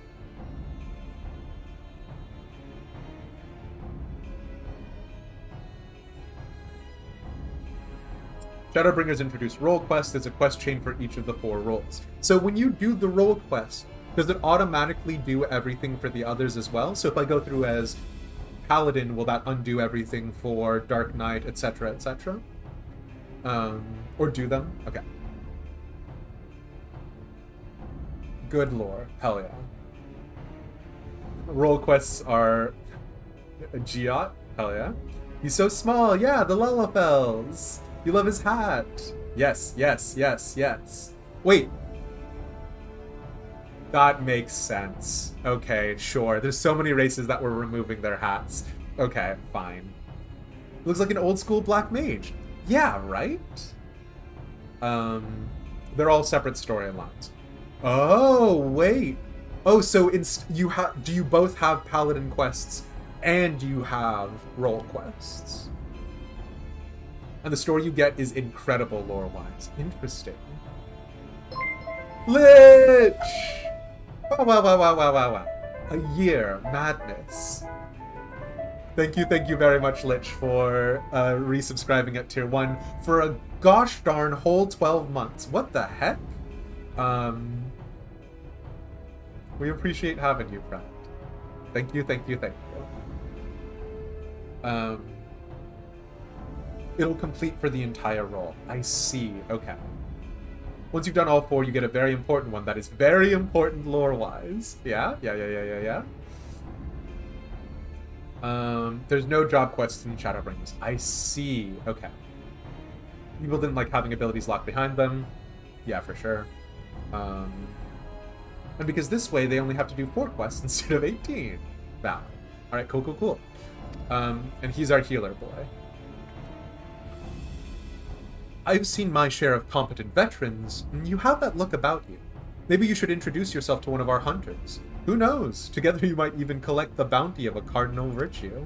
Shadowbringers introduce role quests. There's a quest chain for each of the 4 roles. So when you do the role quest, does it automatically do everything for the others as well? So if I go through as Paladin, will that undo everything for Dark Knight, etc., etc.? Or do them? Okay. Good lore. Hell yeah. Role quests are Giot. Hell yeah. He's so small. Yeah, the Lullafels. You love his hat. Yes, yes, yes, yes. Wait. That makes sense. Okay, sure. There's so many races that were removing their hats. Okay, fine. Looks like an old school black mage. Yeah, right? They're all separate storylines. Oh, wait. Oh, so do you both have paladin quests and you have role quests? And the story you get is incredible lore-wise. Interesting. Lich! Wow, wow, wow, wow, wow, wow, wow. A year. Madness. Thank you very much, Lich, for resubscribing at tier 1 for a gosh darn whole 12 months. What the heck? We appreciate having you, friend. Thank you, thank you, thank you. It'll complete for the entire role. I see. Okay. Once you've done all 4, you get a very important one that is very important lore-wise. Yeah? Yeah. There's no job quests in Shadowbringers. I see. Okay. People didn't like having abilities locked behind them. Yeah, for sure. And because this way, they only have to do 4 quests instead of 18. Valid. Alright, cool. And he's our healer boy. I've seen my share of competent veterans, and you have that look about you. Maybe you should introduce yourself to one of our hunters. Who knows? Together you might even collect the bounty of a cardinal virtue.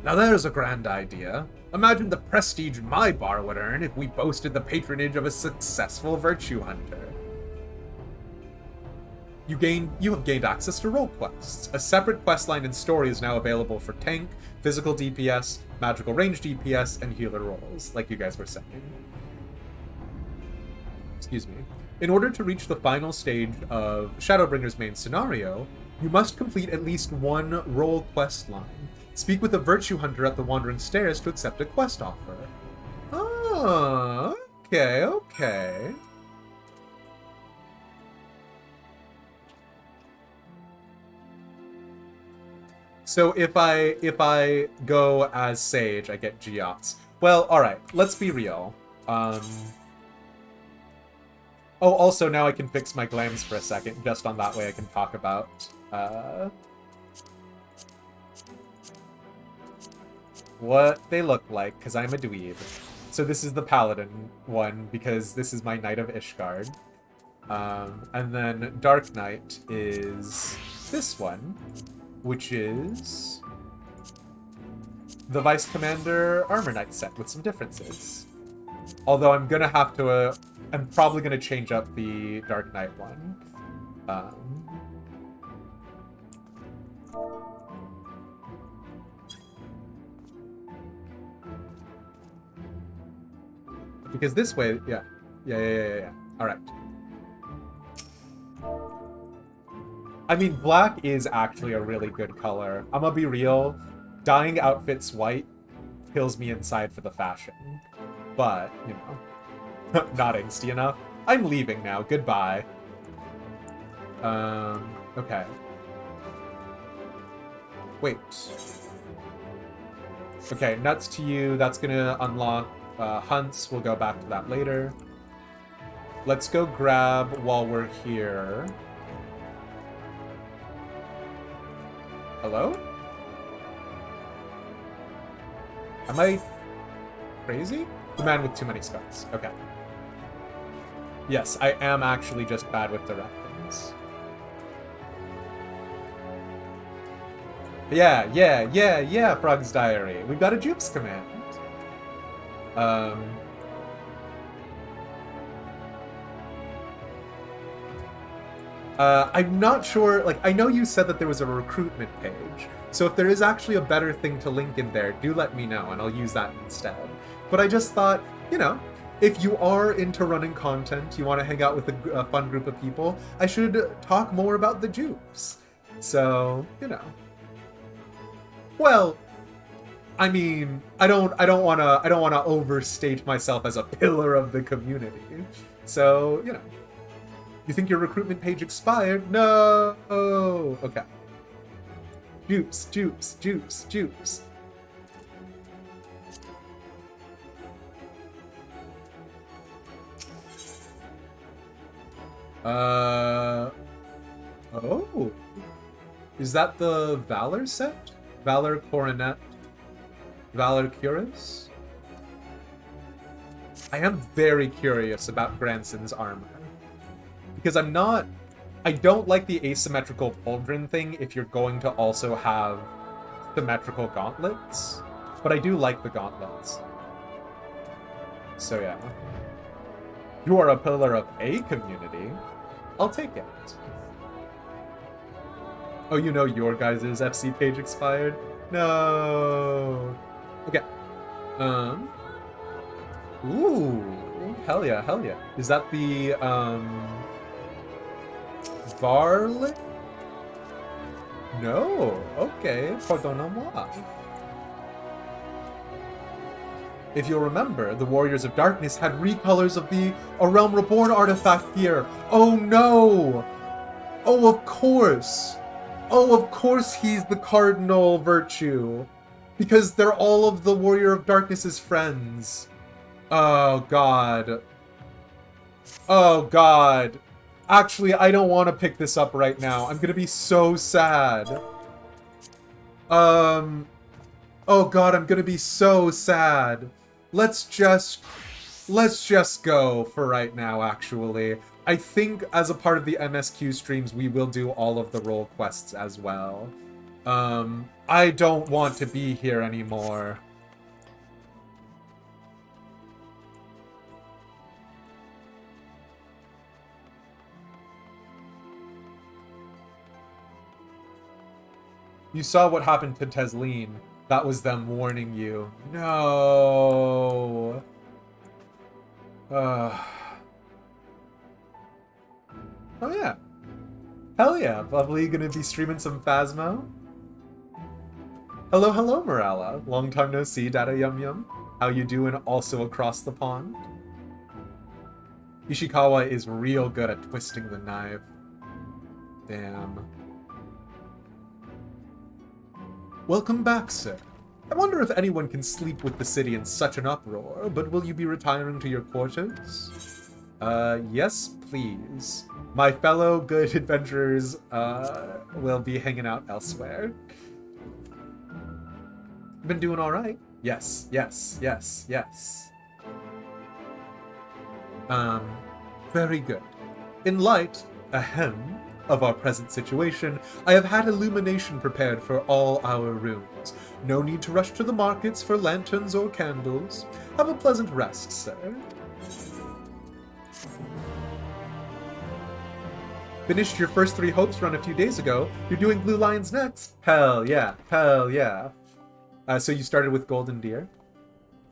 Now there's a grand idea. Imagine the prestige my bar would earn if we boasted the patronage of a successful virtue hunter. You have gained access to role quests. A separate questline and story is now available for tank, physical DPS, magical range DPS, and healer roles, like you guys were saying. Excuse me. In order to reach the final stage of Shadowbringers' main scenario, you must complete at least 1 role quest line. Speak with a virtue hunter at the Wandering Stairs to accept a quest offer. Oh, okay. So if I go as Sage, I get Geots. Well, alright, let's be real. Oh, also now I can fix my glams for a second, just on that way I can talk about what they look like, because I'm a dweeb. So this is the Paladin one, because this is my Knight of Ishgard. And then Dark Knight is this one, which is the Vice Commander Armor Knight set with some differences. Although I'm gonna have to, I'm probably gonna change up the Dark Knight one. Because this way, yeah. All right. I mean, black is actually a really good color. I'm gonna be real. Dyeing outfits white kills me inside for the fashion. But, you know, not angsty enough. I'm leaving now. Goodbye. Okay. Wait. Okay, nuts to you. That's gonna unlock hunts. We'll go back to that later. Let's go grab while we're here. Hello? Am I crazy? The man with too many scars. Okay. Yes, I am actually just bad with directions. Yeah, Frog's Diary. We've got a Jupes command. I'm not sure, like, I know you said that there was a recruitment page, so if there is actually a better thing to link in there, do let me know, and I'll use that instead. But I just thought, you know, if you are into running content, you want to hang out with a fun group of people, I should talk more about the Jupes. So, you know. Well, I mean, I don't wanna overstate myself as a pillar of the community. So, you know. You think your recruitment page expired? No! Okay. Jupes. Oh. Is that the Valor set? Valor Coronet? Valor Cuirass? I am very curious about Granson's armor. Because I don't like the asymmetrical pauldron thing if you're going to also have symmetrical gauntlets. But I do like the gauntlets. So yeah. You are a pillar of a community. I'll take it. Oh, you know your guys' FC page expired? No. Okay. Ooh. Hell yeah. Is that the, Varlet? No. Okay. Pardonnez-moi. If you'll remember, the Warriors of Darkness had recolors of the A Realm Reborn artifact here. Oh no! Oh, of course! Oh, of course he's the Cardinal Virtue. Because they're all of the Warrior of Darkness's friends. Oh, God. Oh, God. Actually, I don't want to pick this up right now. I'm gonna be so sad. Oh, God, I'm gonna be so sad. Let's just go for right now, actually. I think as a part of the MSQ streams, we will do all of the role quests as well. I don't want to be here anymore. You saw what happened to Tesleen. That was them warning you. No. Oh yeah. Hell yeah. Lovely gonna be streaming some Phasmo. Hello, Morella. Long time no see, Dada Yum Yum. How you doing also across the pond? Ishikawa is real good at twisting the knife. Damn. Welcome back, sir. I wonder if anyone can sleep with the city in such an uproar, but will you be retiring to your quarters? Yes, please. My fellow good adventurers, will be hanging out elsewhere. Been doing alright? Yes. Very good. In light, ahem, of our present situation, I have had illumination prepared for all our rooms. No need to rush to the markets for lanterns or candles. Have a pleasant rest, sir. Finished your first 3 hopes run a few days ago. You're doing Blue Lions next. Hell yeah. So you started with Golden Deer?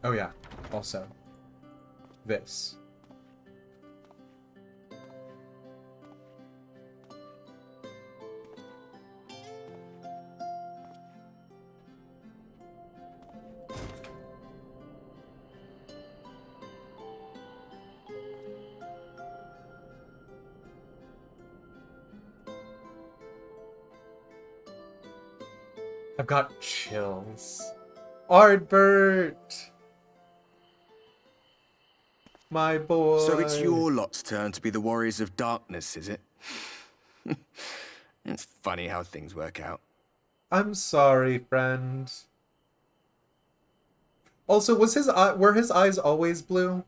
Oh yeah, also. This. I've got chills. Ardbert! My boy. So it's your lot's turn to be the warriors of darkness, is it? It's funny how things work out. I'm sorry, friend. Also, were his eyes always blue?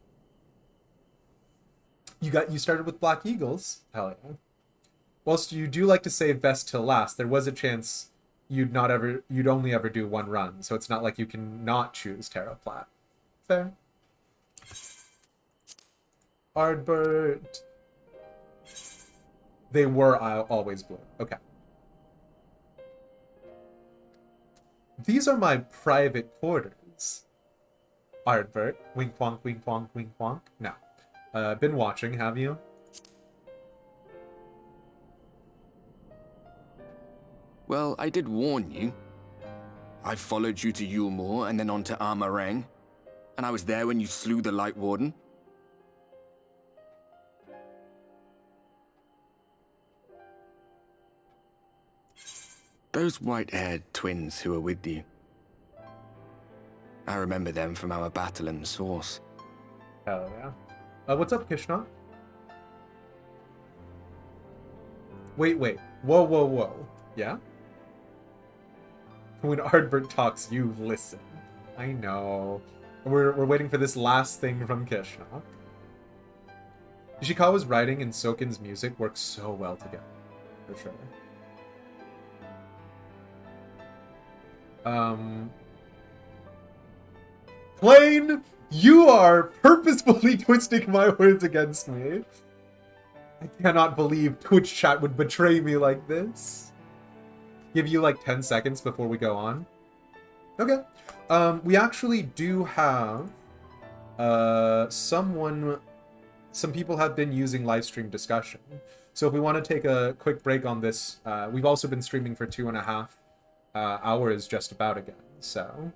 You started with Black Eagles. Hell yeah. Whilst you do like to save best till last, there was a chance you'd only ever do one run, so it's not like you can not choose Terra Plat. Fair. Ardbert. They were always blue. Okay. These are my private quarters. Ardbert. Wink wonk, wink wonk, wink wonk. No. Been watching, have you? Well, I did warn you. I followed you to Eulmore and then on to Amh Araeng, and I was there when you slew the Light Warden. Those white-haired twins who were with you. I remember them from our battle in the Source. Hell yeah. What's up, Kishna? Wait. Whoa. Yeah? When Ardbert talks, you listen. I know. We're waiting for this last thing from Kishna. Ishikawa's writing and Soken's music work so well together. For sure. Plain, you are purposefully twisting my words against me. I cannot believe Twitch chat would betray me like this. Give you like 10 seconds before we go on. Okay. We actually do have some people have been using live stream discussion. So if we want to take a quick break on this, we've also been streaming for 2.5 hours just about again, so.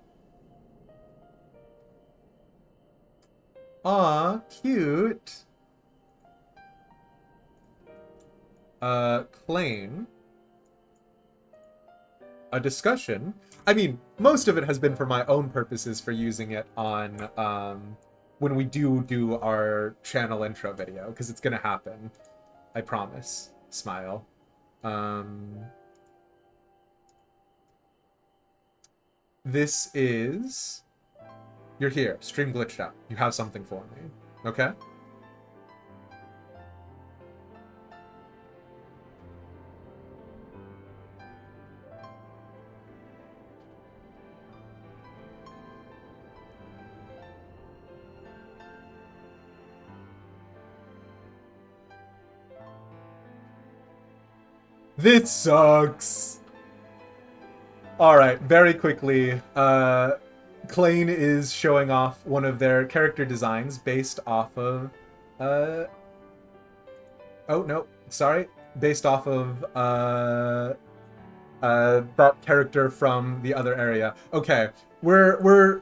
Aw, cute. Claim. A discussion. I mean, most of it has been for my own purposes for using it on, when we do our channel intro video, because it's gonna happen. I promise. Smile. This is... You're here. Stream glitched out. You have something for me. Okay? This sucks. Alright, very quickly. Klain is showing off one of their character designs based off of... oh, no. Sorry. Based off of that character from the other area. Okay. We're...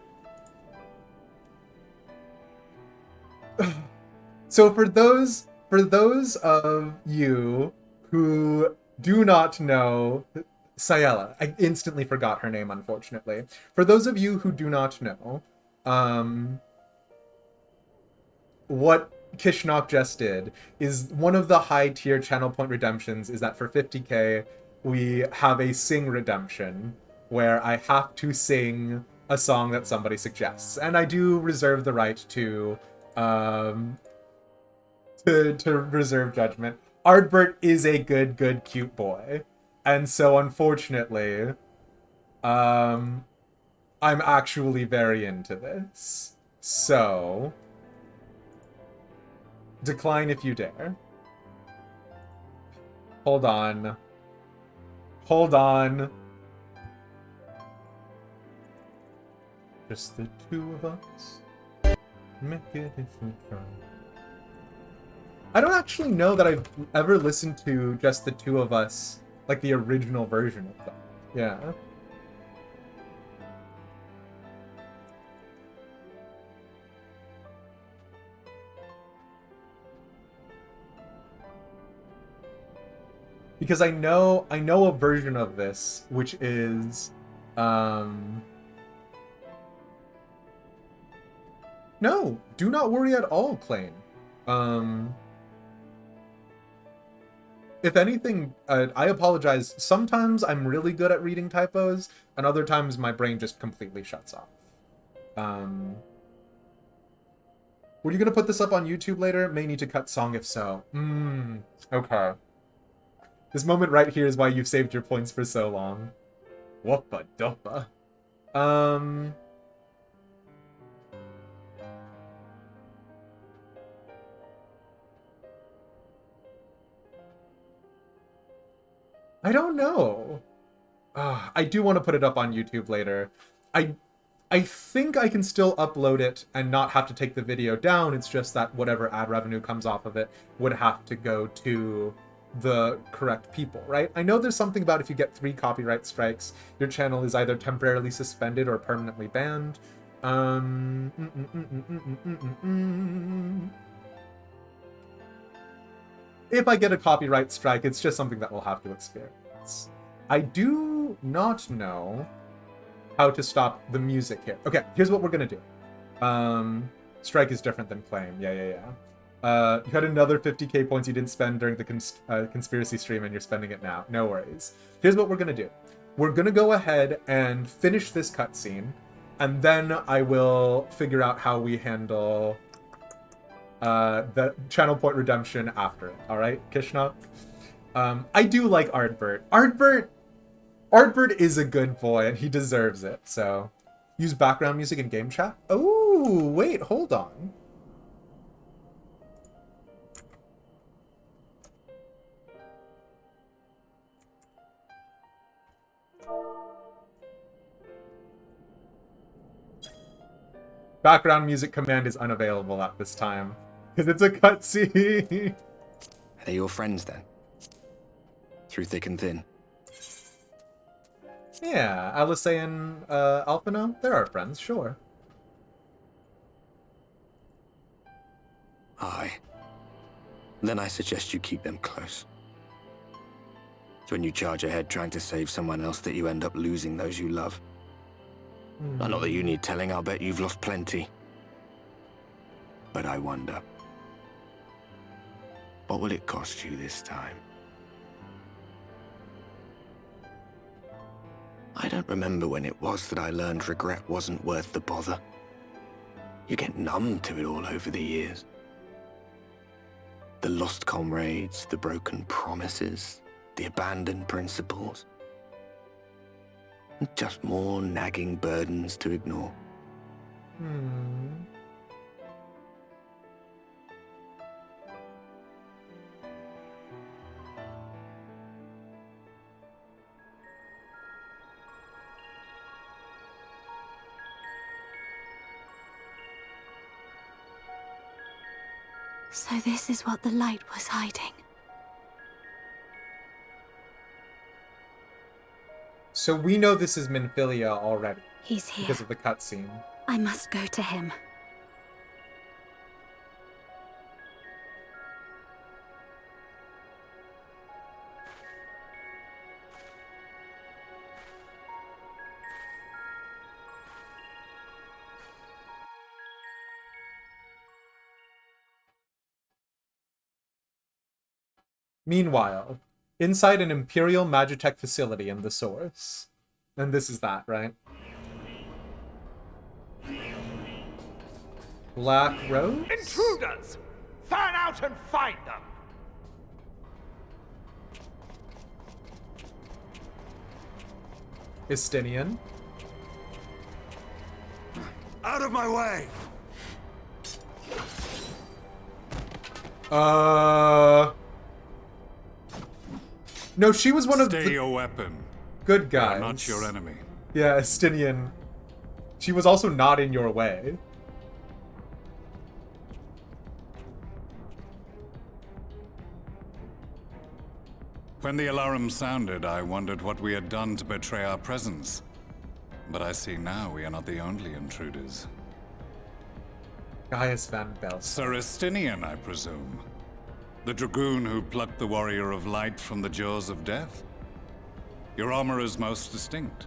So for those of you who do not know Sayela, I instantly forgot her name, unfortunately. For those of you who do not know, what Kishnok just did is one of the high tier channel point redemptions is that for 50k, we have a sing redemption where I have to sing a song that somebody suggests. And I do reserve the right to reserve judgment. Ardbert is a good, cute boy. And so, unfortunately, I'm actually very into this. So, decline if you dare. Hold on. Just the two of us. Make it if we try. I don't actually know that I've ever listened to Just the Two of Us, like the original version of that. Yeah. Because I know a version of this, which is No, do not worry at all, Klain. If anything, I apologize. Sometimes I'm really good at reading typos, and other times my brain just completely shuts off. Were you gonna put this up on YouTube later? May need to cut song if so. Okay. This moment right here is why you've saved your points for so long. Whoopa duppa. I don't know. I do want to put it up on YouTube later. I think I can still upload it and not have to take the video down. It's just that whatever ad revenue comes off of it would have to go to the correct people, right? I know there's something about if you get 3 copyright strikes, your channel is either temporarily suspended or permanently banned. If I get a copyright strike, it's just something that we'll have to experience. I do not know how to stop the music here. Okay, here's what we're gonna do. Strike is different than claim. Yeah. You had another 50k points you didn't spend during the conspiracy stream and you're spending it now. No worries. Here's what we're gonna do. We're gonna go ahead and finish this cutscene, and then I will figure out how we handle the channel point redemption after it. All right, Kishna? I do like Artbert. Artbert is a good boy, and he deserves it, so... Use background music in game chat? Oh, wait, hold on. Background music command is unavailable at this time, because it's a cutscene. Are they your friends, then? Through thick and thin? Yeah, Alice and Alphino, they're our friends, sure. Aye. Then I suggest you keep them close. It's when you charge ahead trying to save someone else that you end up losing those you love. Not that you need telling, I'll bet you've lost plenty. But I wonder, what will it cost you this time? I don't remember when it was that I learned regret wasn't worth the bother. You get numb to it all over the years. The lost comrades, the broken promises, the abandoned principles. Just more nagging burdens to ignore. So this is what the light was hiding. So we know this is Minfilia already. He's here. Because of the cutscene. I must go to him. Meanwhile, inside an Imperial Magitech facility in the Source. And this is that, right? Black Rose? Intruders! Fan out and find them! Estinian? Out of my way! No, she was one of Stay the your weapon. good guys. I'm not your enemy. Yeah, Estinian. She was also not in your way. When the alarm sounded, I wondered what we had done to betray our presence. But I see now we are not the only intruders. Gaius Van Bels. Sir Estinian, I presume. The dragoon who plucked the warrior of light from the jaws of death? Your armor is most distinct.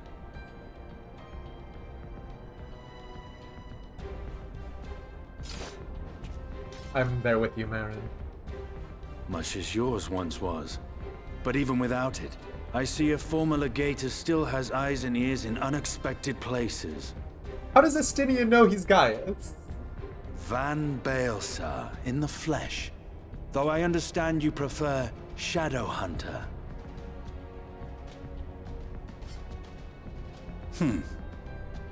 I'm there with you, Marin. Much as yours once was. But even without it, I see a former legator still has eyes and ears in unexpected places. How does Estinian know he's Gaius? Van Baelsar, in the flesh. Though I understand you prefer Shadow Hunter.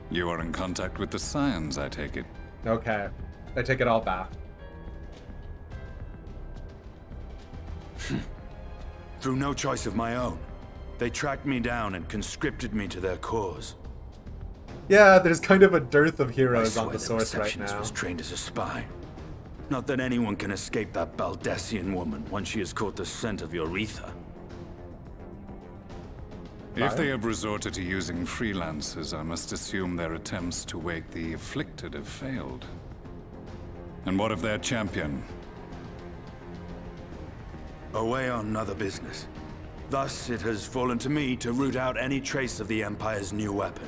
You are in contact with the Scions, I take it. Okay. I take it all back. Through no choice of my own. They tracked me down and conscripted me to their cause. Yeah, there's kind of a dearth of I heroes swear on the the source right receptionist now. was trained as a spy. Not that anyone can escape that Baldessian woman once she has caught the scent of your ether. If they have resorted to using freelancers, I must assume their attempts to wake the afflicted have failed. And what of their champion? Away on other business. Thus, it has fallen to me to root out any trace of the Empire's new weapon.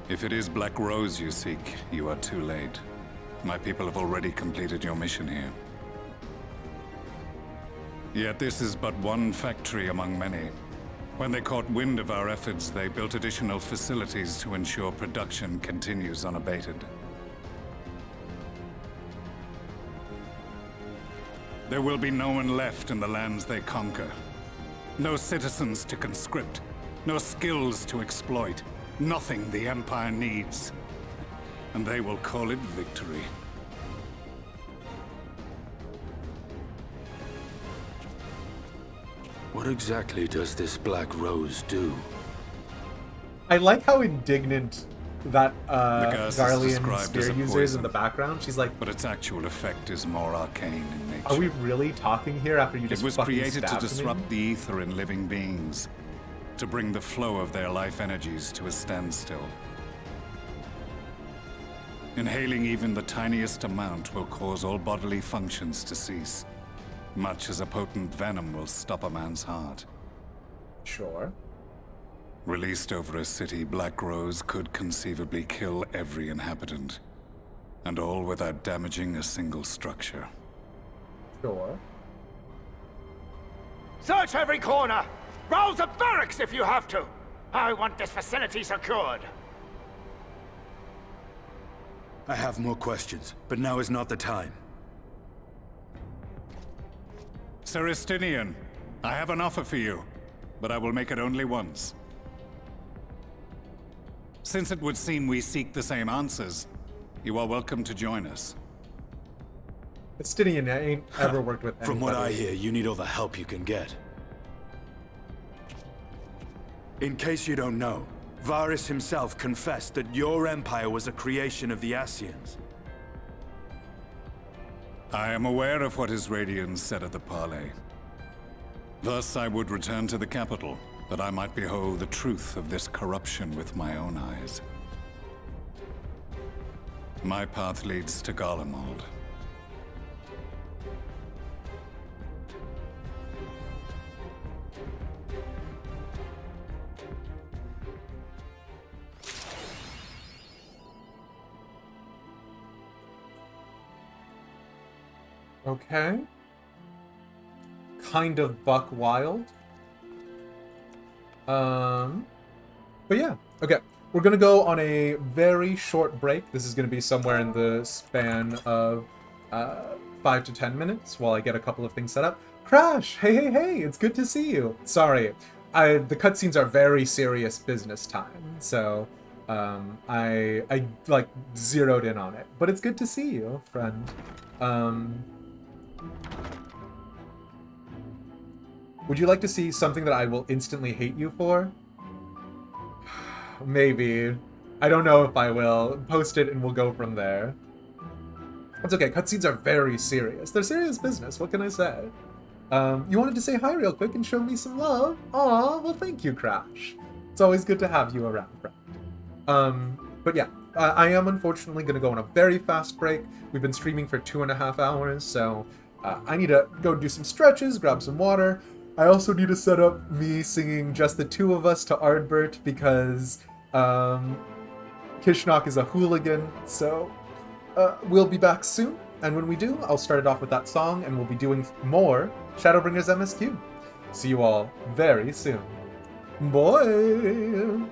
If it is Black Rose you seek, you are too late. My people have already completed your mission here. Yet this is but one factory among many. When they caught wind of our efforts, they built additional facilities to ensure production continues unabated. There will be no one left in the lands they conquer. No citizens to conscript. No skills to exploit. Nothing the Empire needs. And they will call it victory. What exactly does this Black Rose do? I like how indignant that gas is Garlean described as spear a user is poison, in the background. She's like, but its actual effect is more arcane in nature. are we really talking here after you just It was fucking created to stabbed me? disrupt the ether in living beings, to bring the flow of their life energies to a standstill. Inhaling even the tiniest amount will cause all bodily functions to cease, much as a potent venom will stop a man's heart. Sure. Released over a city, Black Rose could conceivably kill every inhabitant, and all without damaging a single structure. Sure. Search every corner! Rouse the barracks if you have to! I want this facility secured! I have more questions, but now is not the time. Sir Estinian, I have an offer for you, but I will make it only once. Since it would seem we seek the same answers, you are welcome to join us. Estinian ain't ever worked with anybody. From what I hear, you need all the help you can get. In case you don't know, Varys himself confessed that your empire was a creation of the Ascians. I am aware of what his Radiance said at the parley. Thus I would return to the capital, that I might behold the truth of this corruption with my own eyes. My path leads to Garlemald. Okay. Kind of buck wild. But yeah, okay. We're gonna go on a very short break. This is gonna be somewhere in the span of 5 to 10 minutes while I get a couple of things set up. Crash! Hey, it's good to see you. Sorry, the cutscenes are very serious business time, so I like zeroed in on it. But it's good to see you, friend. Would you like to see something that I will instantly hate you for? Maybe. I don't know if I will. Post it and we'll go from there. It's okay, cutscenes are very serious. They're serious business, what can I say? You wanted to say hi real quick and show me some love? Aw, well thank you, Crash. It's always good to have you around, friend. But yeah, I am unfortunately going to go on a very fast break. We've been streaming for 2.5 hours, so I need to go do some stretches, grab some water, I also need to set up me singing just the two of us to Ardbert because Kishnok is a hooligan, so we'll be back soon. And when we do, I'll start it off with that song, and we'll be doing more Shadowbringers MSQ. See you all very soon. Bye!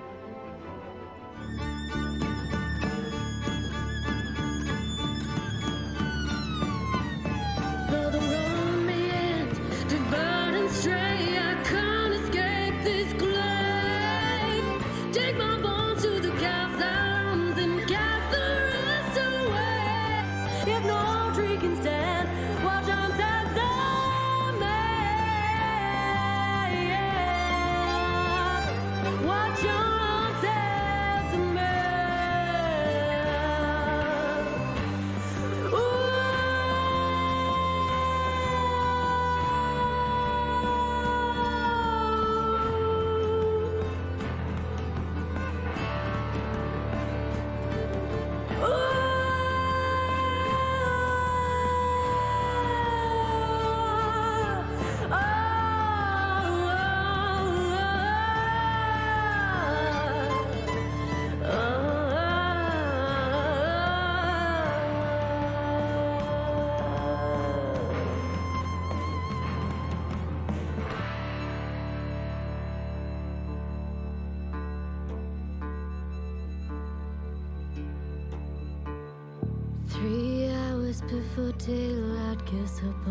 Before daylight gives upon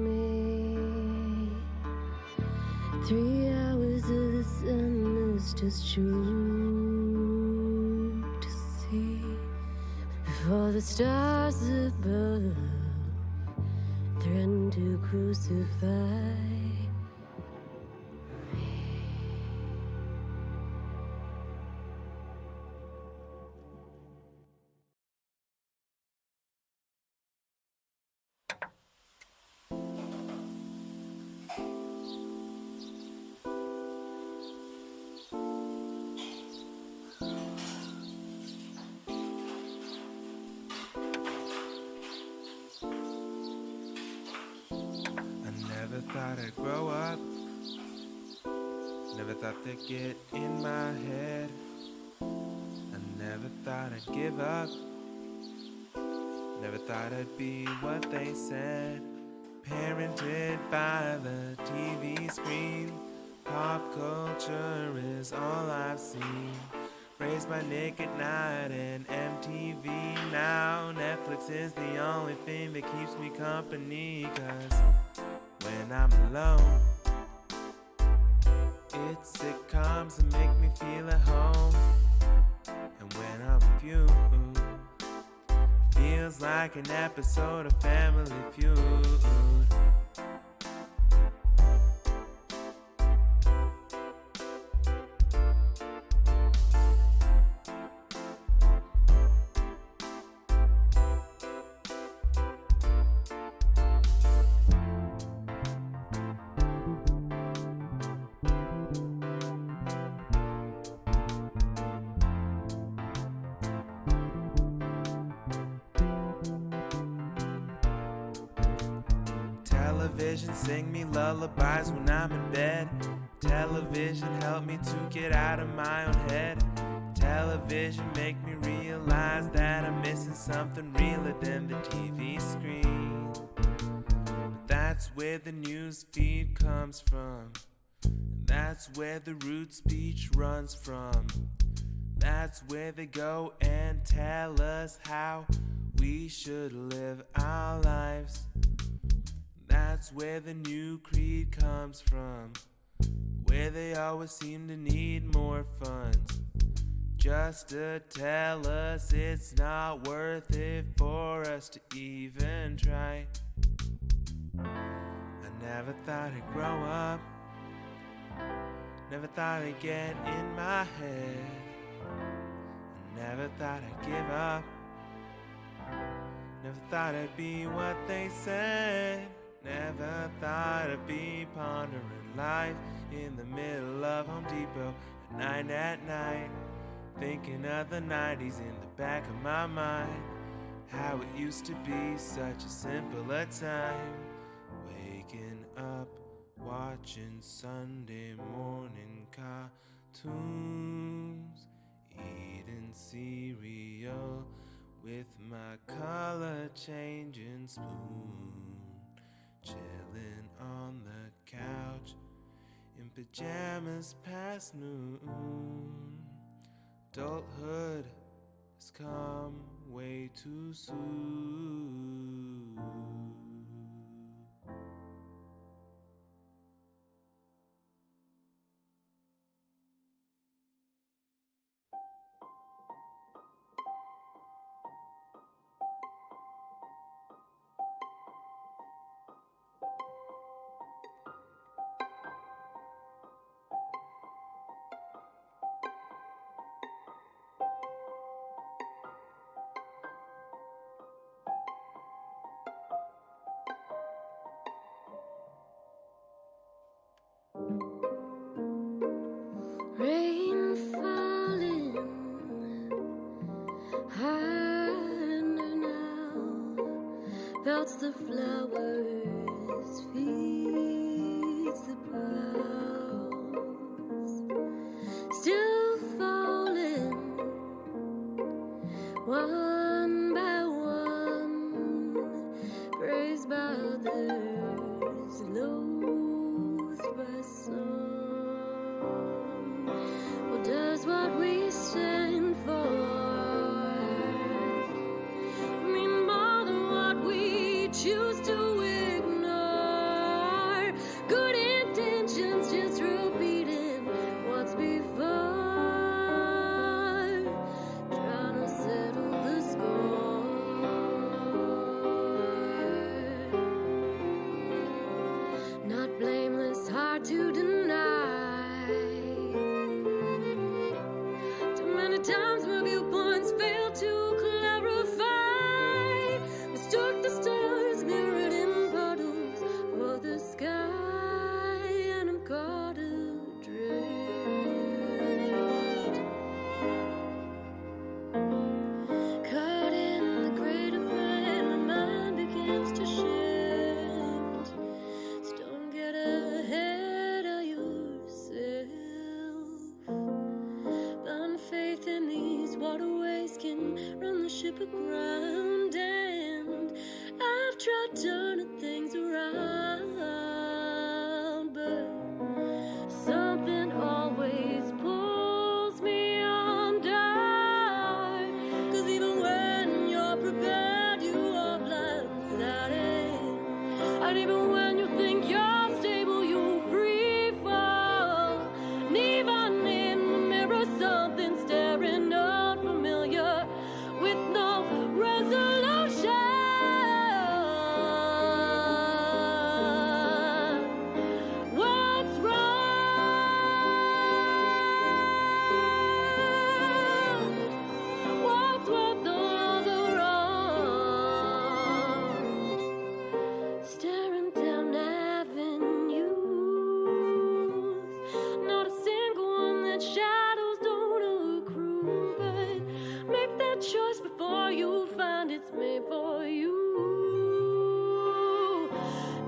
me, 3 hours of the sun is just true to see. Before the stars above threaten to crucify. Thought I'd grow up. Never thought they'd get in my head. I never thought I'd give up. Never thought I'd be what they said. Parented by the TV screen. Pop culture is all I've seen. Raised by Nick at Night and MTV. Now Netflix is the only thing that keeps me company. 'Cause when I'm alone, it's sitcoms that make me feel at home. And when I'm with you, it feels like an episode of Family Feud. Television sing me lullabies when I'm in bed. Television help me to get out of my own head. Television make me realize that I'm missing something realer than the TV screen. But that's where the news feed comes from. That's where the root speech runs from. That's where they go and tell us how we should live our lives. That's where the new creed comes from, where they always seem to need more funds, just to tell us it's not worth it for us to even try. I never thought I'd grow up, never thought I'd get in my head, I never thought I'd give up, never thought I'd be what they said. Never thought I'd be pondering life in the middle of Home Depot at night, thinking of the 90s in the back of my mind, how it used to be such a simpler time, waking up watching Sunday morning cartoons, eating cereal with my color changing spoon, chilling on the couch in pajamas past noon. Adulthood has come way too soon. Rain falling harder now, belts the flowers, feeds the boughs, still falling one by one, praised by others, loathed by some. Does what we stand for mean more than what we choose to ignore? Good intentions just repeating what's before, trying to settle the score. Not blameless, hard to deny. Times my viewpoints fail to clarify. Mistook the stars mirrored in puddles for the sky, and I'm caught adrift, caught in the great affair. My mind begins to shift. So don't get ahead of yourself. Faith in these waterways can run the ship aground, and I've tried turning things around, but something always pulls me under. 'Cause even when you're prepared, you are blindsided, and even when you think you're stable, you free fall. And even in the mirror, something staring unfamiliar with no resolution. What's wrong? What's worth all the wrong? Staring down avenues, not a single one that shadows don't accrue, but make that choice before you find it's made for you.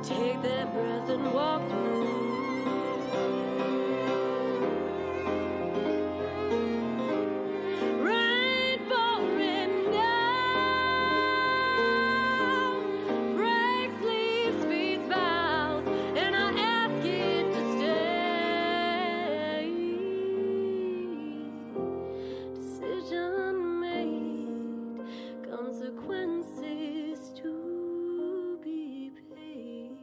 Take that breath and walk through. Rain pouring down, breaks leaves, speeds boughs, and I ask it to stay. Decision made, consequences to be paid.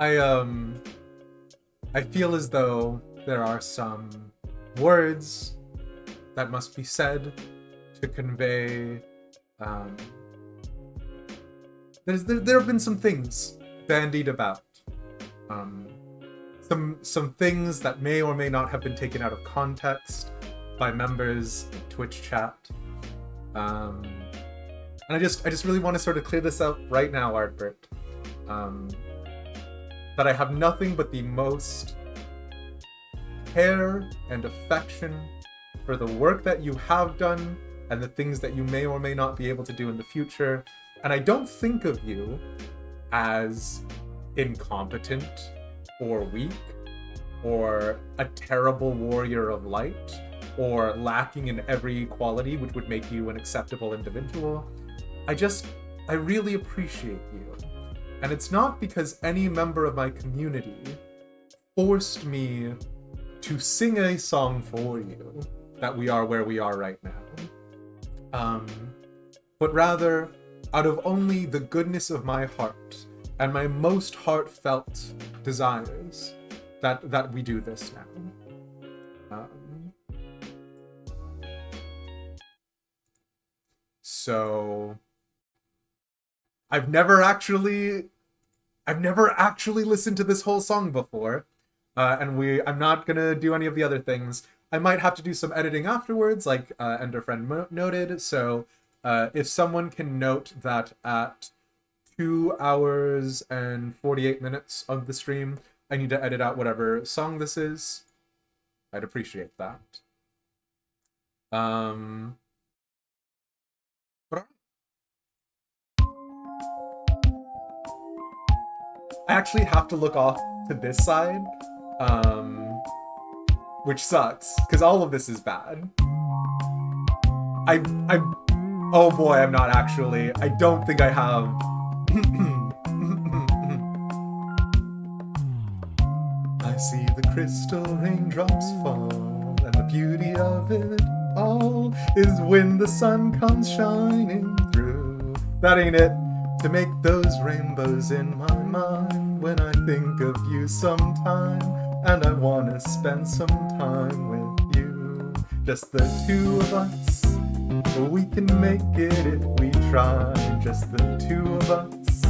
I feel as though there are some words that must be said to convey. There have been some things bandied about. Some things that may or may not have been taken out of context by members of Twitch chat. And I just really want to sort of clear this up right now, Artbert. That I have nothing but the most care and affection for the work that you have done and the things that you may or may not be able to do in the future. And I don't think of you as incompetent or weak or a terrible warrior of light or lacking in every quality which would make you an acceptable individual. I really appreciate you. And it's not because any member of my community forced me to sing a song for you that we are where we are right now. But rather, out of only the goodness of my heart and my most heartfelt desires that we do this now. So I've never actually listened to this whole song before, and I'm not gonna do any of the other things. I might have to do some editing afterwards, like Ender Friend noted. So if someone can note that at 2 hours and 48 minutes of the stream, I need to edit out whatever song this is, I'd appreciate that. But I actually have to look off to this side, which sucks, because all of this is bad. Oh boy, I'm not actually. I don't think I have. I see the crystal raindrops fall, and the beauty of it all is when the sun comes shining through. That ain't it. To make those rainbows in my mind when I think of you sometime, and I wanna spend some time with you. Just the two of us, we can make it if we try. Just the two of us,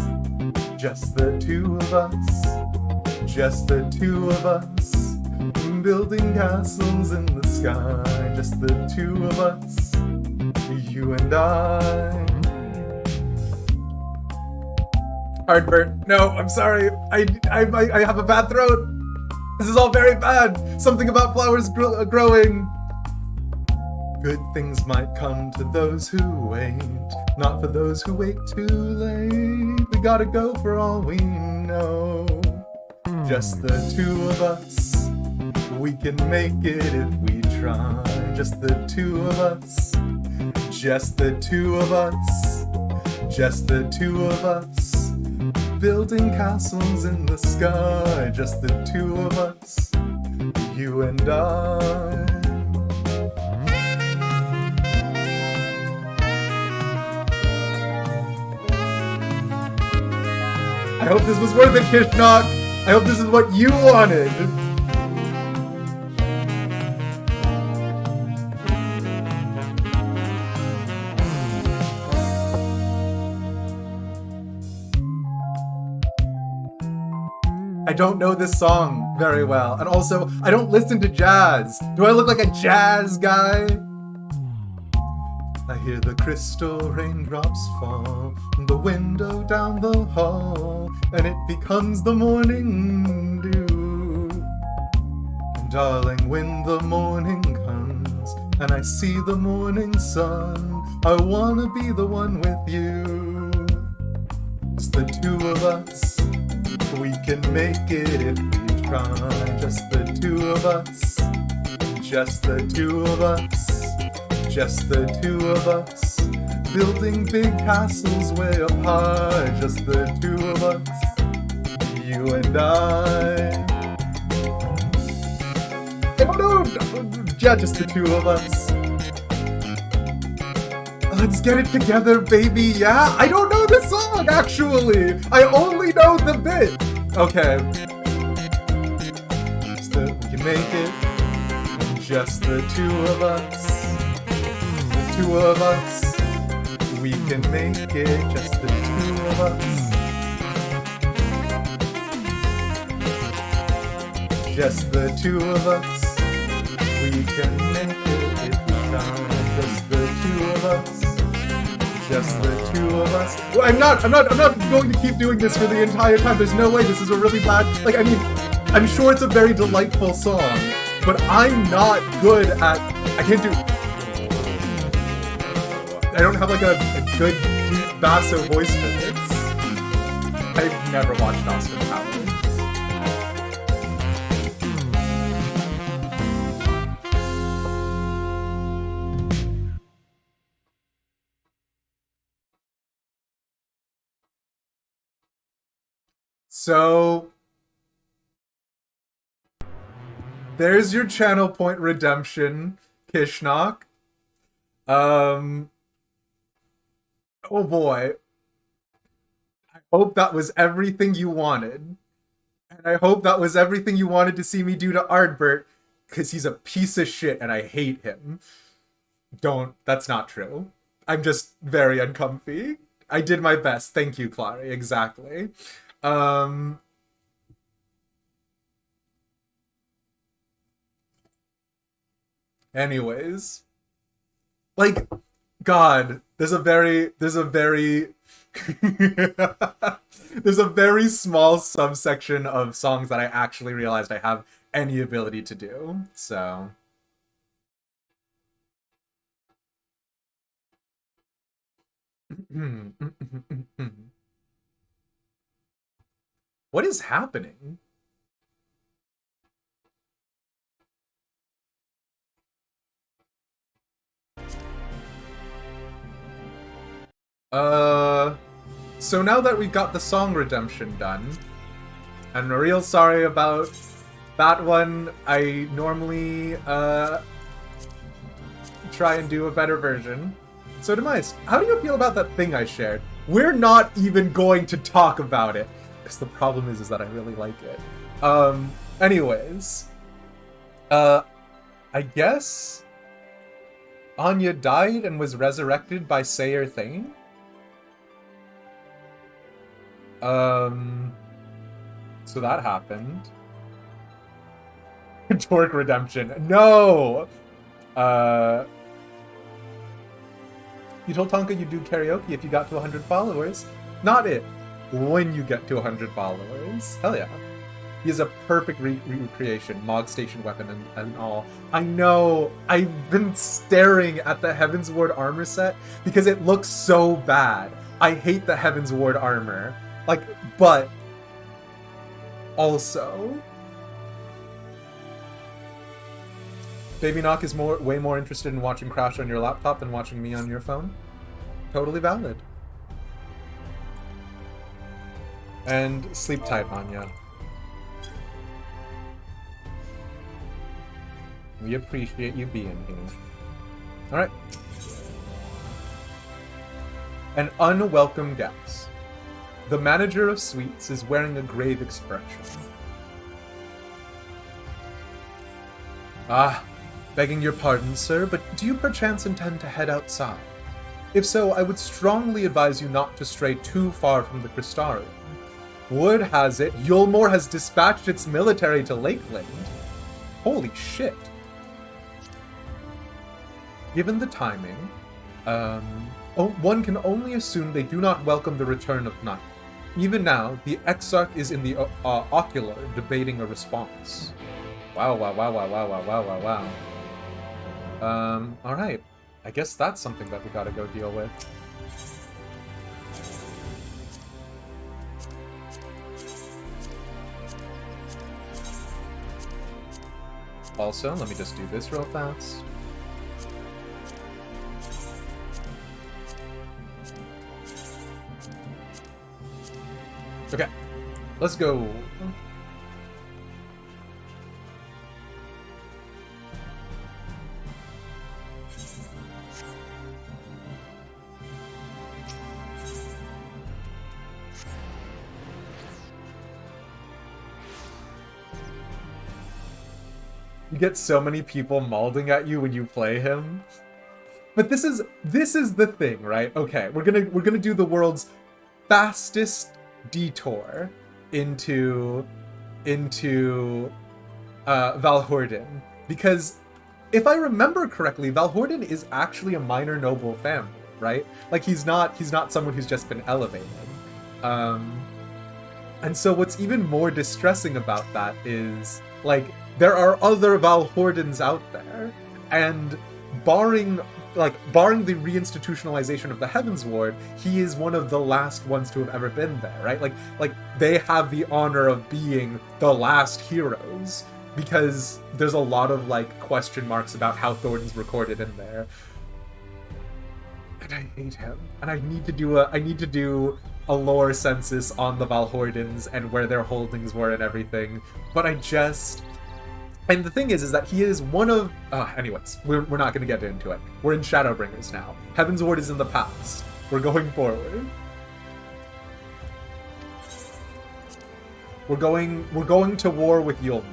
just the two of us, just the two of us, building castles in the sky. Just the two of us, you and I. Hardburn. No, I'm sorry. I have a bad throat. This is all very bad. Something about flowers growing. Good things might come to those who wait, not for those who wait too late. We gotta go for all we know. Just the two of us, we can make it if we try. Just the two of us, just the two of us, just the two of us, building castles in the sky. Just the two of us, you and I. I hope this was worth it, Kishnok. I hope this is what you wanted. I don't know this song very well. And also, I don't listen to jazz. Do I look like a jazz guy? I hear the crystal raindrops fall from the window down the hall, and it becomes the morning dew. And darling, when the morning comes and I see the morning sun, I wanna be the one with you. It's the two of us, we can make it if we try. Just the two of us, just the two of us, just the two of us, building big castles way up high. Just the two of us, you and I. Oh no! Yeah, just the two of us. Let's get it together, baby, yeah? I don't know this song, actually! I only know the bit! Okay. We can make it. Just the two of us. The two of us. We can make it. Just the two of us. Just the two of us. We can make it if we try. Just the two of us. Just the two of us. Well, I'm not going to keep doing this for the entire time. There's no way. This is a really bad, like, I mean, I'm sure it's a very delightful song, but I'm not good at, I can't do, I don't have like a good deep basso voice for this. I've never watched Austin Powers. So, there's your channel point redemption, Kishnok. Oh boy. I hope that was everything you wanted. And I hope that was everything you wanted to see me do to Ardbert, because he's a piece of shit and I hate him. That's not true. I'm just very uncomfy. I did my best. Thank you, Clary. Exactly. Anyways, like, God, there's a very there's a very small subsection of songs that I actually realized I have any ability to do. So what is happening? So now that we've got the song redemption done, I'm real sorry about that one. I normally, try and do a better version. So Demise, how do you feel about that thing I shared? We're not even going to talk about it, because the problem is that I really like it. Anyways, I guess Anya died and was resurrected by Sayer Thane? So that happened. Torque redemption. No! You told Tonka you'd do karaoke if you got to 100 followers. Not if. When you get to 100 followers. Hell yeah. He is a perfect recreation, Mog Station weapon and all. I know, I've been staring at the Heaven's Ward armor set because it looks so bad. I hate the Heaven's Ward armor. Like, but also, Baby Knock is way more interested in watching Crash on your laptop than watching me on your phone. Totally valid. And sleep tight, Anya. We appreciate you being here. Alright. An unwelcome guest. The manager of suites is wearing a grave expression. Ah, begging your pardon, sir, but do you perchance intend to head outside? If so, I would strongly advise you not to stray too far from the Crystarium. Word has it, Eulmore has dispatched its military to Lakeland. Holy shit. Given the timing, one can only assume they do not welcome the return of night. Even now, the Exarch is in the ocular, debating a response. Wow. Alright. I guess that's something that we gotta go deal with. Also, let me just do this real fast. Okay, let's go. You get so many people mauling at you when you play him. But this is the thing, right? Okay, we're gonna do the world's fastest detour into Valhorden, because if I remember correctly, Valhorden is actually a minor noble family, right? Like he's not someone who's just been elevated. And so what's even more distressing about that is, like, there are other Valhordens out there, and barring the reinstitutionalization of the Heavens Ward, he is one of the last ones to have ever been there, right? Like they have the honor of being the last heroes, because there's a lot of, like, question marks about how Thornton's recorded in there. And I hate him. And I need to do a lore census on the Valhordens and where their holdings were and everything. But and the thing is that he is one of... anyways, we're not going to get into it. We're in Shadowbringers now. Heaven's Ward is in the past. We're going forward. We're going to war with Eulmore.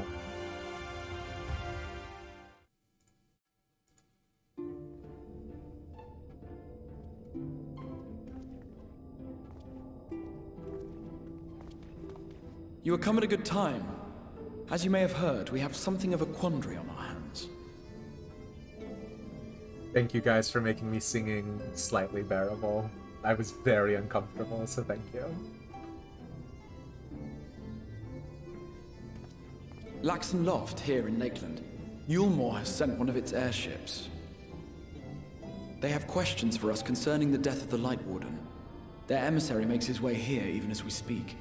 You have come at a good time. As you may have heard, we have something of a quandary on our hands. Thank you guys for making me singing slightly bearable. I was very uncomfortable, so thank you. Laxon Loft, here in Lakeland. Eulmore has sent one of its airships. They have questions for us concerning the death of the Light Warden. Their emissary makes his way here even as we speak.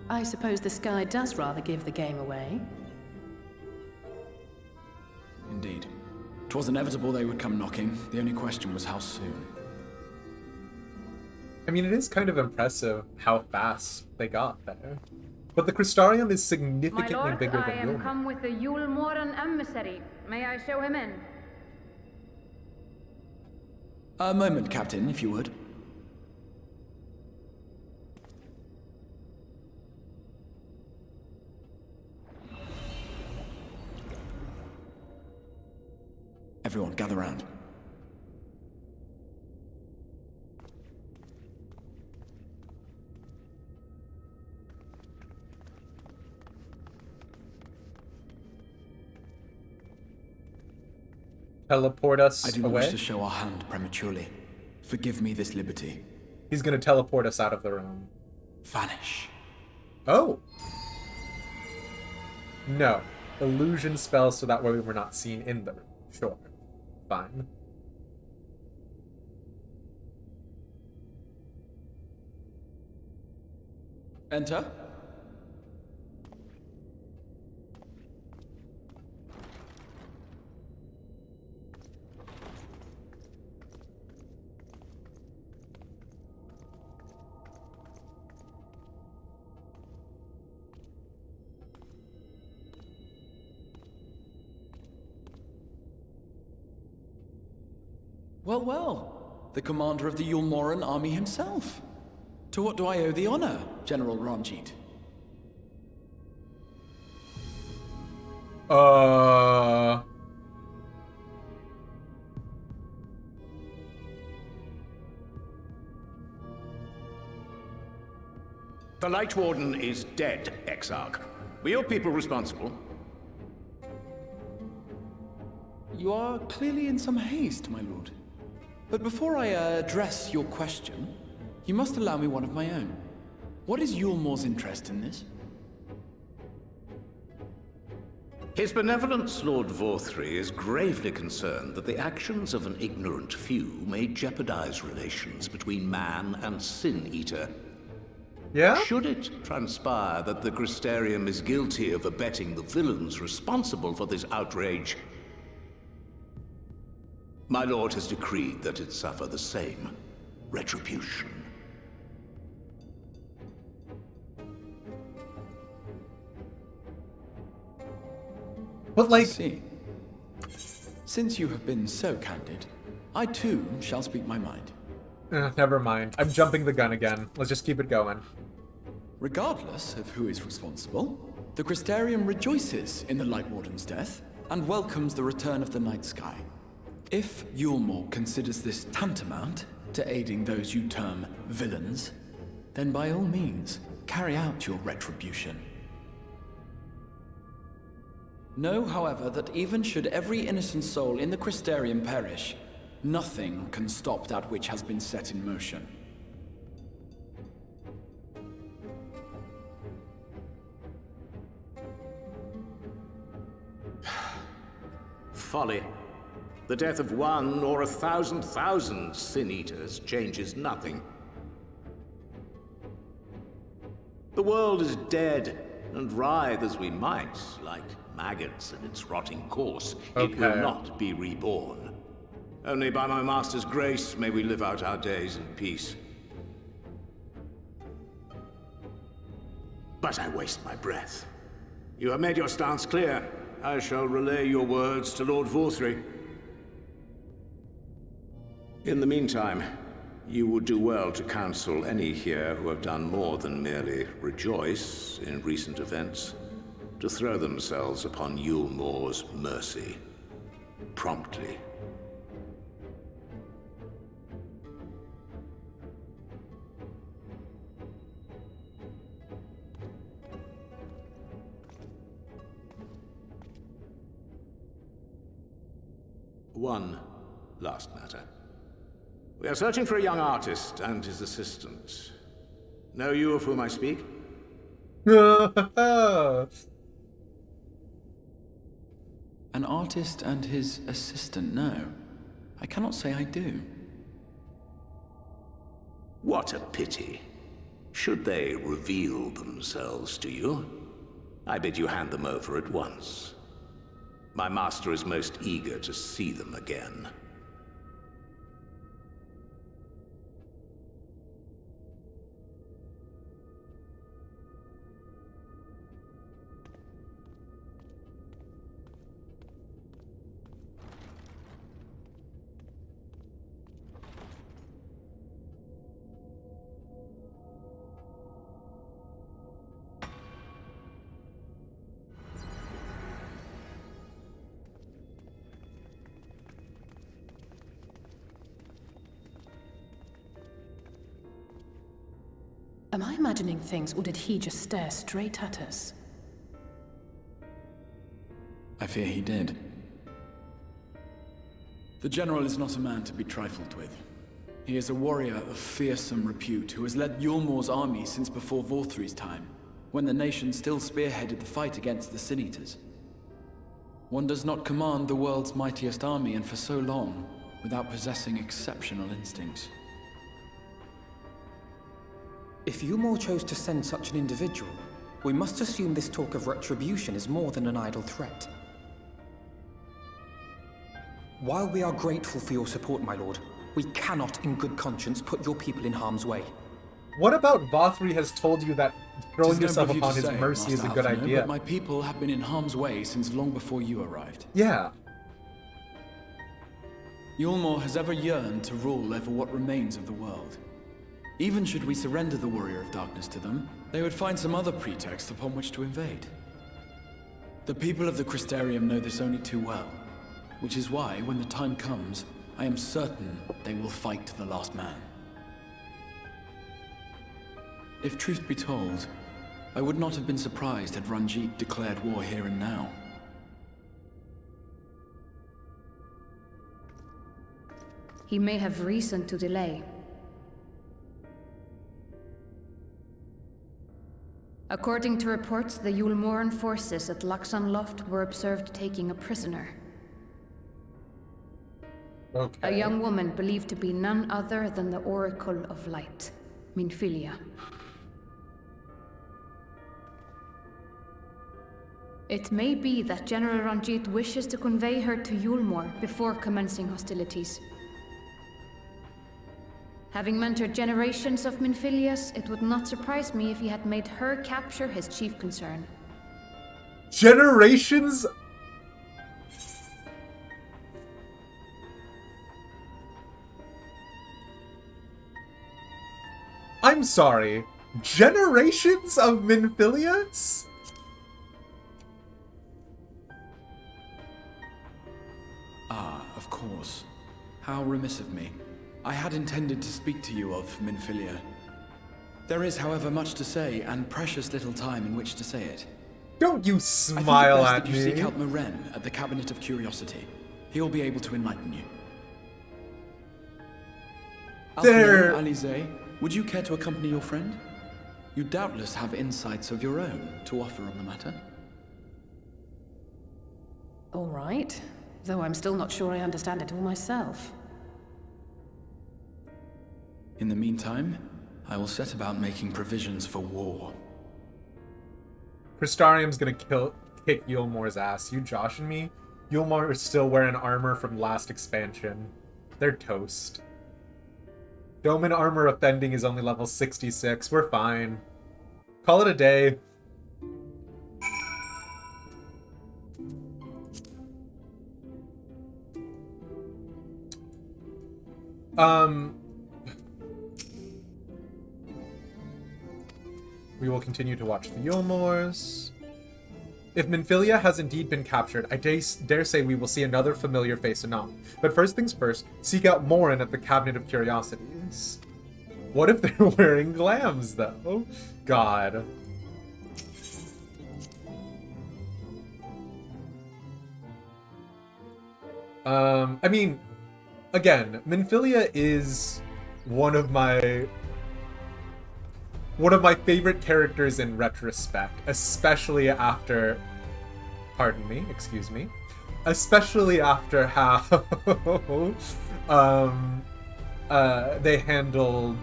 I suppose the sky does rather give the game away. Indeed. 'Twas inevitable they would come knocking. The only question was how soon. I mean, it is kind of impressive how fast they got there. But the Crystarium is significantly bigger than Eulmore. I am come with the Eulmoran emissary. May I show him in? A moment, Captain, if you would. Everyone, gather round. Teleport us I do not away? wish to show our hand prematurely. Forgive me this liberty. He's gonna teleport us out of the room. Vanish. Oh! No. Illusion spells so that way we were not seen in the room. Sure. Fine. Enter. Well, well. The commander of the Eulmoran army himself. To what do I owe the honor, General Ranjit? The Light Warden is dead, Exarch. Were your people responsible? You are clearly in some haste, my lord. But before I address your question, you must allow me one of my own. What is Eulmore's interest in this? His benevolence, Lord Vorthry, is gravely concerned that the actions of an ignorant few may jeopardize relations between man and Sin-Eater. Yeah? Should it transpire that the Crystarium is guilty of abetting the villains responsible for this outrage, my lord has decreed that it suffer the same retribution. But like... I see. Since you have been so candid, I too shall speak my mind. Never mind. I'm jumping the gun again. Let's just keep it going. Regardless of who is responsible, The Crystarium rejoices in the Light Warden's death and welcomes the return of the night sky. If Eulmore considers this tantamount to aiding those you term villains, then by all means, carry out your retribution. Know, however, that even should every innocent soul in the Crystarium perish, nothing can stop that which has been set in motion. Folly. The death of one or 1,000,000 Sin-Eaters changes nothing. The world is dead, and writhe as we might, like maggots in its rotting course, it will not be reborn. Only by my master's grace may we live out our days in peace. But I waste my breath. You have made your stance clear. I shall relay your words to Lord Vorthry. In the meantime, you would do well to counsel any here who have done more than merely rejoice in recent events, to throw themselves upon Eulmore's mercy, promptly. One last matter. We are searching for a young artist and his assistant. Know you of whom I speak? An artist and his assistant, no. I cannot say I do. What a pity. Should they reveal themselves to you, I bid you hand them over at once. My master is most eager to see them again. Am I imagining things, or did he just stare straight at us? I fear he did. The General is not a man to be trifled with. He is a warrior of fearsome repute who has led Eulmore's army since before Vorthry's time, when the nation still spearheaded the fight against the Sin-Eaters. One does not command the world's mightiest army, and for so long, without possessing exceptional instincts. If Eulmore chose to send such an individual, we must assume this talk of retribution is more than an idle threat. While we are grateful for your support, my lord, we cannot in good conscience put your people in harm's way. What about Vorthry has told you that throwing It is yourself noble of you upon to his say, mercy is a Master good Alphinaud, idea? But my people have been in harm's way since long before you arrived. Yeah. Eulmore has ever yearned to rule over what remains of the world. Even should we surrender the Warrior of Darkness to them, they would find some other pretext upon which to invade. The people of the Crystarium know this only too well, which is why, when the time comes, I am certain they will fight to the last man. If truth be told, I would not have been surprised had Ranjit declared war here and now. He may have reason to delay. According to reports, the Eulmoran forces at Laxan Loft were observed taking a prisoner. Okay. A young woman believed to be none other than the Oracle of Light, Minfilia. It may be that General Ranjit wishes to convey her to Eulmore before commencing hostilities. Having mentored generations of Minfilias, it would not surprise me if he had made her capture his chief concern. Generations? I'm sorry. Generations of Minfilias? course. How remiss of me. I had intended to speak to you of Minfilia. There is, however, much to say, and precious little time in which to say it. Don't you I smile think it best at that you me. seek out Maren at the Cabinet of Curiosity. He'll be able to enlighten you. There- Alfion, Alize, would you care to accompany your friend? You doubtless have insights of your own to offer on the matter. All right, though I'm still not sure I understand it all myself. In the meantime, I will set about making provisions for war. Crystarium's gonna kick Eulmore's ass. You joshing me? Eulmore is still wearing armor from last expansion. They're toast. Doman armor offending is only level 66. We're fine. Call it a day. We will continue to watch the Eulmores. If Minfilia has indeed been captured, I dare say we will see another familiar face anon. But first things first, seek out Morin at the Cabinet of Curiosities. What if they're wearing glams, though? God. I mean, again, Minfilia is one of my favorite characters in retrospect, especially after, pardon me, excuse me, especially after how they handled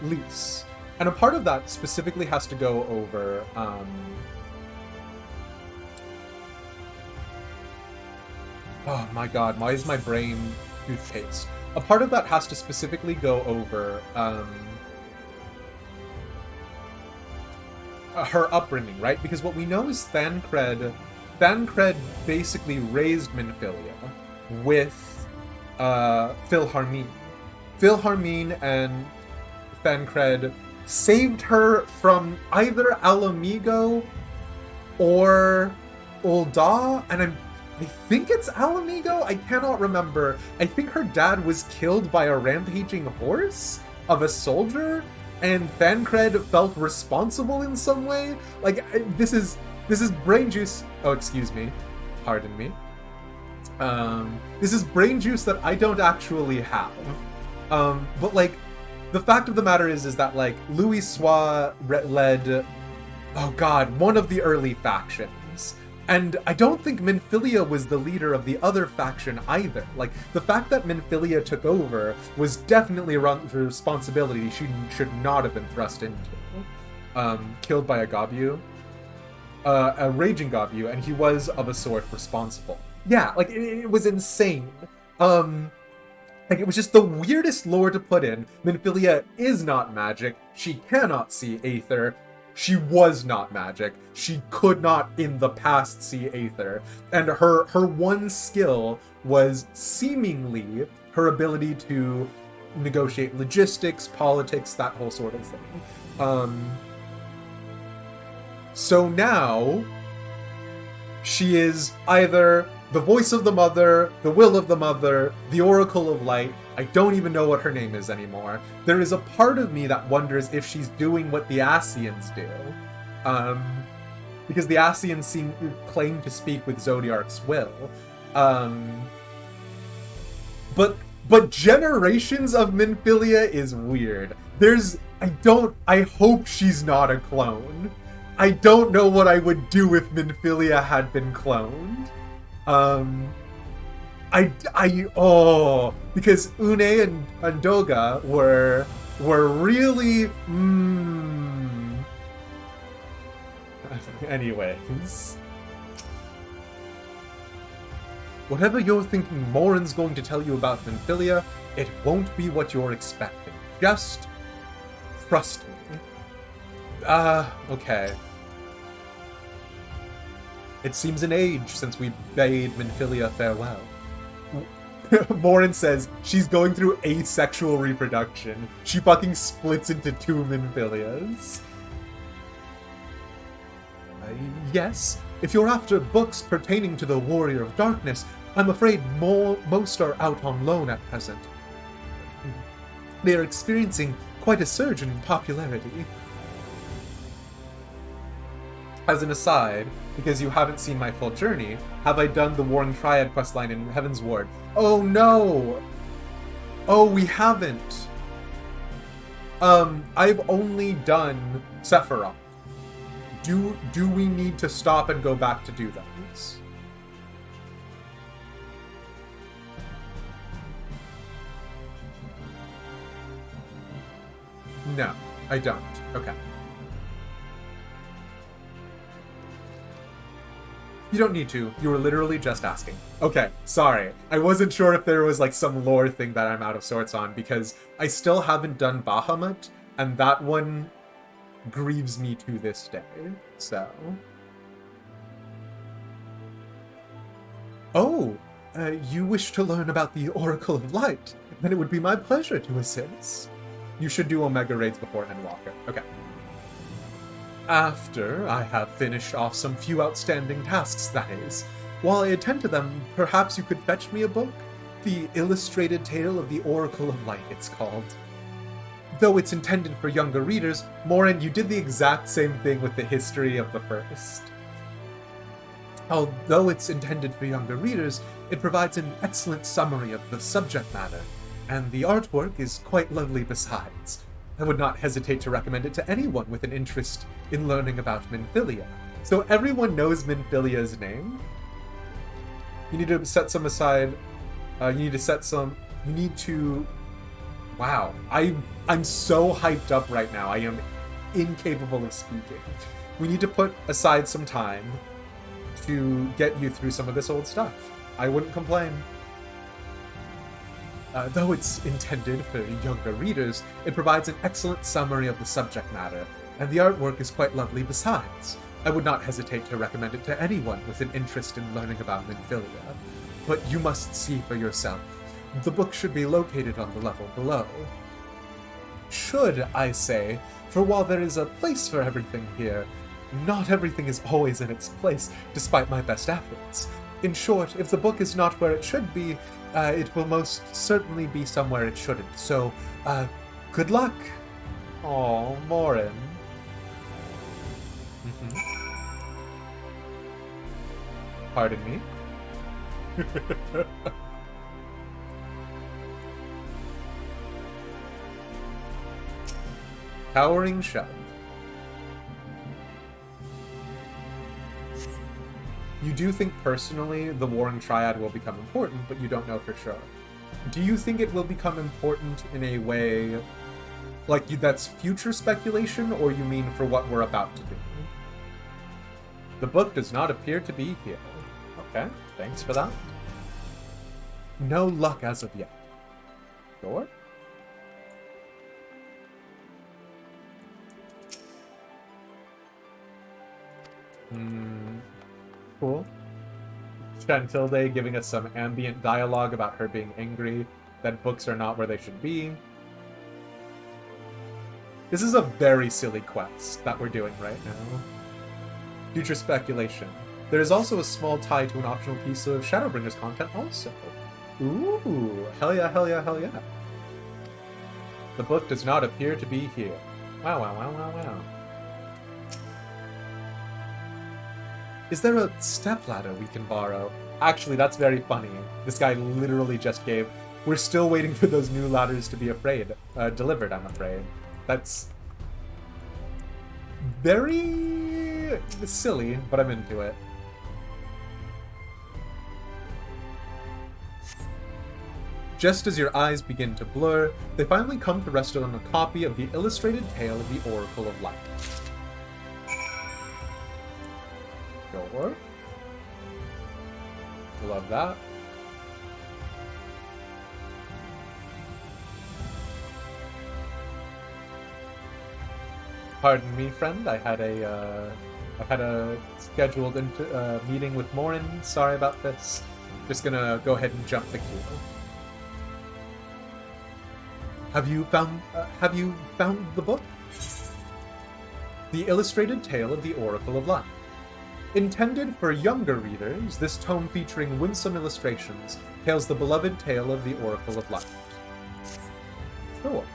Lys. And a part of that specifically has to go over oh my god, why is my brain toothpaste? A part of that has to specifically go over her upbringing, right? Because what we know is Thancred basically raised Minfilia with Philharmene. Philharmene and Thancred saved her from either Alamigo or Ul'dah, and I think it's Alamigo? I cannot remember. I think her dad was killed by a rampaging horse of a soldier, and Thancred felt responsible in some way. Like, this is brain juice. Oh, excuse me. Pardon me. This is brain juice that I don't actually have. But like, the fact of the matter is that like Louis Sois led, oh god, one of the early factions. And I don't think Minfilia was the leader of the other faction either. Like, the fact that Minfilia took over was definitely a responsibility she should not have been thrust into. Killed by a Gabu. A raging Gabu, and he was, of a sort, responsible. Yeah, like, it was insane. Like, it was just the weirdest lore to put in. Minfilia is not magic. She cannot see Aether. She was not magic. She could not in the past see Aether. And her one skill was seemingly her ability to negotiate logistics, politics, that whole sort of thing. So now, she is either the voice of the mother, the will of the mother, the oracle of light. I don't even know what her name is anymore. There is a part of me that wonders if she's doing what the Ascians do. Because the Ascians claim to speak with Zodiark's will. But generations of Minfilia is weird. I hope she's not a clone. I don't know what I would do if Minfilia had been cloned. Because Une and Doga were really, Anyways. Whatever you're thinking Morin's going to tell you about Minfilia, it won't be what you're expecting. Just trust me. Okay. It seems an age since we bade Minfilia farewell. Morin says she's going through asexual reproduction. She fucking splits into two Minfilias. Yes, If you're after books pertaining to the Warrior of Darkness, I'm afraid most are out on loan at present. They are experiencing quite a surge in popularity. As an aside, because you haven't seen my full journey, have I done the Warring Triad questline in Heaven's Ward? Oh no! Oh, we haven't! I've only done Sephiroth. Do we need to stop and go back to do those? No, I don't. Okay. You don't need to. You were literally just asking. Okay, sorry. I wasn't sure if there was like some lore thing that I'm out of sorts on, because I still haven't done Bahamut, and that one grieves me to this day, so... Oh, you wish to learn about the Oracle of Light? Then it would be my pleasure to assist. You should do Omega raids before Endwalker. Okay. After I have finished off some few outstanding tasks, that is. While I attend to them, perhaps you could fetch me a book? The Illustrated Tale of the Oracle of Light, it's called. Though it's intended for younger readers, Morin, you did the exact same thing with the history of the first. Although it's intended for younger readers, it provides an excellent summary of the subject matter, and the artwork is quite lovely besides. I would not hesitate to recommend it to anyone with an interest in learning about Minfilia. So everyone knows Minfilia's name? You need to set some aside. You need to... Wow. I'm so hyped up right now. I am incapable of speaking. We need to put aside some time to get you through some of this old stuff. I wouldn't complain. Though it's intended for younger readers, it provides an excellent summary of the subject matter, and the artwork is quite lovely besides. I would not hesitate to recommend it to anyone with an interest in learning about Minfilia. But you must see for yourself. The book should be located on the level below. Should, I say, for while there is a place for everything here, not everything is always in its place, despite my best efforts. In short, if the book is not where it should be, it will most certainly be somewhere it shouldn't. So, good luck. Aw, Morin. Pardon me? Towering Shell. You do think personally the Warring Triad will become important, but you don't know for sure. Do you think it will become important in a way like that's future speculation, or you mean for what we're about to do? The book does not appear to be here. Okay, thanks for that. No luck as of yet. Sure? Cool. Chantilde giving us some ambient dialogue about her being angry that books are not where they should be. This is a very silly quest that we're doing right now. Future speculation. There is also a small tie to an optional piece of Shadowbringers content also. Ooh, hell yeah, hell yeah, hell yeah. The book does not appear to be here. Wow, wow, wow, wow, wow. Is there a stepladder we can borrow? Actually, that's very funny. This guy literally just gave... We're still waiting for those new ladders to be delivered, I'm afraid. That's... very... silly, but I'm into it. Just as your eyes begin to blur, they finally come to rest on a copy of the Illustrated Tale of the Oracle of Light. Sure. Love that. Pardon me, friend. I had a scheduled meeting with Morin. Sorry about this. Just gonna go ahead and jump the queue. Have you found the book? The Illustrated Tale of the Oracle of Light. Intended for younger readers, this tome featuring winsome illustrations tells the beloved tale of the Oracle of Light. Cool.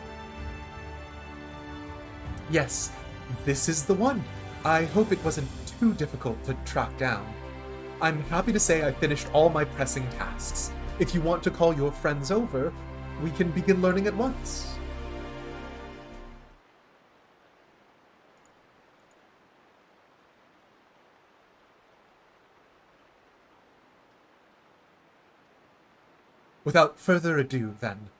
Yes, this is the one. I hope it wasn't too difficult to track down. I'm happy to say I finished all my pressing tasks. If you want to call your friends over, we can begin learning at once. Without further ado, then.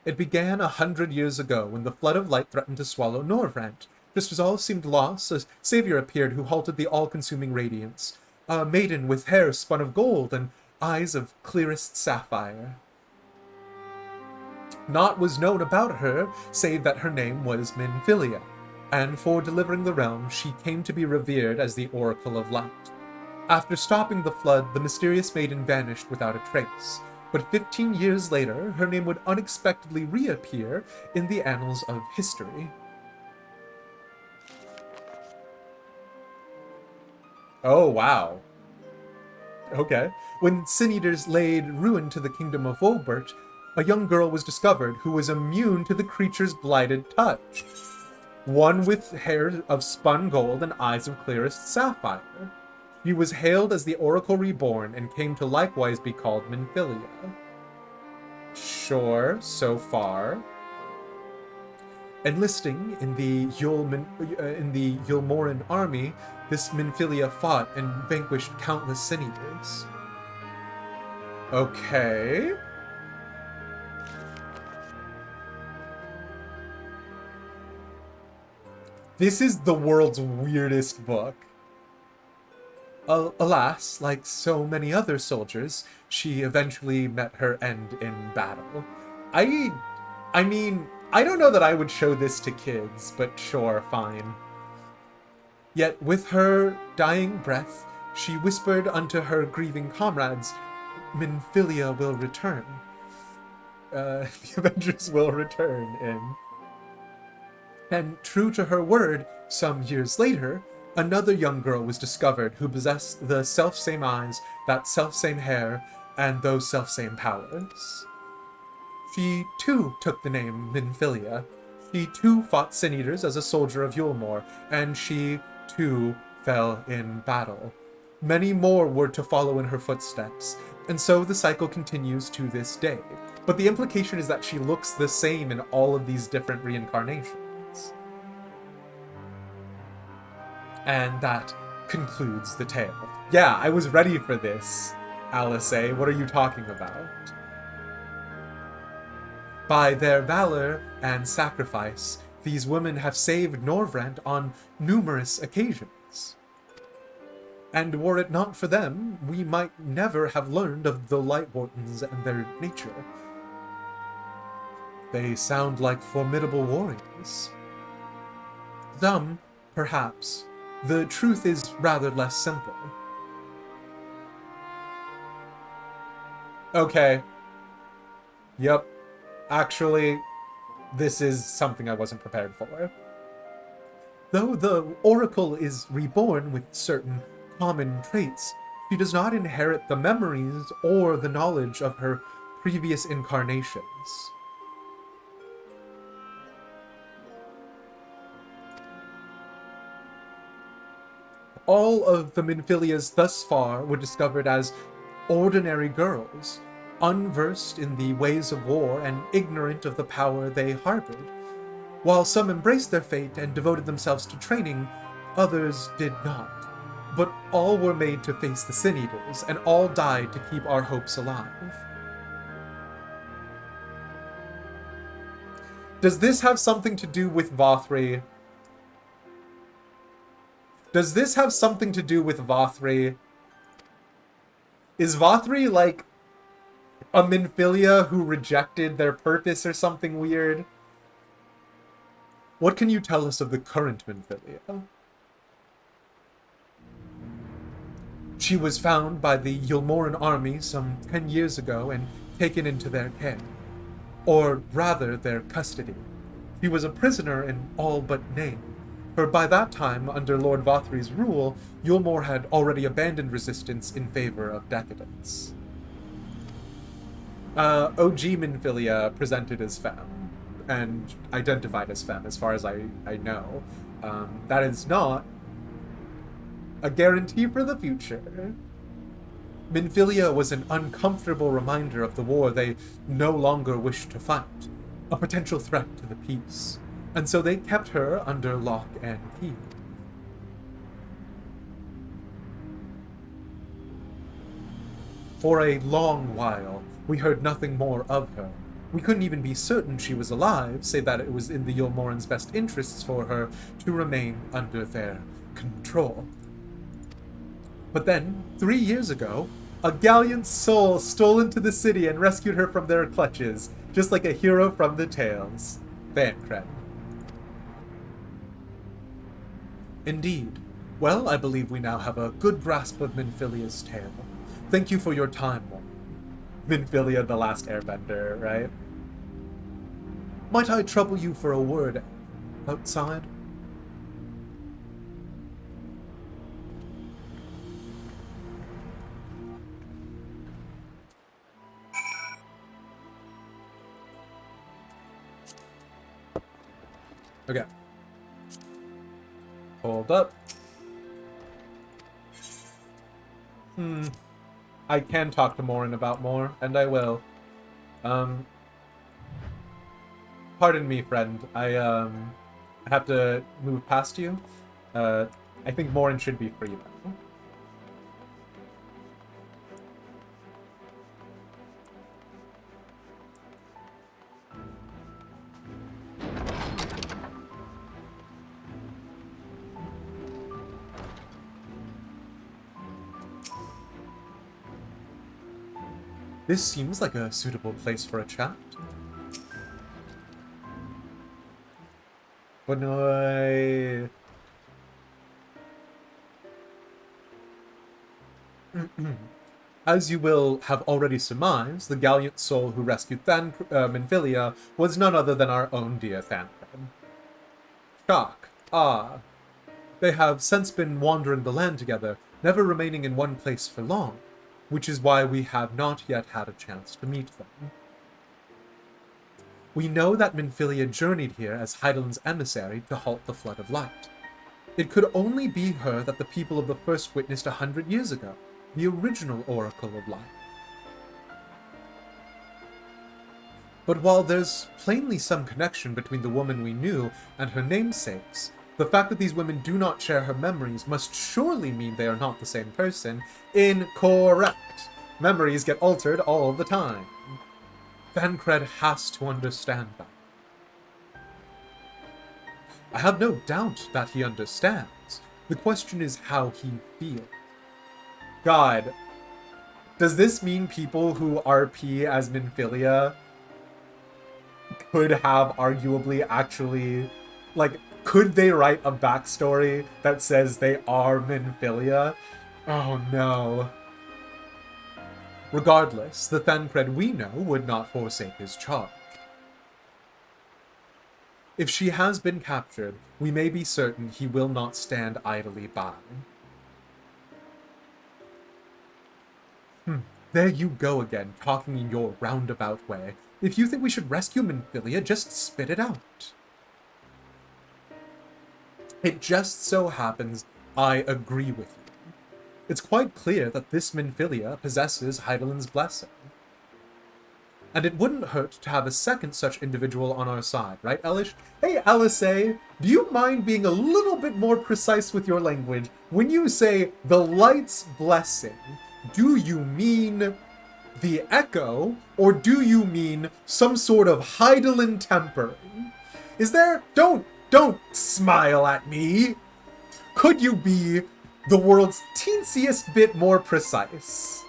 It began 100 years ago when the flood of light threatened to swallow Norvrant. Just as all seemed lost, a savior appeared who halted the all-consuming radiance. A maiden with hair spun of gold and eyes of clearest sapphire. Naught was known about her, save that her name was Minfilia, and for delivering the realm, she came to be revered as the Oracle of Light. After stopping the flood, the mysterious maiden vanished without a trace. But 15 years later, her name would unexpectedly reappear in the annals of history. Oh, wow. Okay. When Sin Eaters laid ruin to the kingdom of Wolbert, a young girl was discovered who was immune to the creature's blighted touch. One with hair of spun gold and eyes of clearest sapphire. He was hailed as the Oracle Reborn and came to likewise be called Minfilia. Sure, so far. Enlisting in the Eulmoran army, this Minfilia fought and vanquished countless Sin Eaters. Okay. This is the world's weirdest book. Alas, like so many other soldiers, she eventually met her end in battle. I mean, I don't know that I would show this to kids, but sure, fine. Yet with her dying breath, she whispered unto her grieving comrades, Minfilia will return. The Avengers will return in. And true to her word, some years later, another young girl was discovered who possessed the selfsame eyes, that selfsame hair, and those selfsame powers. She, too, took the name Minfilia. She, too, fought Sin Eaters as a soldier of Eulmore, and she, too, fell in battle. Many more were to follow in her footsteps, and so the cycle continues to this day. But the implication is that she looks the same in all of these different reincarnations. And that concludes the tale. Yeah, I was ready for this, Alice A. What are you talking about? By their valor and sacrifice, these women have saved Norvrant on numerous occasions. And were it not for them, we might never have learned of the Lightwardens and their nature. They sound like formidable warriors. Some, perhaps. The truth is rather less simple. Okay. Yep. Actually, this is something I wasn't prepared for. Though the Oracle is reborn with certain common traits, she does not inherit the memories or the knowledge of her previous incarnations. All of the Minfilias thus far were discovered as ordinary girls, unversed in the ways of war and ignorant of the power they harbored. While some embraced their fate and devoted themselves to training, others did not. But all were made to face the Sin Eaters, and all died to keep our hopes alive. Does this have something to do with Vothri? Does this have something to do with Vothri? Is Vothri like a Minfilia who rejected their purpose or something weird? What can you tell us of the current Minfilia? She was found by the Eulmoran army some 10 years ago and taken into their care. Or rather, their custody. He was a prisoner in all but name, for by that time, under Lord Vothry's rule, Eulmore had already abandoned resistance in favor of decadence. OG Minfilia presented as femme, and identified as femme, as far as I know. That is not a guarantee for the future. Minfilia was an uncomfortable reminder of the war they no longer wished to fight, a potential threat to the peace, and so they kept her under lock and key. For a long while, we heard nothing more of her. We couldn't even be certain she was alive, save that it was in the Eulmorans' best interests for her to remain under their control. But then, 3 years ago, a gallant soul stole into the city and rescued her from their clutches, just like a hero from the tales. Thancred. Indeed. Well, I believe we now have a good grasp of Minfilia's tale. Thank you for your time, Morn. Minfilia, the last airbender, right? Might I trouble you for a word outside? Okay. Hold up. I can talk to Morin about more, and I will. Pardon me, friend. I have to move past you. I think Morin should be free now. This seems like a suitable place for a chat. But no, as you will have already surmised, the gallant soul who rescued Minfilia was none other than our own dear Thancred. Shock. Ah. They have since been wandering the land together, never remaining in one place for long, which is why we have not yet had a chance to meet them. We know that Minfilia journeyed here as Heidel's emissary to halt the Flood of Light. It could only be her that the people of the First witnessed 100 years ago, the original Oracle of Light. But while there's plainly some connection between the woman we knew and her namesakes, the fact that these women do not share her memories must surely mean they are not the same person. Incorrect. Memories get altered all the time. Thancred has to understand that. I have no doubt that he understands. The question is how he feels. God, does this mean people who RP as Minfilia could have arguably actually, like, could they write a backstory that says they are Minfilia? Oh no. Regardless, the Thancred we know would not forsake his charge. If she has been captured, we may be certain he will not stand idly by. There you go again, talking in your roundabout way. If you think we should rescue Minfilia, just spit it out. It just so happens I agree with you. It's quite clear that this Minfilia possesses Heidel's blessing. And it wouldn't hurt to have a second such individual on our side, right, Elish? Hey, Alisay, do you mind being a little bit more precise with your language? When you say the light's blessing, do you mean the echo, or do you mean some sort of Heidelin tempering? Is there... Don't smile at me! Could you be the world's teensiest bit more precise?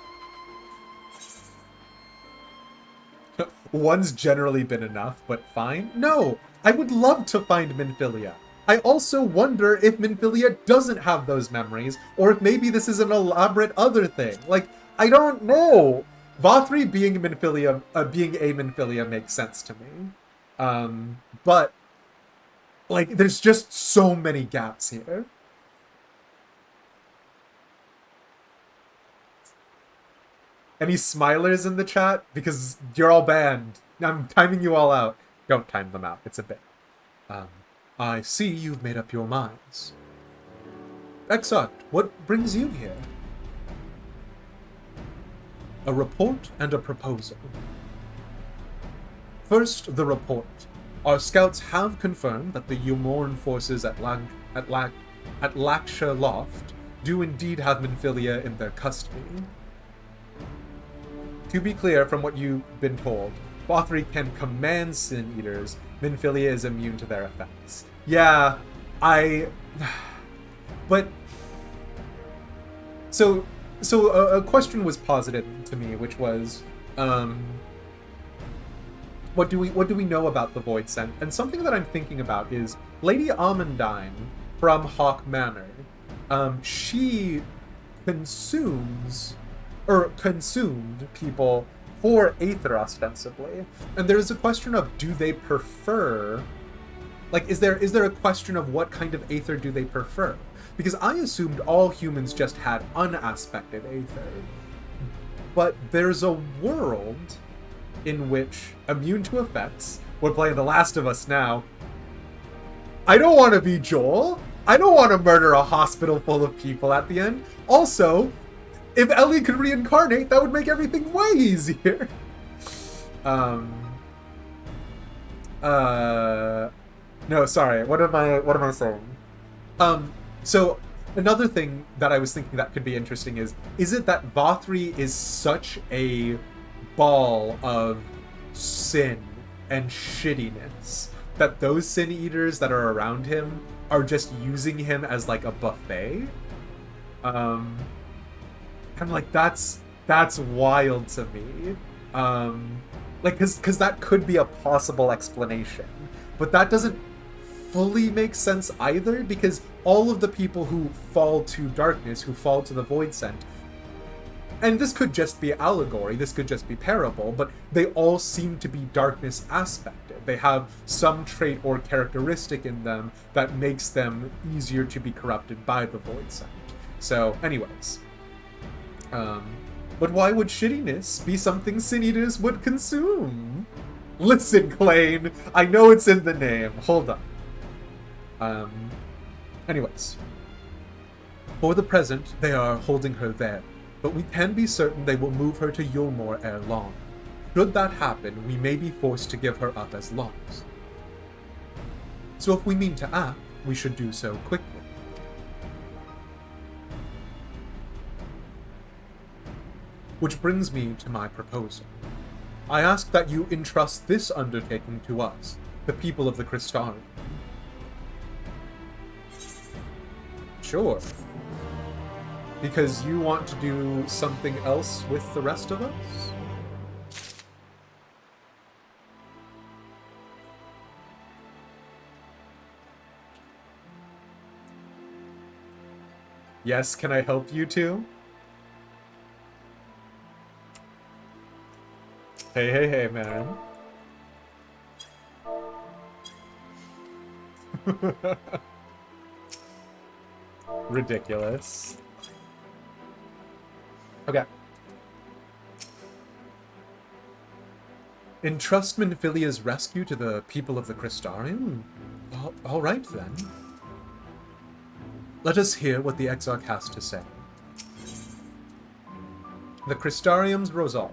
One's generally been enough, but fine. No, I would love to find Minfilia. I also wonder if Minfilia doesn't have those memories, or if maybe this is an elaborate other thing. Like, I don't know. Vothry being a Minfilia makes sense to me. But Like, there's just so many gaps here. Any smilers in the chat? Because you're all banned. I'm timing you all out. Don't time them out. It's a bit. I see you've made up your minds. Exarch, what brings you here? A report and a proposal. First, the report. Our scouts have confirmed that the Eulmore forces at Laksha Loft do indeed have Minfilia in their custody. To be clear from what you've been told, Bothri can command Sin Eaters. Minfilia is immune to their effects. Yeah, but so a question was posited to me, which was, what do we know about the Void Scent? And something that I'm thinking about is Lady Amandine from Hawk Manor. She consumed people for Aether ostensibly, and there's a question of, do they prefer? Like, is there a question of what kind of Aether do they prefer? Because I assumed all humans just had unaspected Aether, but there's a world in which immune to effects. We're playing The Last of Us now. I don't want to be Joel. I don't want to murder a hospital full of people at the end. Also, if Ellie could reincarnate, that would make everything way easier. No, sorry. What am I saying? So another thing that I was thinking that could be interesting is it that Bothri is such a ball of sin and shittiness that those Sin Eaters that are around him are just using him as like a buffet? I'm like, that's wild to me. Like, cause that could be a possible explanation, but that doesn't fully make sense either, because all of the people who fall to darkness, who fall to the Void Scent, and this could just be allegory, this could just be parable, but they all seem to be darkness aspected. They have some trait or characteristic in them that makes them easier to be corrupted by the Void Scent. So, anyways. But why would shittiness be something Sin Eaters would consume? Listen, Klain, I know it's in the name. Hold on. Anyways. For the present, they are holding her there, but we can be certain they will move her to Eulmore ere long. Should that happen, we may be forced to give her up as lost. So if we mean to act, we should do so quickly. Which brings me to my proposal. I ask that you entrust this undertaking to us, the people of the Crystarium. Sure. Because you want to do something else with the rest of us? Yes, can I help you too? Hey, man. Ridiculous. Okay. Entrust Minfilia's rescue to the people of the Crystarium? All right, then. Let us hear what the Exarch has to say. The Crystarium's resolve.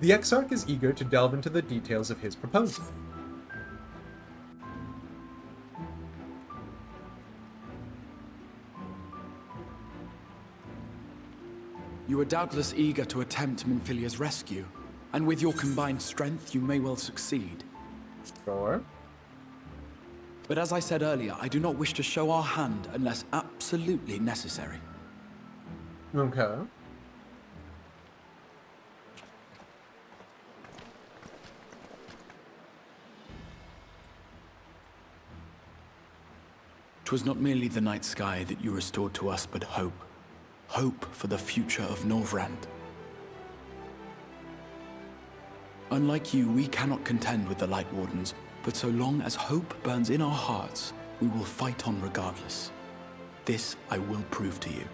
The Exarch is eager to delve into the details of his proposal. You are doubtless eager to attempt Minfilia's rescue, and with your combined strength, you may well succeed. Sure. But as I said earlier, I do not wish to show our hand unless absolutely necessary. Okay. 'Twas not merely the night sky that you restored to us, but hope. Hope for the future of Norvrand. Unlike you, we cannot contend with the Light Wardens, But so long as hope burns in our hearts, we will fight on regardless. This I will prove to you.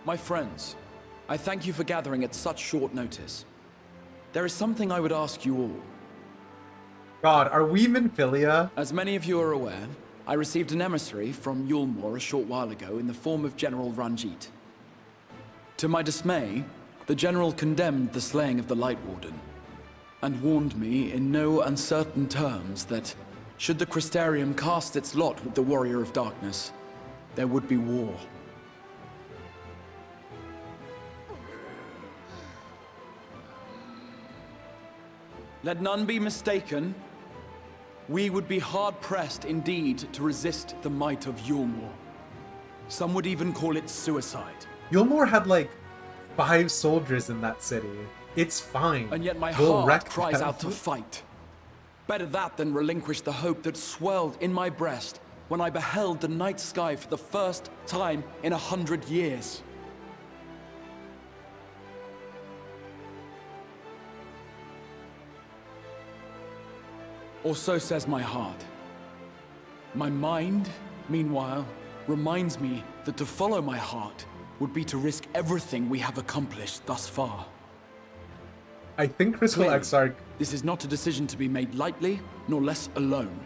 My friends, I thank you for gathering at such short notice. There is something I would ask you all. God, are we Minfilia? As many of you are aware, I received an emissary from Eulmore a short while ago in the form of General Ranjit. To my dismay, the General condemned the slaying of the Light Warden, and warned me in no uncertain terms that, should the Crystarium cast its lot with the Warrior of Darkness, there would be war. Let none be mistaken. We would be hard-pressed indeed to resist the might of Eulmore. Some would even call it suicide. Eulmore had like 5 soldiers in that city. It's fine. And yet my We'll heart wreck cries them. out to fight. Better that than relinquish the hope that swelled in my breast when I beheld the night sky for the first time in 100 years. Or so says my heart. My mind, meanwhile, reminds me that to follow my heart would be to risk everything we have accomplished thus far. I think Crystal Clearly, Exarch... this is not a decision to be made lightly, nor less alone.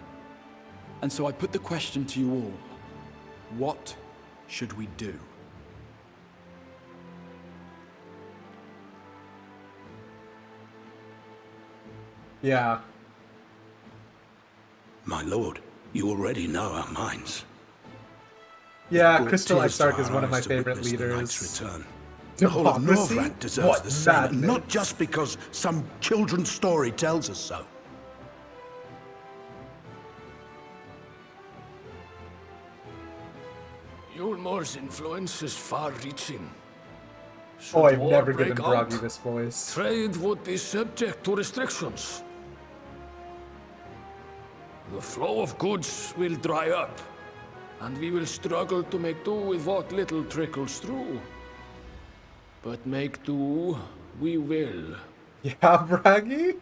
And so I put the question to you all. What should we do? Yeah. My lord, you already know our minds. Yeah, Brought Crystal tears to Exarch our is one of my eyes to favorite witness the knight's leaders. return. The whole of Democracy? Northrend deserves What the same, and madness. not just because some children's story tells us so. Eulmore's influence is far-reaching. Oh, I've war never break given out, Broggy this voice. Trade would be subject to restrictions. The flow of goods will dry up, and we will struggle to make do with what little trickles through. But make do, we will. Yeah, Braggy?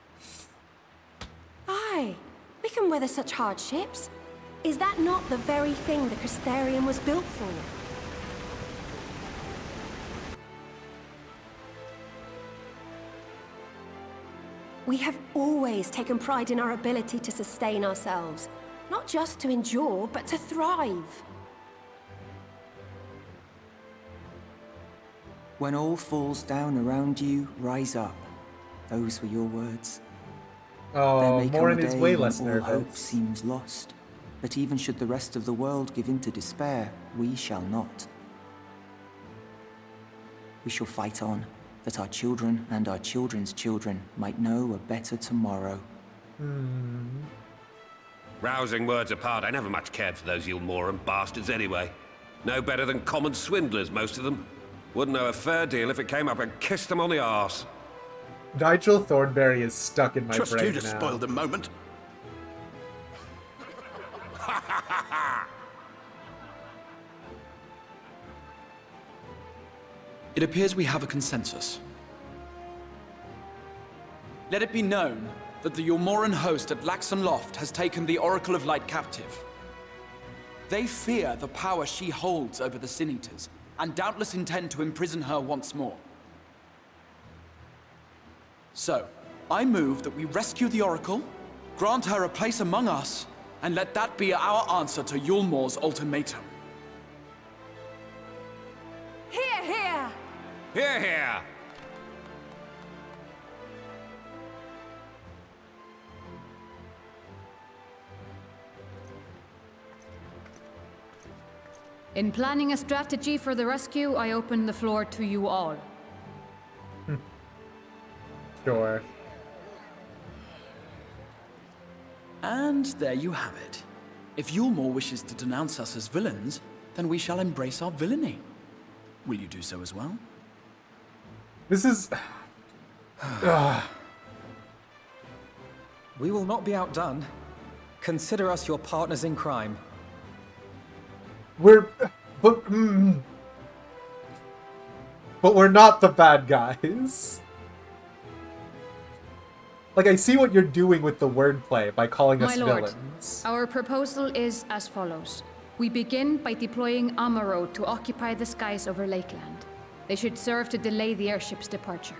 Aye, we can weather such hardships. Is that not the very thing the Crystarium was built for? We have always taken pride in our ability to sustain ourselves. Not just to endure, but to thrive. When all falls down around you, rise up. Those were your words. Oh, There may come Morin a is day way when less all hope nervous. seems lost. But even should the rest of the world give in to despair, we shall not. We shall fight on, that our children and our children's children might know a better tomorrow. Rousing words apart, I never much cared for those Eulmoran bastards anyway. No better than common swindlers, most of them. Wouldn't know a fair deal if it came up and kissed them on the arse. Nigel Thornberry is stuck in my Trust brain you to now. spoil the moment. It appears we have a consensus. Let it be known that the Eulmoran host at Laxon Loft has taken the Oracle of Light captive. They fear the power she holds over the Sin Eaters, and doubtless intend to imprison her once more. So, I move that we rescue the Oracle, grant her a place among us, and let that be our answer to Eulmore's ultimatum. Hear, hear! Hear, hear! In planning a strategy for the rescue, I open the floor to you all. Sure. And there you have it. If Eulmore wishes to denounce us as villains, then we shall embrace our villainy. Will you do so as well? This is... We will not be outdone. Consider us your partners in crime. But we're not the bad guys. Like, I see what you're doing with the wordplay by calling us villains. Our proposal is as follows. We begin by deploying Amh to occupy the skies over Lakeland. They should serve to delay the airship's departure.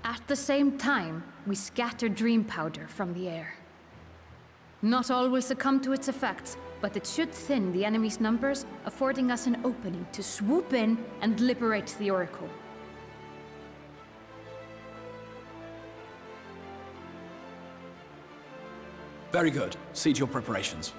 At the same time, we scatter dream powder from the air. Not all will succumb to its effects, but it should thin the enemy's numbers, affording us an opening to swoop in and liberate the Oracle. Very good. See to your preparations.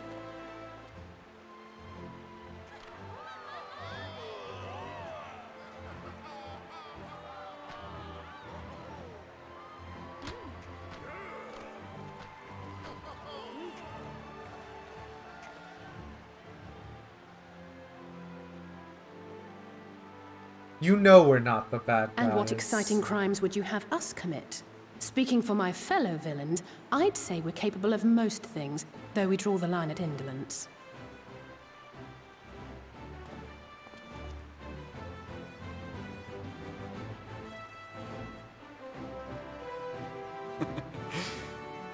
You know we're not the bad guys. And what exciting crimes would you have us commit? Speaking for my fellow villains, I'd say we're capable of most things, though we draw the line at indolence.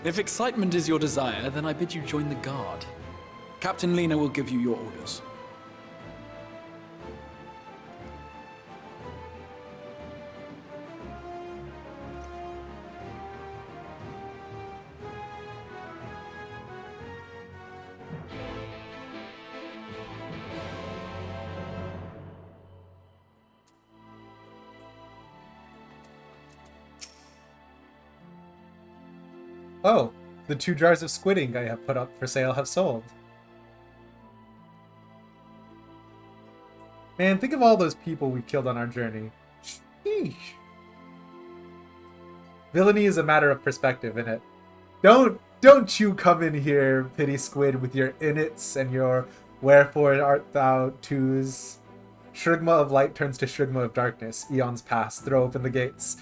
If excitement is your desire, then I bid you join the guard. Captain Lena will give you your orders. Oh, the 2 jars of squid ink I have put up for sale have sold. Man, think of all those people we've killed on our journey. Sheesh. Villainy is a matter of perspective, innit? Don't you come in here, pity squid, with your innits and your wherefore art thou twos. Shrigma of light turns to Shrigma of darkness. Eons pass, throw open the gates.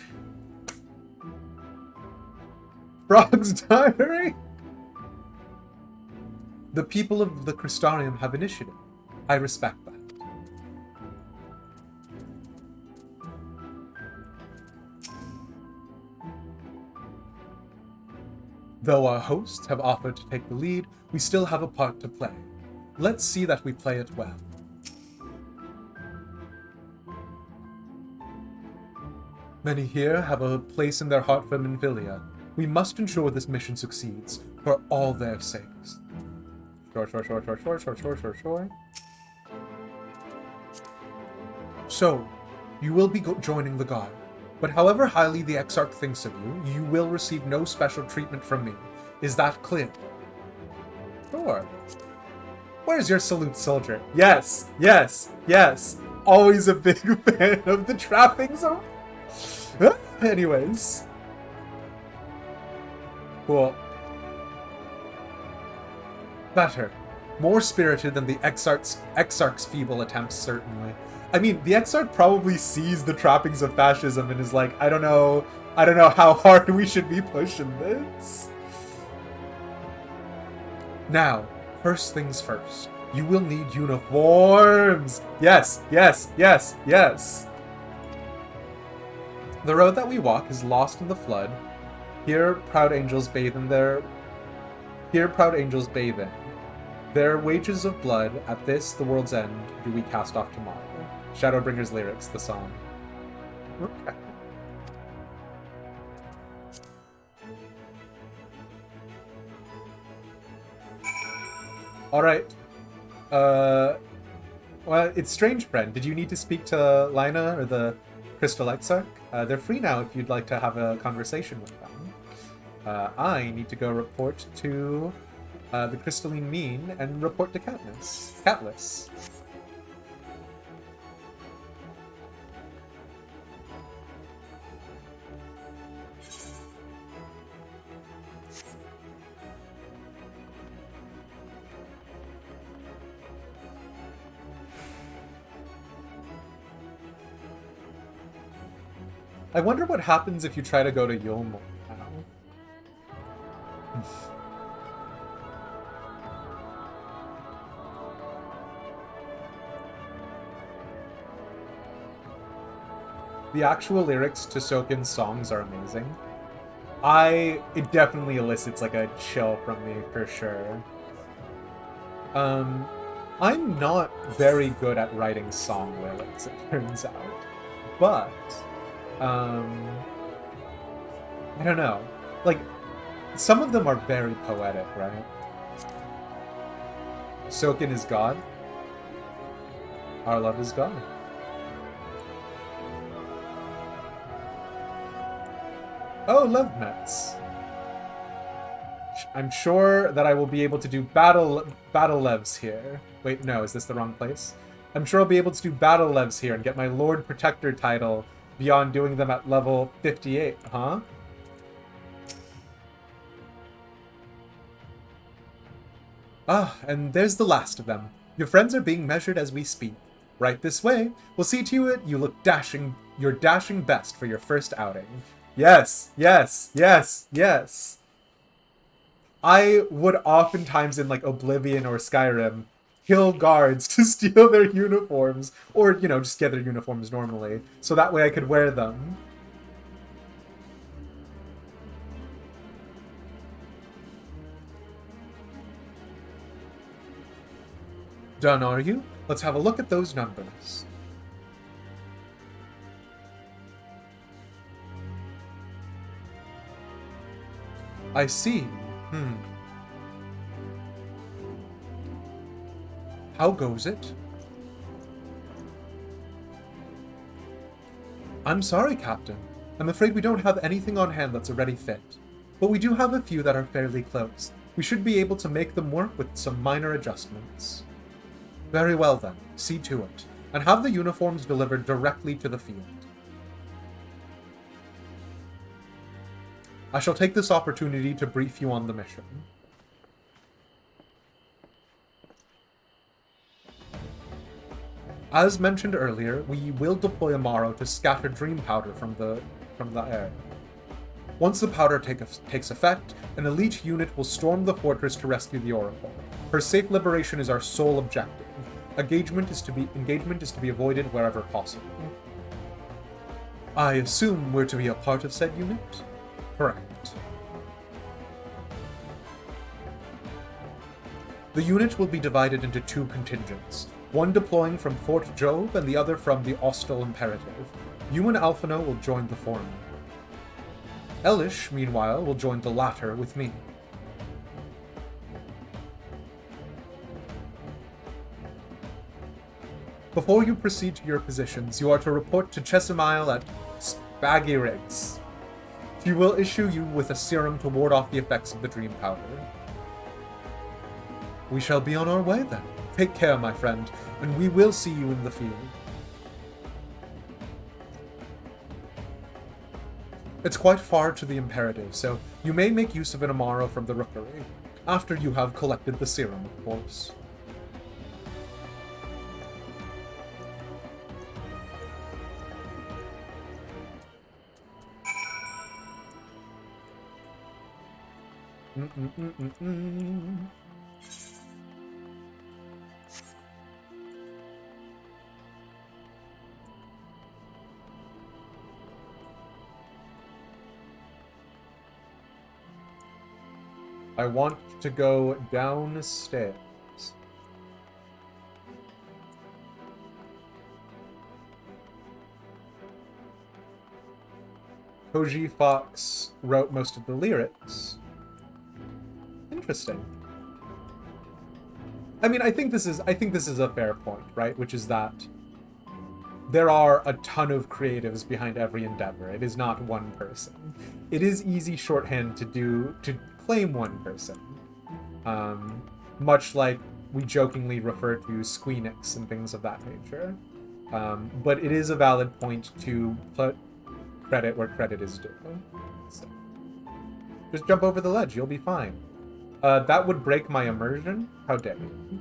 Frog's Diary? The people of the Crystarium have initiative. I respect that. Though our hosts have offered to take the lead, we still have a part to play. Let's see that we play it well. Many here have a place in their heart for Minfilia. We must ensure this mission succeeds, for all their sakes. Sure. So, you will be joining the Guard, but however highly the Exarch thinks of you, you will receive no special treatment from me. Is that clear? Sure. Where's your salute, soldier? Yes. Always a big fan of the trappings of... Anyways. Cool. Better. More spirited than the Exarch's feeble attempts, certainly. I mean, the Exarch probably sees the trappings of fascism and is like, I don't know how hard we should be pushing this. Now, first things first. You will need uniforms! Yes! The road that we walk is lost in the flood. Here proud angels bathe in. Their wages of blood, at this, the world's end, do we cast off tomorrow. Shadowbringers lyrics, the song. Okay. Alright. Well, it's strange, friend. Did you need to speak to Lina or the Crystal Exarch? They're free now if you'd like to have a conversation with them. I need to go report to the Crystalline Mean and report to Catliss. I wonder what happens if you try to go to Eulmore now. The actual lyrics to Sokin's songs are amazing. It definitely elicits like a chill from me for sure. I'm not very good at writing song lyrics, it turns out. But, I don't know. Like, some of them are very poetic, right? Sokin is God. Our love is God. Oh, love nets. I'm sure that I will be able to do battle levs here. Wait, no, is this the wrong place? I'm sure I'll be able to do battle levs here and get my Lord Protector title beyond doing them at level 58, huh? Ah, and there's the last of them. Your friends are being measured as we speak. Right this way. We'll see to it you look your dashing best for your first outing. Yes, yes, yes, yes. I would oftentimes in like Oblivion or Skyrim kill guards to steal their uniforms, or, you know, just get their uniforms normally, so that way I could wear them. Done, are you? Let's have a look at those numbers. I see. How goes it? I'm sorry, Captain. I'm afraid we don't have anything on hand that's a ready fit. But we do have a few that are fairly close. We should be able to make them work with some minor adjustments. Very well then, see to it, and have the uniforms delivered directly to the field. I shall take this opportunity to brief you on the mission. As mentioned earlier, we will deploy Amaro to scatter dream powder from the air. Once the powder takes effect, an elite unit will storm the fortress to rescue the Oracle. Her safe liberation is our sole objective. Engagement is to be avoided wherever possible. I assume we're to be a part of said unit? Correct. The unit will be divided into two contingents, one deploying from Fort Job and the other from the Austral Imperative. You and Alphino will join the former. Elish, meanwhile, will join the latter with me. Before you proceed to your positions, you are to report to Chesimile at Spagiriggs. She will issue you with a serum to ward off the effects of the dream powder. We shall be on our way then. Take care, my friend, and we will see you in the field. It's quite far to the Imperative, so you may make use of an Amaro from the Rookery, after you have collected the serum, of course. I want to go downstairs. Koji Fox wrote most of the lyrics. Interesting. I mean, I think this is a fair point, right? Which is that there are a ton of creatives behind every endeavor. It is not one person. It is easy shorthand to claim one person. Much like we jokingly refer to Squeenix and things of that nature. But it is a valid point to put credit where credit is due. So, just jump over the ledge, you'll be fine. That would break my immersion? How dare you?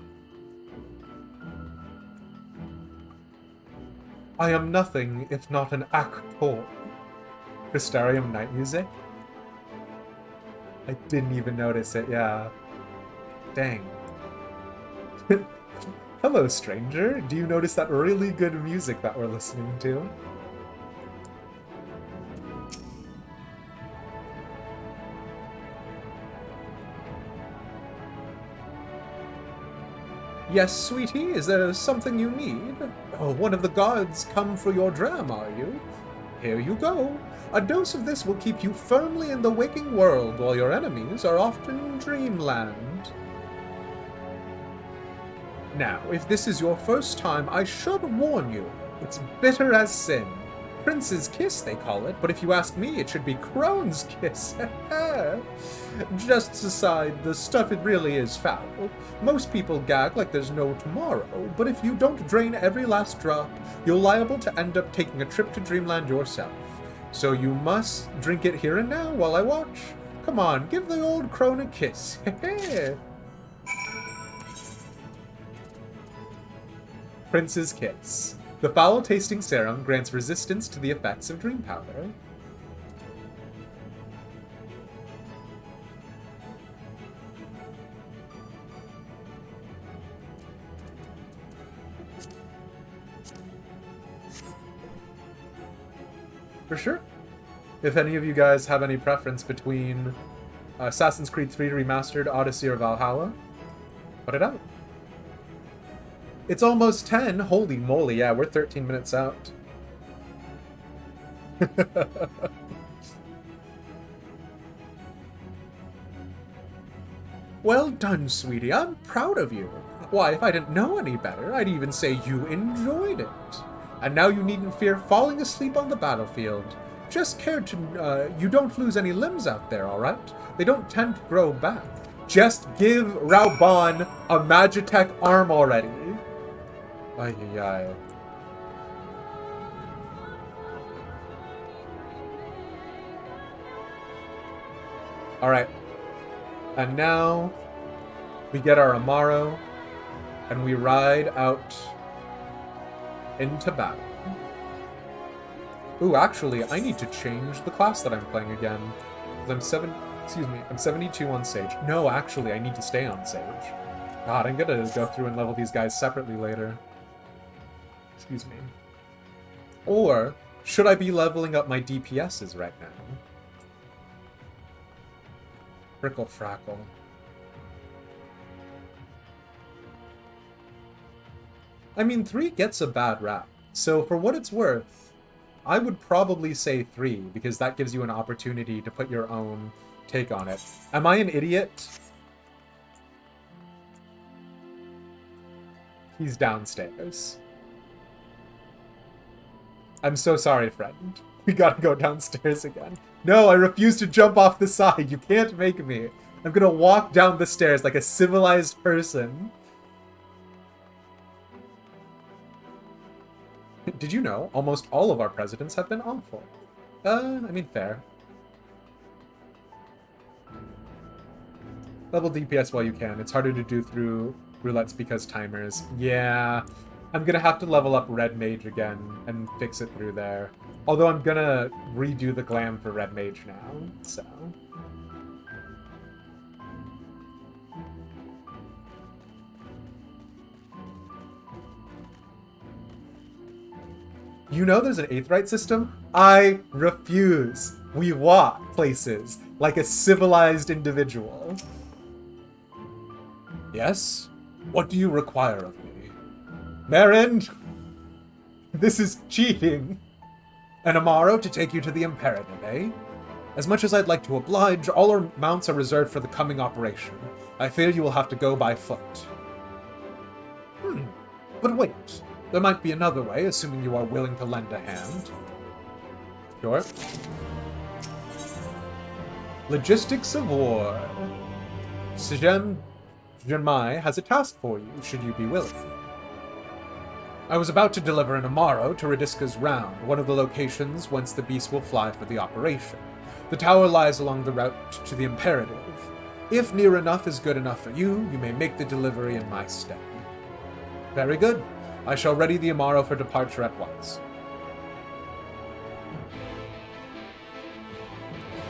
I am nothing if not an actor. Crystarium night music? I didn't even notice it, yeah. Dang. Hello, stranger. Do you notice that really good music that we're listening to? Yes, sweetie, is there something you need? Oh, one of the guards come for your dram, are you? Here you go. A dose of this will keep you firmly in the waking world, while your enemies are off in dreamland. Now, if this is your first time, I should warn you. It's bitter as sin. Prince's kiss, they call it, but if you ask me, it should be Crone's kiss. Just aside, the stuff, it really is foul. Most people gag like there's no tomorrow, but if you don't drain every last drop, you're liable to end up taking a trip to Dreamland yourself. So you must drink it here and now while I watch. Come on, give the old crone a kiss. Prince's Kiss. The foul-tasting serum grants resistance to the effects of dream powder. For sure. If any of you guys have any preference between Assassin's Creed 3 Remastered, Odyssey, or Valhalla, put it out. It's almost 10. Holy moly, yeah, we're 13 minutes out. Well done, sweetie. I'm proud of you. Why, if I didn't know any better, I'd even say you enjoyed it. And now you needn't fear falling asleep on the battlefield. Just care to, you don't lose any limbs out there, alright? They don't tend to grow back. Just give Raubon a Magitech arm already. Ay, ay, ay. Alright. And now we get our Amaro and we ride out into battle. Ooh, actually, I need to change the class that I'm playing again. I'm 72 on Sage. No, actually, I need to stay on Sage. God, I'm gonna go through and level these guys separately later. Excuse me. Or, should I be leveling up my DPSs right now? Frickle Frackle. I mean, 3 gets a bad rap. So for what it's worth, I would probably say 3, because that gives you an opportunity to put your own take on it. Am I an idiot? He's downstairs. I'm so sorry, friend. We gotta go downstairs again. No, I refuse to jump off the side. You can't make me. I'm gonna walk down the stairs like a civilized person. Did you know almost all of our presidents have been awful? I mean, fair. Level DPS while you can. It's harder to do through roulettes because timers. Yeah, I'm gonna have to level up Red Mage again and fix it through there. Although I'm gonna redo the glam for Red Mage now, so... You know there's an Aetheryte system? I refuse. We walk places like a civilized individual. Yes? What do you require of me? Marin! This is cheating! An Amaro to take you to the Imperative, eh? As much as I'd like to oblige, all our mounts are reserved for the coming operation. I fear you will have to go by foot. But wait. There might be another way, assuming you are willing to lend a hand. Sure. Logistics of War. Sejem Jermai has a task for you, should you be willing. I was about to deliver an Amaro to Radiska's Round, one of the locations whence the beast will fly for the operation. The tower lies along the route to the Imperative. If near enough is good enough for you, you may make the delivery in my stead. Very good. I shall ready the Amaro for departure at once.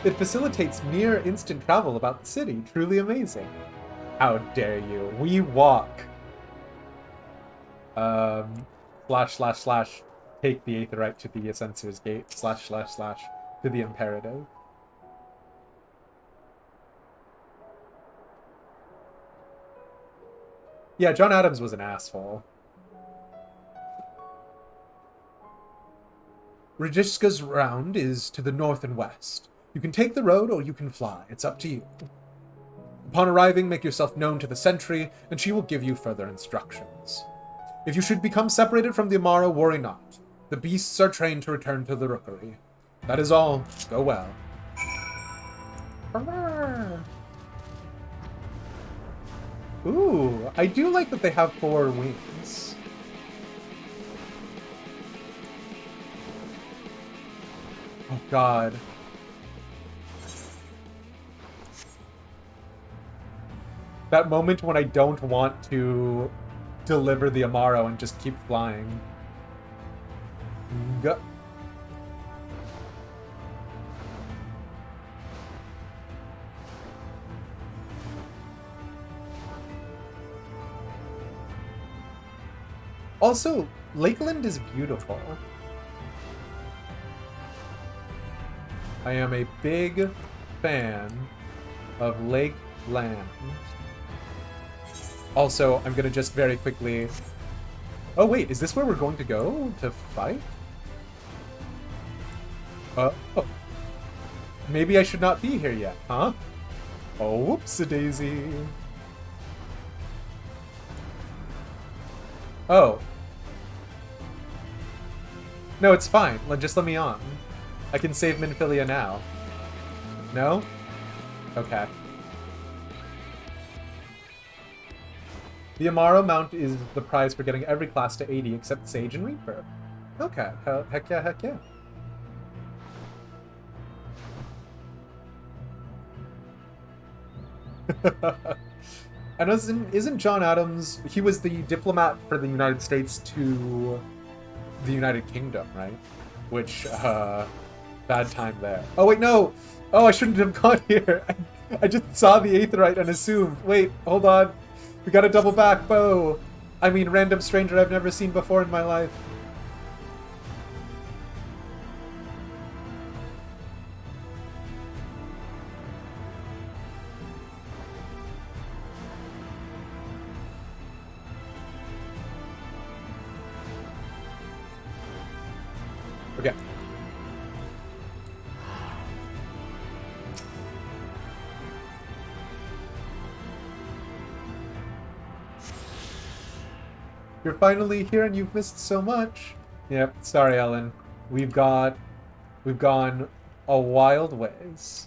It facilitates near instant travel about the city. Truly amazing. How dare you? We walk. / take the Aetherite to the Censor's Gate. / to the Imperative. Yeah, John Adams was an asshole. Rajiska's round is to the north and west. You can take the road or you can fly. It's up to you. Upon arriving, make yourself known to the sentry, and she will give you further instructions. If you should become separated from the Amara, worry not. The beasts are trained to return to the rookery. That is all. Go well. Ooh, I do like that they have 4 wings. Oh god. That moment when I don't want to deliver the Amaro and just keep flying. Go. Also, Lakeland is beautiful. I am a big fan of Lakeland. Also, I'm gonna just very quickly... Oh wait, is this where we're going to go to fight? Oh. Maybe I should not be here yet, huh? Oh, whoops-a-daisy. Oh. No, it's fine. Just let me on. I can save Minfilia now. No? Okay. The Amaro mount is the prize for getting every class to 80 except Sage and Reaper. Okay. Heck yeah, heck yeah. And isn't John Adams... He was the diplomat for the United States to the United Kingdom, right? Which, bad time there. Oh, wait, no! Oh, I shouldn't have gone here. I just saw the Aetherite and assumed. Wait, hold on. We gotta double back, Bo. I mean, random stranger I've never seen before in my life. Okay. You're finally here and you've missed so much. Yep, sorry, Ellen. We've gone a wild ways.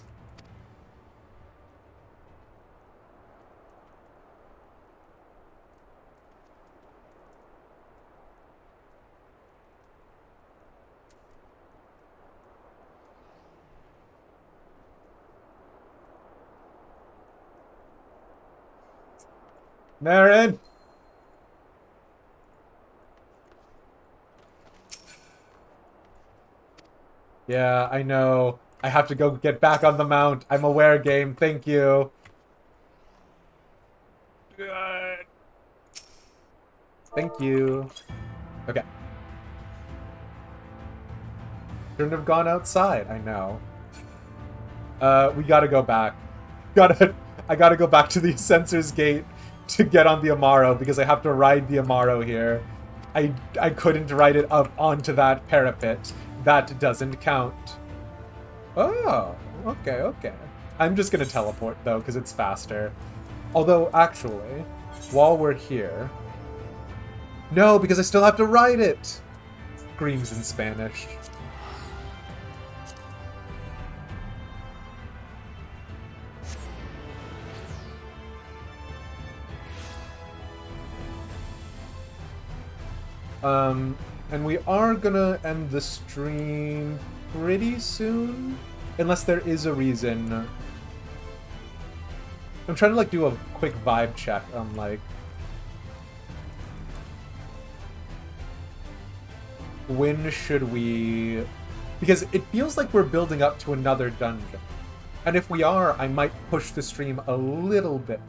Marin! Yeah, I know. I have to go get back on the mount. I'm aware, game. Thank you. Thank you. Okay. Shouldn't have gone outside. I know. We gotta go back. I gotta go back to the Censor's Gate to get on the Amaro because I have to ride the Amaro here. I couldn't ride it up onto that parapet. That doesn't count. Oh, okay. I'm just gonna teleport, though, because it's faster. Although, actually, while we're here... No, because I still have to ride it! Screams in Spanish. And we are gonna end the stream pretty soon, unless there is a reason. I'm trying to like do a quick vibe check on like when should we, because it feels like we're building up to another dungeon. And if we are, I might push the stream a little bit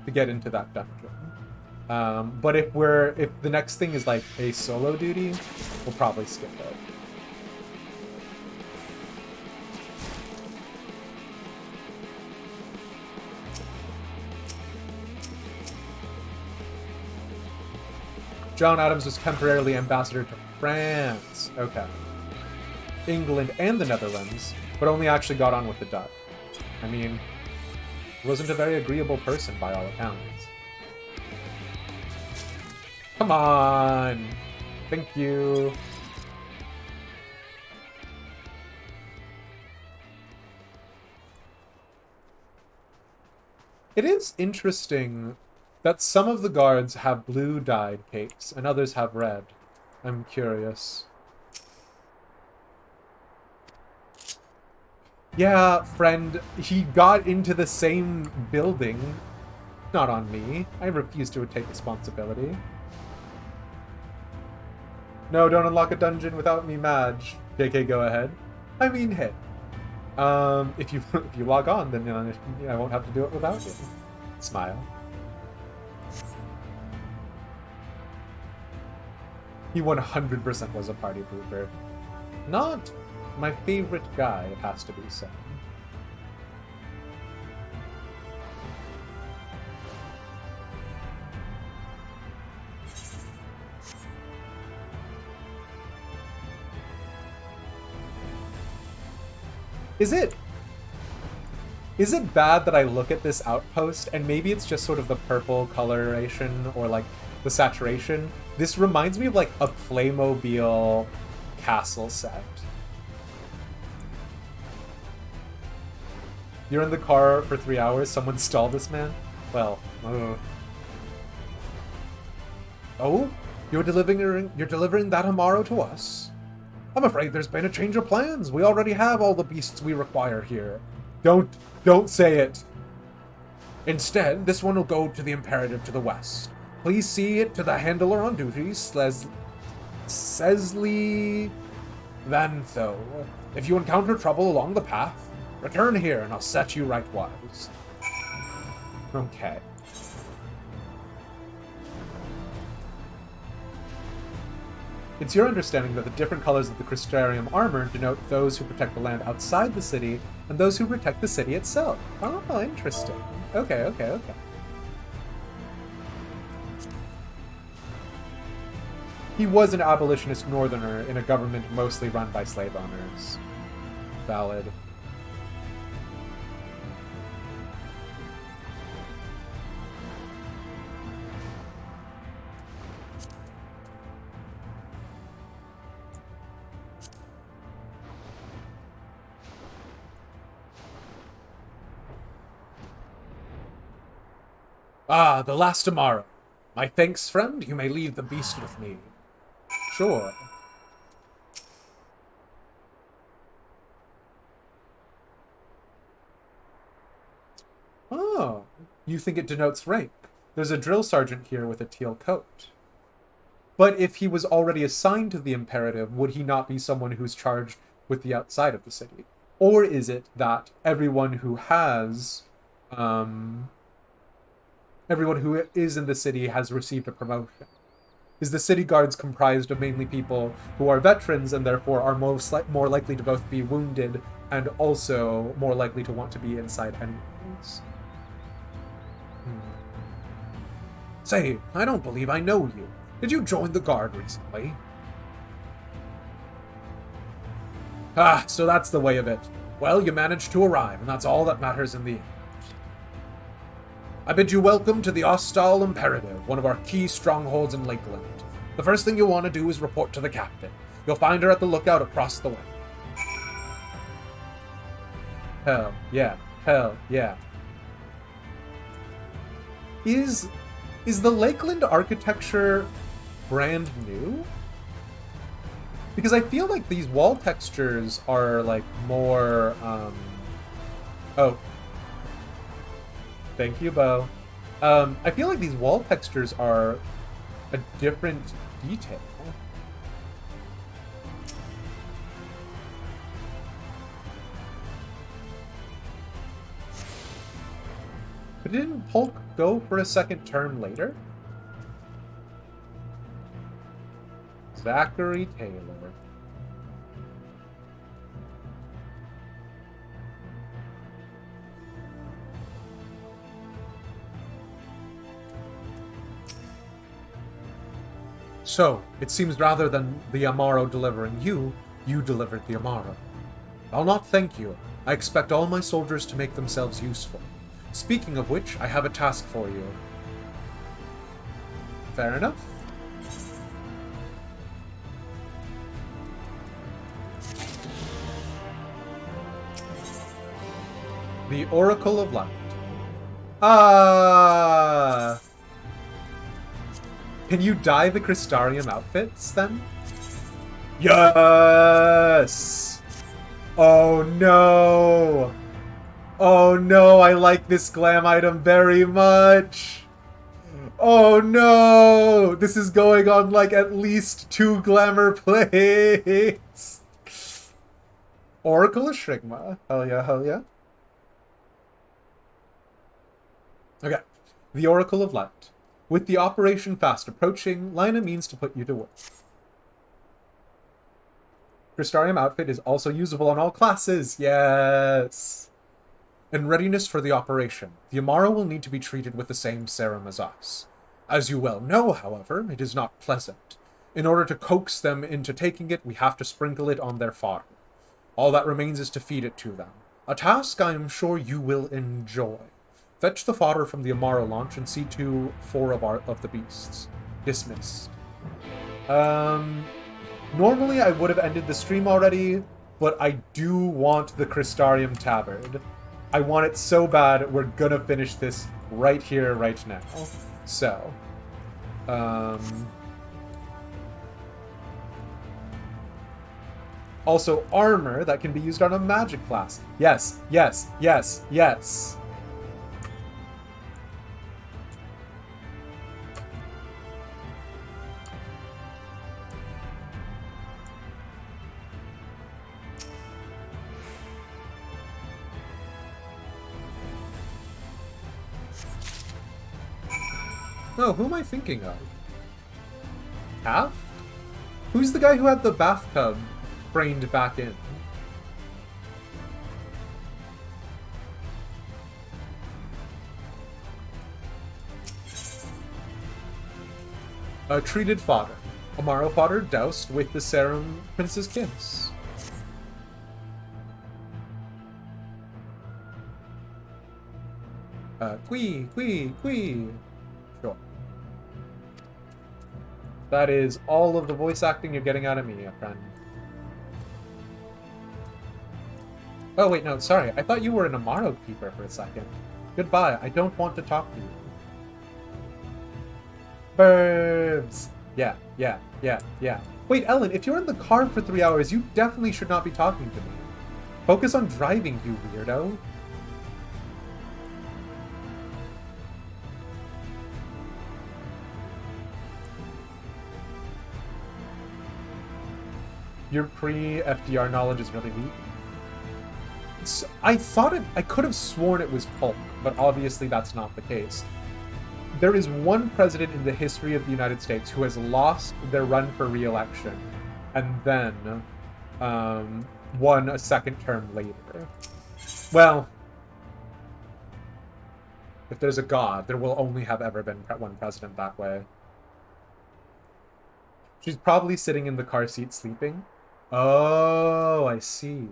to get into that dungeon. But if the next thing is like a solo duty, we'll probably skip it. John Adams was temporarily ambassador to France. Okay. England and the Netherlands, but only actually got on with the Dutch. I mean, he wasn't a very agreeable person by all accounts. Come on! Thank you. It is interesting that some of the guards have blue dyed capes and others have red. I'm curious. Yeah, friend, he got into the same building. Not on me. I refuse to take responsibility. No, don't unlock a dungeon without me, Madge. JK, go ahead. I mean, hey. If you log on, then I won't have to do it without you. Smile. He 100% was a party pooper. Not my favorite guy, it has to be said. Is it bad that I look at this outpost and maybe it's just sort of the purple coloration or like the saturation? This reminds me of like a Playmobil castle set. You're in the car for 3 hours, someone stalled this man? Well, Oh? You're delivering that Amaro to us? I'm afraid there's been a change of plans. We already have all the beasts we require here. Don't say it. Instead, this one will go to the Imperative to the west. Please see it to the handler on duty, Cecily Vantho. If you encounter trouble along the path, return here and I'll set you right wise. Okay. It's your understanding that the different colors of the Crystarium armor denote those who protect the land outside the city and those who protect the city itself. Oh, interesting. Okay. He was an abolitionist northerner in a government mostly run by slave owners. Valid. Ah, the last Amaro. My thanks, friend. You may leave the beast with me. Sure. Oh, you think it denotes rank. There's a drill sergeant here with a teal coat. But if he was already assigned to the Imperative, would he not be someone who's charged with the outside of the city? Or is it that everyone who has... everyone who is in the city has received a promotion? Is the city guards comprised of mainly people who are veterans and therefore are more likely to both be wounded and also more likely to want to be inside anyways? Say, I don't believe I know you. Did you join the guard recently? Ah, so that's the way of it. Well, you managed to arrive, and that's all that matters in the end. I bid you welcome to the Hostile Imperative, one of our key strongholds in Lakeland. The first thing you'll want to do is report to the captain. You'll find her at the lookout across the way. Hell yeah. Hell yeah. Is the Lakeland architecture brand new? Because I feel like these wall textures are like more, oh. Thank you, Bo. I feel like these wall textures are a different detail. But didn't Polk go for a second term later? Zachary Taylor. So, it seems rather than the Amaro delivering you, you delivered the Amaro. I'll not thank you. I expect all my soldiers to make themselves useful. Speaking of which, I have a task for you. Fair enough. The Oracle of Light. Ah! Can you dye the Crystarium outfits, then? Yes! Oh no! Oh no, I like this glam item very much! Oh no! This is going on like at least 2 glamour plates! Oracle of Shrigma. Hell yeah, hell yeah. Okay. The Oracle of Light. With the operation fast approaching, Lina means to put you to work. Crystarium outfit is also usable on all classes. Yes! In readiness for the operation, the Amaro will need to be treated with the same serum as us. As you well know, however, it is not pleasant. In order to coax them into taking it, we have to sprinkle it on their fodder. All that remains is to feed it to them. A task I am sure you will enjoy. Fetch the fodder from the Amaro launch and see to 4 of the beasts. Dismissed. Normally I would have ended the stream already, but I do want the Crystarium tabard. I want it so bad, we're gonna finish this right here, right now. So, also armor that can be used on a magic class. Yes, yes, yes, yes. Oh, who am I thinking of? Taft? Who's the guy who had the bathtub brained back in? Treated fodder. Amaro fodder doused with the serum Prince's Kiss. Quee. Sure. That is all of the voice acting you're getting out of me, friend. Oh, wait, no, sorry. I thought you were an Amaro keeper for a second. Goodbye. I don't want to talk to you. Burbs! Yeah. Wait, Ellen, if you're in the car for 3 hours, you definitely should not be talking to me. Focus on driving, you weirdo. Your pre-FDR knowledge is really weak. I could have sworn it was Polk, but obviously that's not the case. There is one president in the history of the United States who has lost their run for re-election and then won a second term later. Well, if there's a god, there will only have ever been one president that way. She's probably sitting in the car seat sleeping. Oh, I see.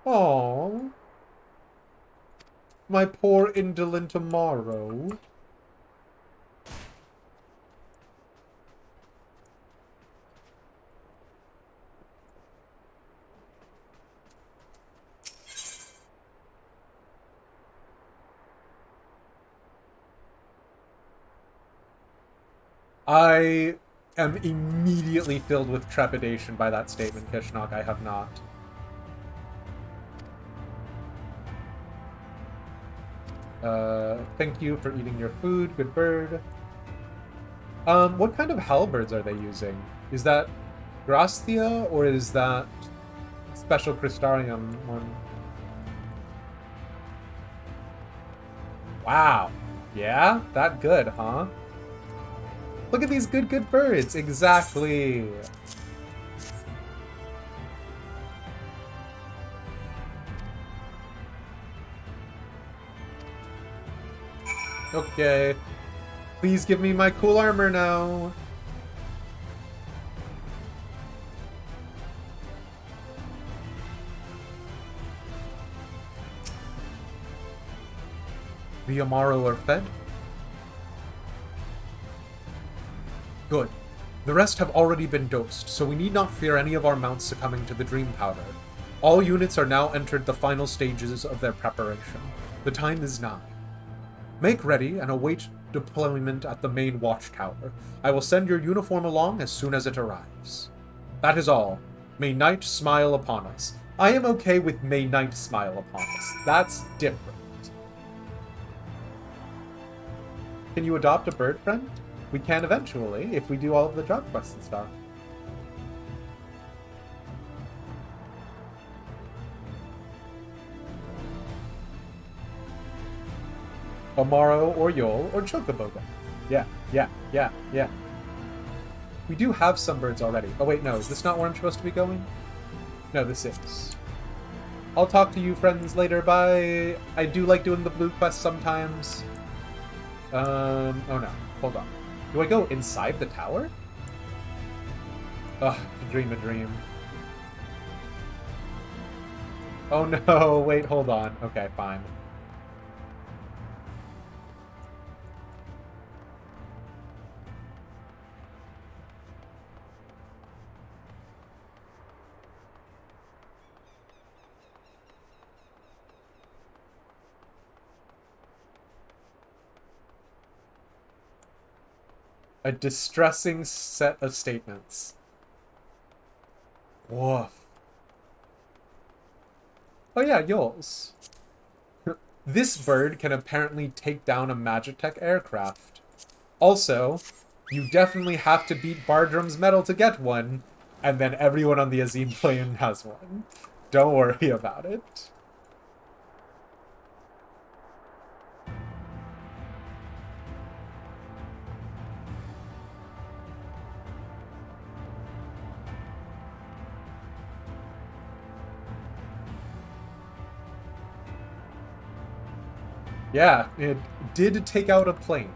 Aww. My poor indolent Amaro. I am immediately filled with trepidation by that statement, Kishnok. I have not. Thank you for eating your food. Good bird. What kind of halberds are they using? Is that Grastia or is that special Crystarium one. Wow. Yeah? That good, huh? Look at these good birds. Exactly. Okay. Please give me my cool armor now. The Amaro are fed? Good. The rest have already been dosed, so we need not fear any of our mounts succumbing to the dream powder. All units are now entered the final stages of their preparation. The time is nigh. Make ready and await deployment at the main watchtower. I will send your uniform along as soon as it arrives. That is all. May night smile upon us. I am okay with may night smile upon us. That's different. Can you adopt a bird friend? We can eventually, if we do all of the job quests and stuff. Amaro or Yol or Chocoboga. Yeah. We do have some birds already. Oh wait, no, is this not where I'm supposed to be going? No, this is. I'll talk to you friends later, bye! I do like doing the blue quest sometimes. Oh no, hold on. Do I go inside the tower? Ugh, dream a dream. Oh no, wait, hold on. Okay, fine. A distressing set of statements. Woof. Oh yeah, Yules. This bird can apparently take down a Magitech aircraft. Also, you definitely have to beat Bardrum's medal to get one, and then everyone on the Azim plane has one. Don't worry about it. Yeah, it did take out a plane.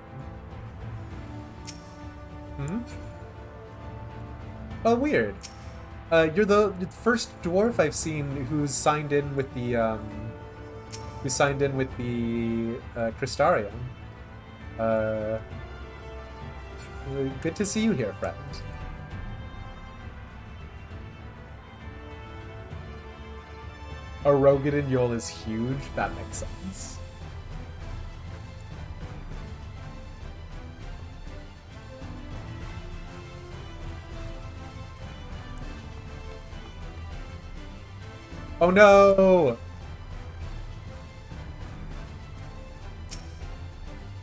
Hmm? Oh, weird. You're the first dwarf I've seen who's signed in with the, Crystarium. Good to see you here, friend. A Rogan Yol is huge? That makes sense. Oh no!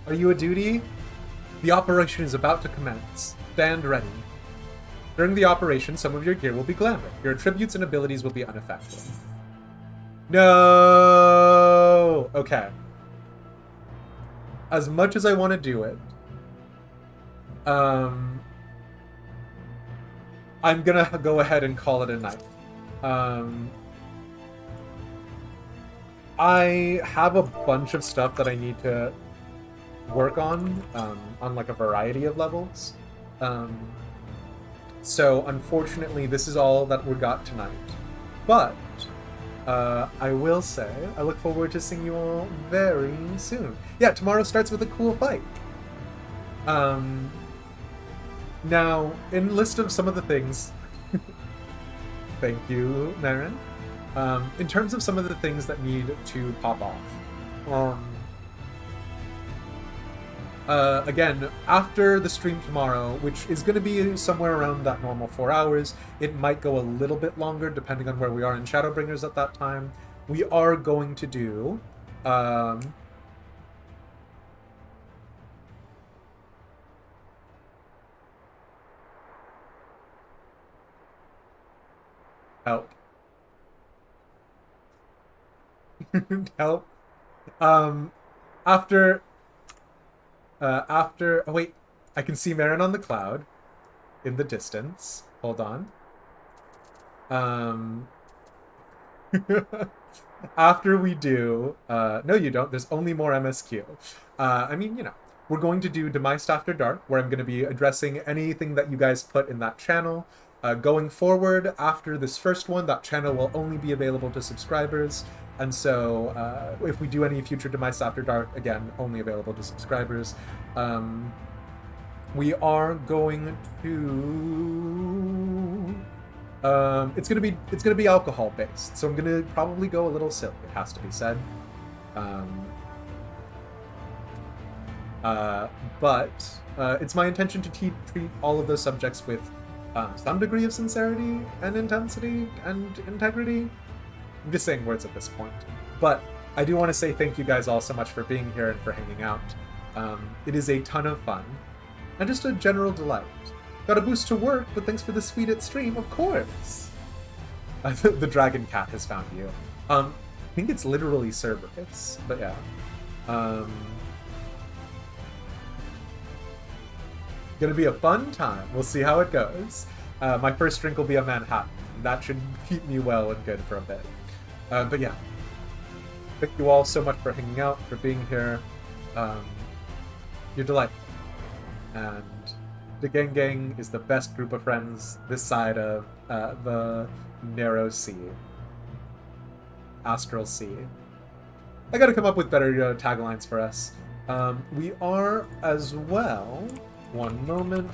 Are you a duty? The operation is about to commence. Stand ready. During the operation, some of your gear will be glamour. Your attributes and abilities will be unaffected. No! Okay. As much as I want to do it, I'm gonna go ahead and call it a night. I have a bunch of stuff that I need to work on like a variety of levels. So unfortunately, this is all that we got tonight. But I will say, I look forward to seeing you all very soon. Yeah, tomorrow starts with a cool fight. Now, in list of some of the things... Thank you, Marin. In terms of some of the things that need to pop off. Again, after the stream tomorrow, which is going to be somewhere around that normal 4 hours, it might go a little bit longer depending on where we are in Shadowbringers at that time. We are going to do... help. Help. After oh wait, I can see Marin on the cloud in the distance. Hold on. After we do, no you don't, there's only more MSQ. I mean, you know, we're going to do Demised After Dark, where I'm going to be addressing anything that you guys put in that channel. Going forward, after this first one, that channel will only be available to subscribers. And so, if we do any future Demised After Dark, again, only available to subscribers. We are going to... it's gonna be alcohol based, so I'm gonna probably go a little silly, it has to be said. But it's my intention to treat all of those subjects with some degree of sincerity and intensity and integrity. I'm just saying words at this point. But I do want to say thank you guys all so much for being here and for hanging out. It is a ton of fun and just a general delight. Got a boost to work, but thanks for the sweet at stream, of course. The dragon cat has found you. I think it's literally Cerberus, but yeah. Gonna be a fun time. We'll see how it goes. My first drink will be a Manhattan. That should keep me well and good for a bit. But yeah. Thank you all so much for hanging out, for being here. You're delightful. And the gang is the best group of friends this side of the narrow sea. Astral Sea. I gotta come up with better taglines for us. We are as well... One moment.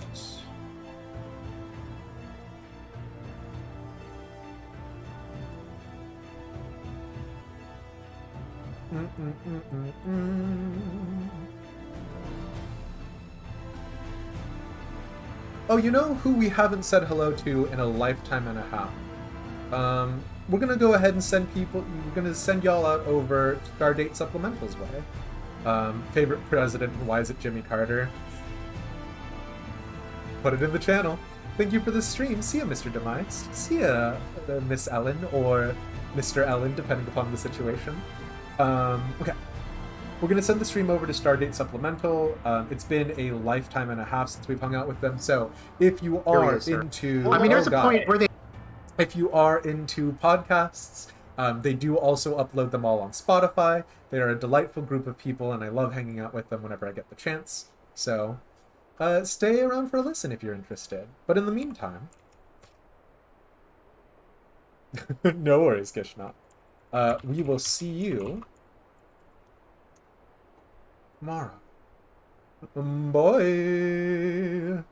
Oh, you know who we haven't said hello to in a lifetime and a half? We're gonna go ahead and send people... We're gonna send y'all out over Stardate Supplemental's way. Favorite president, and why is it Jimmy Carter? Put it in the channel. Thank you for the stream. See ya, Mr. Demised. See ya, Miss Ellen, or Mr. Ellen, depending upon the situation. Okay. We're going to send the stream over to Stardate Supplemental. It's been a lifetime and a half since we've hung out with them, so if you are into... I mean, there's a point where they... If you are into podcasts, they do also upload them all on Spotify. They are a delightful group of people, and I love hanging out with them whenever I get the chance. So... stay around for a listen if you're interested. But in the meantime... no worries, Kishna. We will see you... tomorrow. Bye!